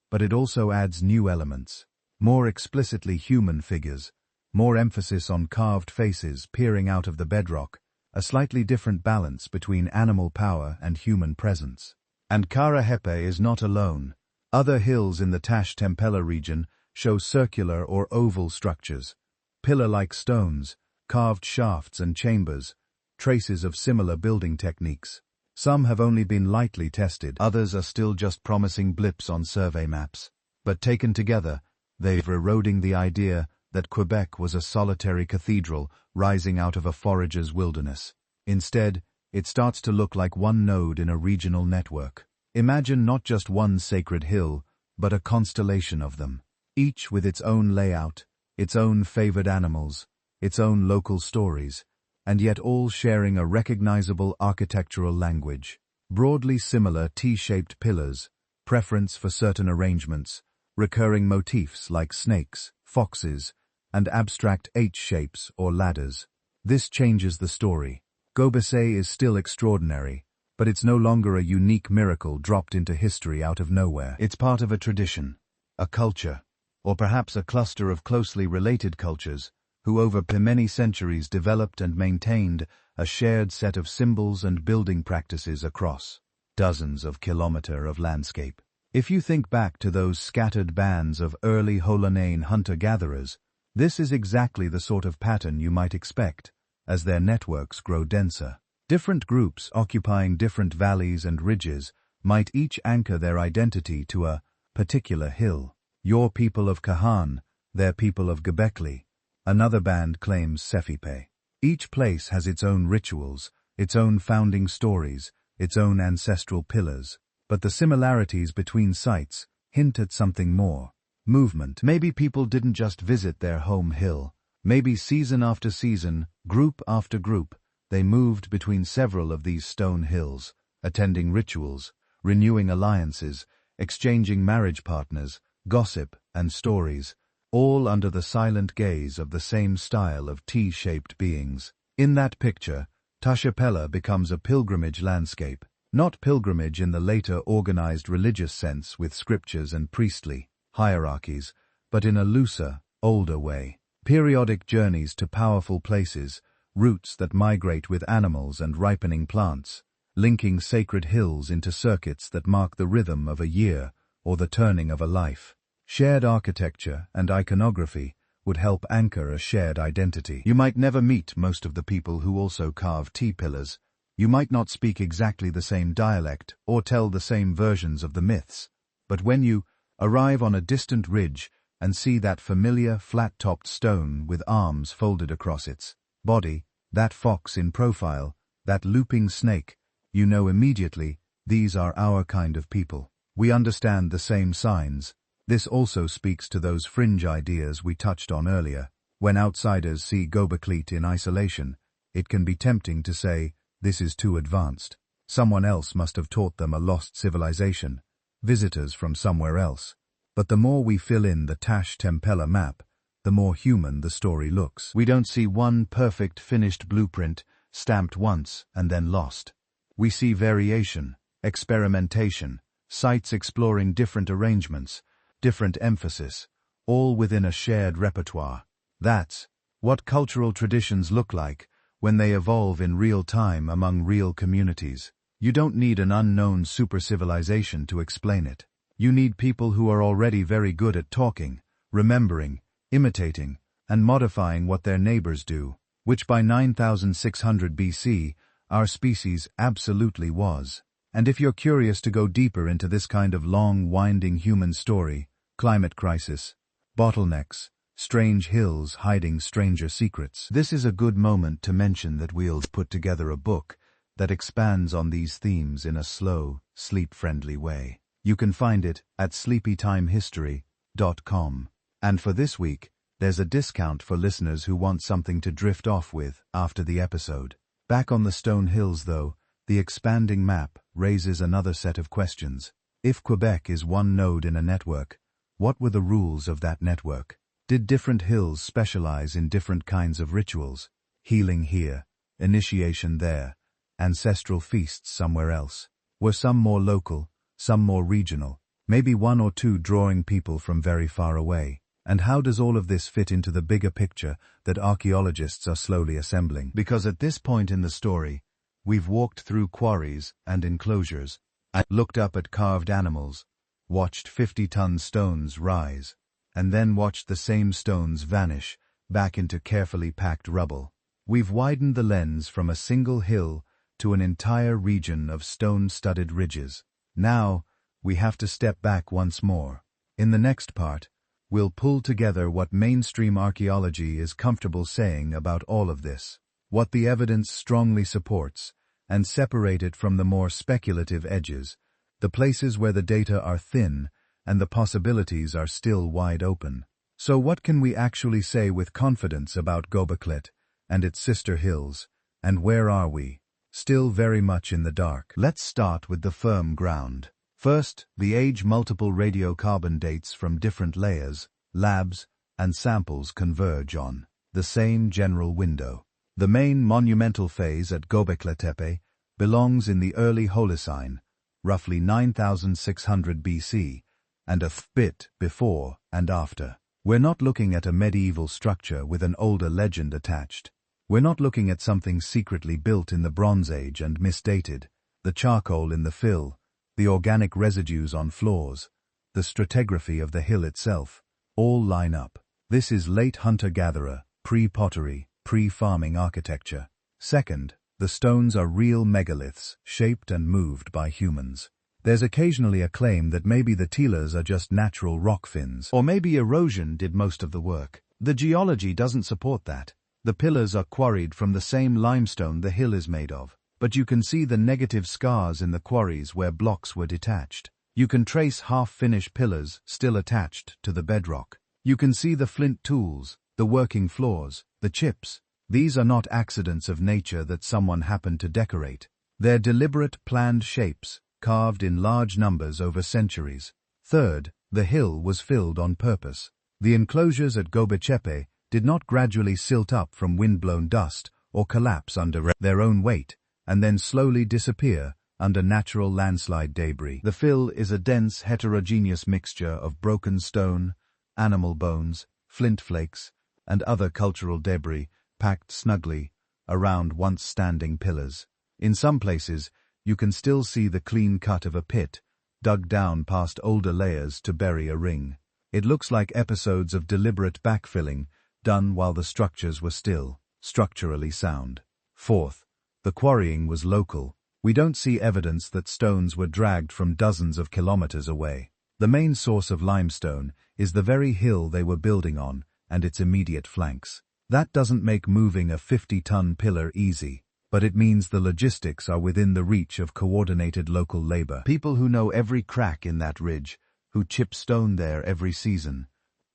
but it also adds new elements, more explicitly human figures, more emphasis on carved faces peering out of the bedrock, a slightly different balance between animal power and human presence. And Karahantepe is not alone. Other hills in the Taş Tepeler region show circular or oval structures, pillar-like stones, carved shafts and chambers, traces of similar building techniques. Some have only been lightly tested, others are still just promising blips on survey maps. But taken together, they're eroding the idea that Quebec was a solitary cathedral rising out of a forager's wilderness. Instead, it starts to look like one node in a regional network. Imagine not just one sacred hill, but a constellation of them, each with its own layout, its own favored animals, its own local stories, and yet all sharing a recognizable architectural language. Broadly similar T-shaped pillars, preference for certain arrangements, recurring motifs like snakes, foxes, and abstract H-shapes or ladders. This changes the story. Göbekli is still extraordinary, but it's no longer a unique miracle dropped into history out of nowhere. It's part of a tradition, a culture, or perhaps a cluster of closely related cultures, who over many centuries developed and maintained a shared set of symbols and building practices across dozens of kilometers of landscape. If you think back to those scattered bands of early Holocene hunter-gatherers, this is exactly the sort of pattern you might expect as their networks grow denser. Different groups occupying different valleys and ridges might each anchor their identity to a particular hill. Your people of Kahan, their people of Göbekli. Another band claims Sefertepe. Each place has its own rituals, its own founding stories, its own ancestral pillars, but the similarities between sites hint at something more. Movement. Maybe people didn't just visit their home hill. Maybe season after season, group after group, they moved between several of these stone hills, attending rituals, renewing alliances, exchanging marriage partners, gossip, and stories, all under the silent gaze of the same style of T-shaped beings. In that picture, Taş Tepeler becomes a pilgrimage landscape, not pilgrimage in the later organized religious sense with scriptures and priestly hierarchies, but in a looser, older way. Periodic journeys to powerful places, routes that migrate with animals and ripening plants, linking sacred hills into circuits that mark the rhythm of a year or the turning of a life. Shared architecture and iconography would help anchor a shared identity. You might never meet most of the people who also carve T-pillars, You might not speak exactly the same dialect or tell the same versions of the myths, but when you arrive on a distant ridge and see that familiar flat-topped stone with arms folded across its body, that fox in profile, that looping snake, you know immediately these are our kind of people. We understand the same signs. This also speaks to those fringe ideas we touched on earlier. When outsiders see Göbekli in isolation, it can be tempting to say, this is too advanced. Someone else must have taught them a lost civilization, visitors from somewhere else. But the more we fill in the Taş Tepeler map, the more human the story looks. We don't see one perfect finished blueprint, stamped once and then lost. We see variation, experimentation, sites exploring different arrangements, different emphasis, all within a shared repertoire. That's what cultural traditions look like when they evolve in real time among real communities. You don't need an unknown super-civilization to explain it. You need people who are already very good at talking, remembering, imitating, and modifying what their neighbors do, which by 9600 BC, our species absolutely was. And if you're curious to go deeper into this kind of long, winding human story, climate crisis, bottlenecks, strange hills hiding stranger secrets, this is a good moment to mention that we'll put together a book that expands on these themes in a slow, sleep-friendly way. You can find it at sleepytimehistory.com. And for this week, there's a discount for listeners who want something to drift off with after the episode. Back on the stone hills, though, the expanding map raises another set of questions. If Quebec is one node in a network, what were the rules of that network? Did different hills specialize in different kinds of rituals? Healing here, initiation there, ancestral feasts somewhere else? Were some more local, some more regional, maybe one or two drawing people from very far away? And how does all of this fit into the bigger picture that archaeologists are slowly assembling? Because at this point in the story, we've walked through quarries and enclosures, and looked up at carved animals, watched 50-ton stones rise, and then watched the same stones vanish back into carefully packed rubble. We've widened the lens from a single hill to an entire region of stone-studded ridges. Now, we have to step back once more. In the next part, we'll pull together what mainstream archaeology is comfortable saying about all of this, what the evidence strongly supports, and separate it from the more speculative edges, the places where the data are thin and the possibilities are still wide open. So what can we actually say with confidence about Göbekli and its sister hills, and where are we? Still very much in the dark. Let's start with the firm ground. First, the age multiple radiocarbon dates from different layers, labs, and samples converge on the same general window. The main monumental phase at Göbekli Tepe belongs in the early Holocene, roughly 9600 BC, and a bit before and after. We're not looking at a medieval structure with an older legend attached. We're not looking at something secretly built in the Bronze Age and misdated. The charcoal in the fill, the organic residues on floors, the stratigraphy of the hill itself, all line up. This is late hunter-gatherer, pre-pottery, pre-farming architecture. Second, the stones are real megaliths, shaped and moved by humans. There's occasionally a claim that maybe the Tepeler are just natural rock fins, or maybe erosion did most of the work. The geology doesn't support that. The pillars are quarried from the same limestone the hill is made of, but you can see the negative scars in the quarries where blocks were detached. You can trace half-finished pillars still attached to the bedrock. You can see the flint tools, the working floors, the chips. These are not accidents of nature that someone happened to decorate. They're deliberate, planned shapes, carved in large numbers over centuries. Third, the hill was filled on purpose. The enclosures at Göbekli Tepe did not gradually silt up from wind-blown dust or collapse under their own weight, and then slowly disappear under natural landslide debris. The fill is a dense, heterogeneous mixture of broken stone, animal bones, flint flakes, and other cultural debris packed snugly around once-standing pillars. In some places, you can still see the clean cut of a pit, dug down past older layers to bury a ring. It looks like episodes of deliberate backfilling done while the structures were still structurally sound. Fourth, The quarrying was local. We don't see evidence that stones were dragged from dozens of kilometers away. The main source of limestone is the very hill they were building on and its immediate flanks. That doesn't make moving a 50-ton pillar easy, but it means the logistics are within the reach of coordinated local labor. People who know every crack in that ridge, who chip stone there every season,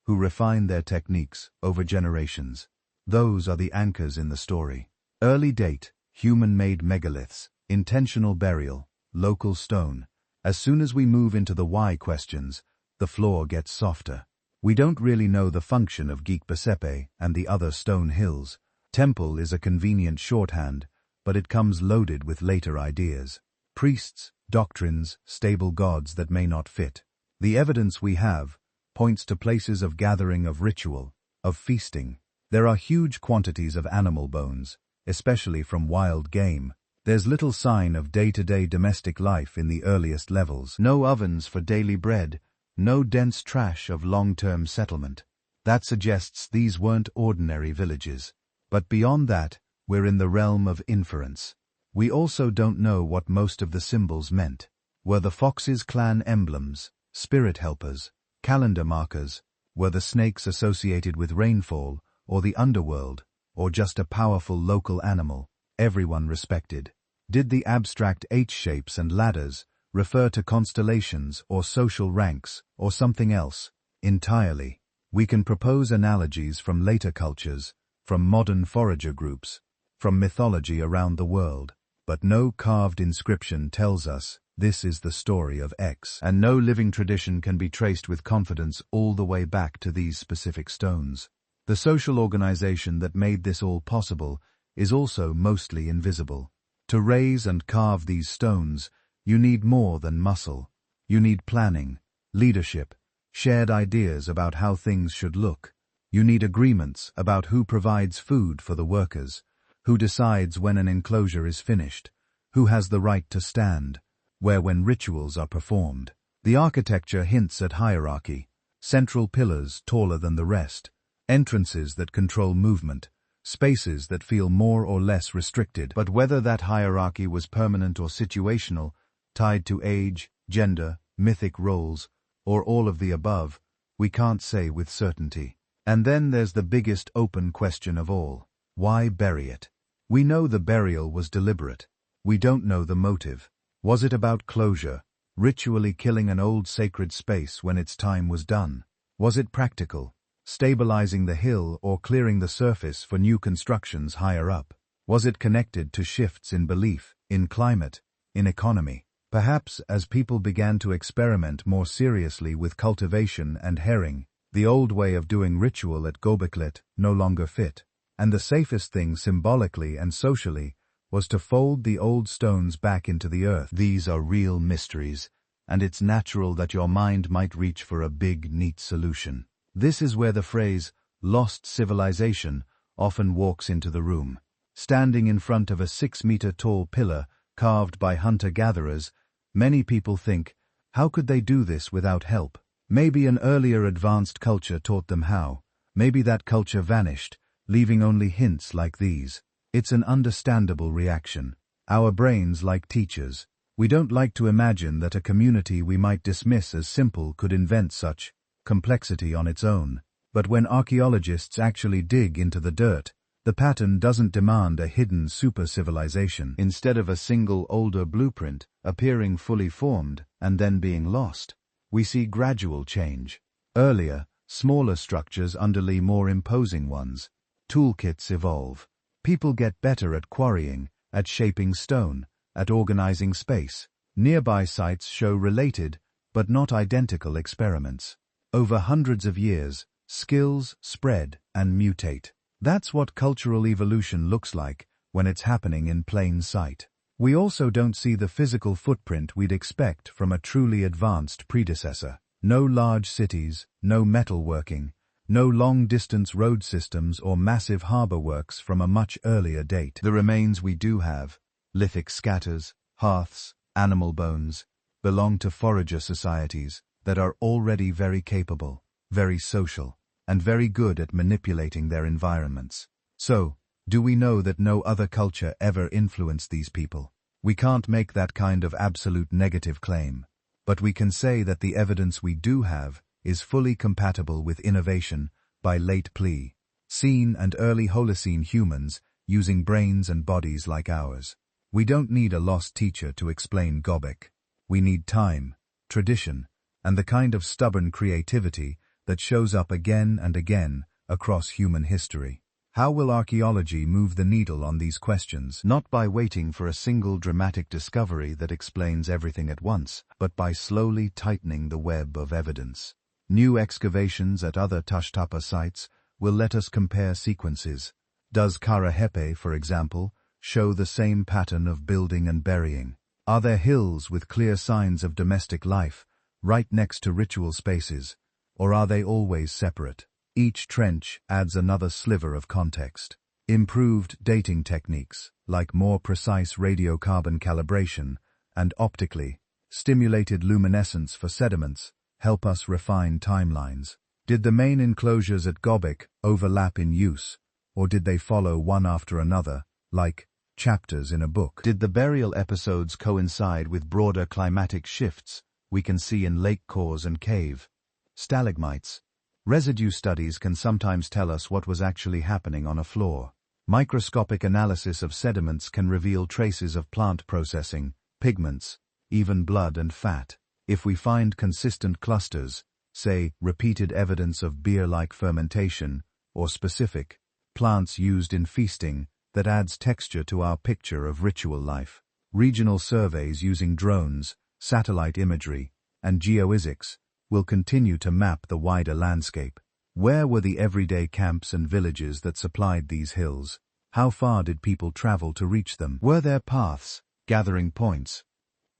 who refine their techniques over generations. Those are the anchors in the story. Early date, human-made megaliths, intentional burial, local stone. As soon as we move into the why questions, the floor gets softer. We don't really know the function of Göbekli Tepe and the other stone hills. Temple is a convenient shorthand, but it comes loaded with later ideas. Priests, doctrines, stable gods that may not fit. The evidence we have points to places of gathering of ritual, of feasting. There are huge quantities of animal bones, especially from wild game. There's little sign of day-to-day domestic life in the earliest levels. No ovens for daily bread, no dense trash of long-term settlement. That suggests these weren't ordinary villages. But beyond that, we're in the realm of inference. We also don't know what most of the symbols meant. Were the foxes clan emblems, spirit helpers, calendar markers? Were the snakes associated with rainfall, or the underworld, or just a powerful local animal everyone respected? Did the abstract H-shapes and ladders refer to constellations or social ranks, or something else entirely? We can propose analogies from later cultures, from modern forager groups, from mythology around the world, but no carved inscription tells us this is the story of X, and no living tradition can be traced with confidence all the way back to these specific stones. The social organization that made this all possible is also mostly invisible. To raise and carve these stones, you need more than muscle. You need planning, leadership, shared ideas about how things should look. You need agreements about who provides food for the workers, who decides when an enclosure is finished, who has the right to stand, where when rituals are performed. The architecture hints at hierarchy, central pillars taller than the rest, entrances that control movement, spaces that feel more or less restricted. But whether that hierarchy was permanent or situational, tied to age, gender, mythic roles, or all of the above, we can't say with certainty. And then there's the biggest open question of all. Why bury it? We know the burial was deliberate. We don't know the motive. Was it about closure, ritually killing an old sacred space when its time was done? Was it practical, stabilizing the hill or clearing the surface for new constructions higher up? Was it connected to shifts in belief, in climate, in economy? Perhaps as people began to experiment more seriously with cultivation and herring, the old way of doing ritual at Göbekli no longer fit, and the safest thing symbolically and socially was to fold the old stones back into the earth. These are real mysteries, and it's natural that your mind might reach for a big, neat solution. This is where the phrase, lost civilization, often walks into the room. Standing in front of a 6-meter-tall pillar carved by hunter-gatherers, many people think, how could they do this without help? Maybe an earlier advanced culture taught them how. Maybe that culture vanished, leaving only hints like these. It's an understandable reaction. Our brains like teachers. We don't like to imagine that a community we might dismiss as simple could invent such complexity on its own. But when archaeologists actually dig into the dirt, the pattern doesn't demand a hidden super-civilization. Instead of a single older blueprint appearing fully formed and then being lost, we see gradual change. Earlier, smaller structures underlay more imposing ones. Toolkits evolve. People get better at quarrying, at shaping stone, at organizing space. Nearby sites show related, but not identical experiments. Over hundreds of years, skills spread and mutate. That's what cultural evolution looks like when it's happening in plain sight. We also don't see the physical footprint we'd expect from a truly advanced predecessor. No large cities, no metalworking, no long-distance road systems or massive harbor works from a much earlier date. The remains we do have, lithic scatters, hearths, animal bones, belong to forager societies that are already very capable, very social, and very good at manipulating their environments. So, Do we know that no other culture ever influenced these people? We can't make that kind of absolute negative claim. But we can say that the evidence we do have is fully compatible with innovation by late Pliocene and early Holocene humans using brains and bodies like ours. We don't need a lost teacher to explain Göbekli. We need time, tradition, and the kind of stubborn creativity that shows up again and again across human history. How will archaeology move the needle on these questions? Not by waiting for a single dramatic discovery that explains everything at once, but by slowly tightening the web of evidence. New excavations at other Tashtapa sites will let us compare sequences. Does Kara Tepe, for example, show the same pattern of building and burying? Are there hills with clear signs of domestic life, right next to ritual spaces, or are they always separate? Each trench adds another sliver of context. Improved dating techniques, like more precise radiocarbon calibration and optically stimulated luminescence for sediments, help us refine timelines. Did the main enclosures at Göbekli overlap in use, or did they follow one after another, like chapters in a book? Did the burial episodes coincide with broader climatic shifts we can see in lake cores and cave stalagmites? Residue studies can sometimes tell us what was actually happening on a floor. Microscopic analysis of sediments can reveal traces of plant processing, pigments, even blood and fat. If we find consistent clusters, say repeated evidence of beer-like fermentation, or specific plants used in feasting, that adds texture to our picture of ritual life. Regional surveys using drones, satellite imagery, and geophysics will continue to map the wider landscape. Where were the everyday camps and villages that supplied these hills? How far did people travel to reach them? Were there paths, gathering points,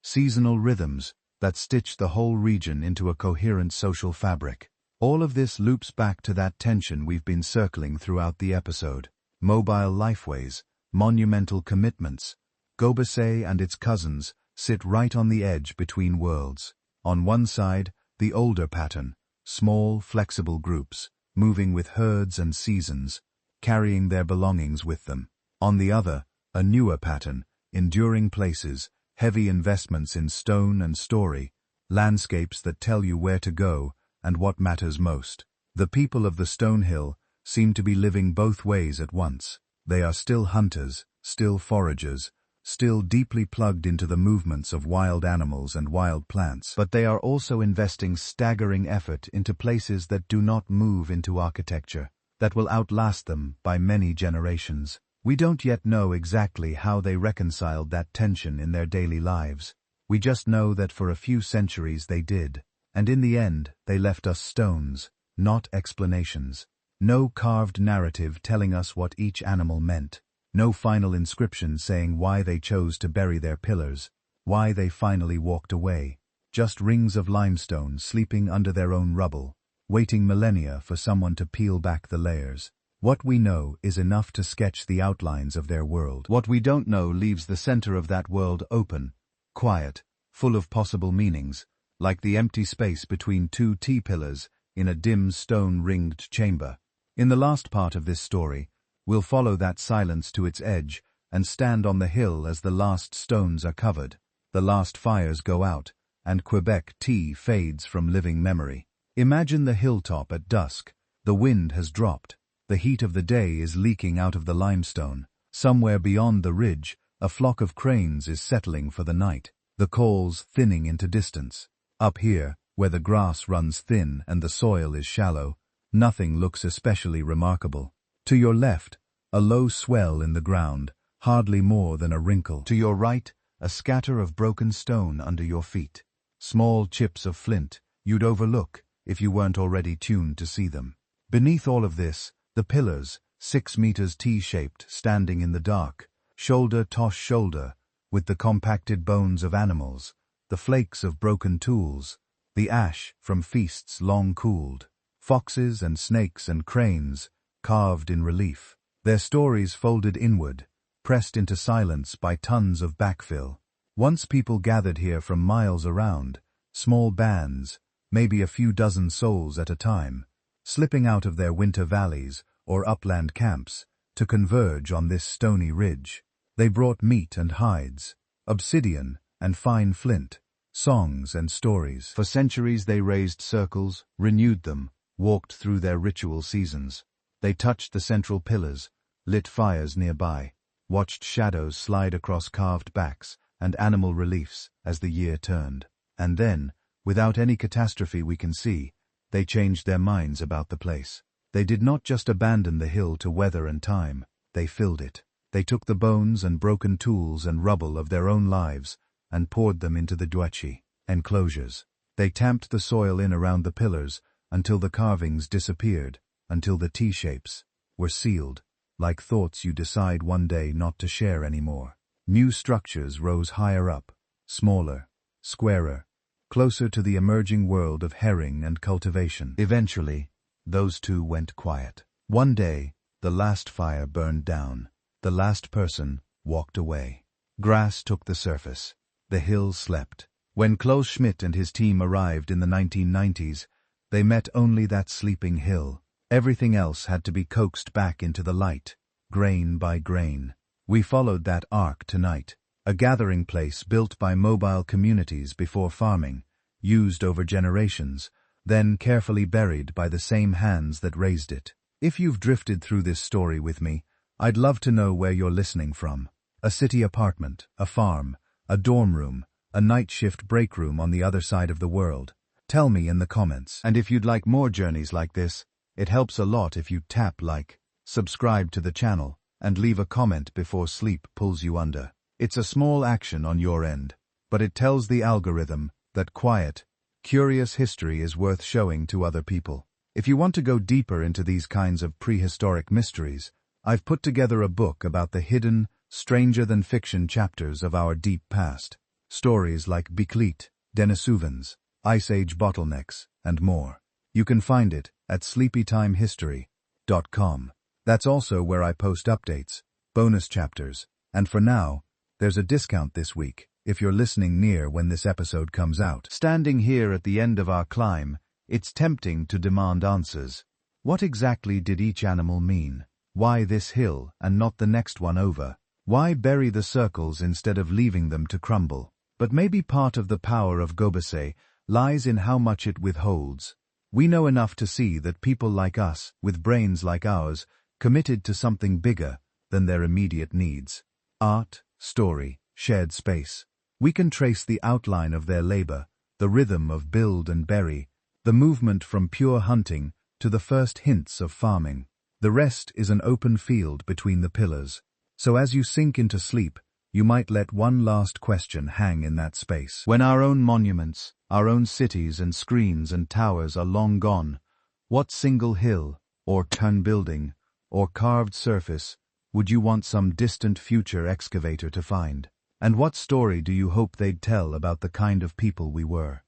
seasonal rhythms that stitched the whole region into a coherent social fabric? All of this loops back to that tension we've been circling throughout the episode. Mobile lifeways, monumental commitments. Göbekli and its cousins sit right on the edge between worlds. On one side, the older pattern, small, flexible groups, moving with herds and seasons, carrying their belongings with them. On the other, a newer pattern, enduring places, heavy investments in stone and story, landscapes that tell you where to go and what matters most. The people of the Stone Hill seem to be living both ways at once. They are still hunters, still foragers, still deeply plugged into the movements of wild animals and wild plants. But they are also investing staggering effort into places that do not move into architecture, that will outlast them by many generations. We don't yet know exactly how they reconciled that tension in their daily lives. We just know that for a few centuries they did, and in the end they left us stones, not explanations. No carved narrative telling us what each animal meant. No final inscription saying why they chose to bury their pillars, why they finally walked away. Just rings of limestone sleeping under their own rubble, waiting millennia for someone to peel back the layers. What we know is enough to sketch the outlines of their world. What we don't know leaves the center of that world open, quiet, full of possible meanings, like the empty space between two T-pillars in a dim stone-ringed chamber. In the last part of this story, we'll follow that silence to its edge and stand on the hill as the last stones are covered, the last fires go out, and Göbekli fades from living memory. Imagine the hilltop at dusk. The wind has dropped. The heat of the day is leaking out of the limestone. Somewhere beyond the ridge, a flock of cranes is settling for the night, the calls thinning into distance. Up here, where the grass runs thin and the soil is shallow, nothing looks especially remarkable. To your left, a low swell in the ground, hardly more than a wrinkle. To your right, a scatter of broken stone under your feet. Small chips of flint you'd overlook if you weren't already tuned to see them. Beneath all of this, the pillars, 6 meters T-shaped, standing in the dark, shoulder to shoulder, with the compacted bones of animals, the flakes of broken tools, the ash from feasts long cooled, foxes and snakes and cranes, carved in relief, their stories folded inward, pressed into silence by tons of backfill. Once people gathered here from miles around, small bands, maybe a few dozen souls at a time, slipping out of their winter valleys or upland camps, to converge on this stony ridge. They brought meat and hides, obsidian and fine flint, songs and stories. For centuries they raised circles, renewed them, walked through their ritual seasons. They touched the central pillars, lit fires nearby, watched shadows slide across carved backs and animal reliefs as the year turned. And then, without any catastrophe we can see, they changed their minds about the place. They did not just abandon the hill to weather and time, they filled it. They took the bones and broken tools and rubble of their own lives and poured them into the duechi, enclosures. They tamped the soil in around the pillars until the carvings disappeared, until the T-shapes were sealed, like thoughts you decide one day not to share anymore. New structures rose higher up, smaller, squarer, closer to the emerging world of herring and cultivation. Eventually, those two went quiet. One day, the last fire burned down. The last person walked away. Grass took the surface. The hill slept. When Klaus Schmidt and his team arrived in the 1990s, they met only that sleeping hill. Everything else had to be coaxed back into the light, grain by grain. We followed that arc tonight, a gathering place built by mobile communities before farming, used over generations, then carefully buried by the same hands that raised it. If you've drifted through this story with me, I'd love to know where you're listening from. A city apartment, a farm, a dorm room, a night shift break room on the other side of the world. Tell me in the comments. And if you'd like more journeys like this, it helps a lot if you tap like, subscribe to the channel, and leave a comment before sleep pulls you under. It's a small action on your end, but it tells the algorithm that quiet, curious history is worth showing to other people. If you want to go deeper into these kinds of prehistoric mysteries, I've put together a book about the hidden, stranger-than-fiction chapters of our deep past. Stories like Göbekli, Denisovans, Ice Age bottlenecks, and more. You can find it at sleepytimehistory.com. That's also where I post updates, bonus chapters, and for now, there's a discount this week if you're listening near when this episode comes out. Standing here at the end of our climb, it's tempting to demand answers. What exactly did each animal mean? Why this hill and not the next one over? Why bury the circles instead of leaving them to crumble? But maybe part of the power of Göbekli lies in how much it withholds. We know enough to see that people like us, with brains like ours, committed to something bigger than their immediate needs. Art, story, shared space. We can trace the outline of their labor, the rhythm of build and bury, the movement from pure hunting to the first hints of farming. The rest is an open field between the pillars. So as you sink into sleep, you might let one last question hang in that space. When our own monuments, our own cities and screens and towers are long gone, what single hill, or ton building, or carved surface would you want some distant future excavator to find? And what story do you hope they'd tell about the kind of people we were?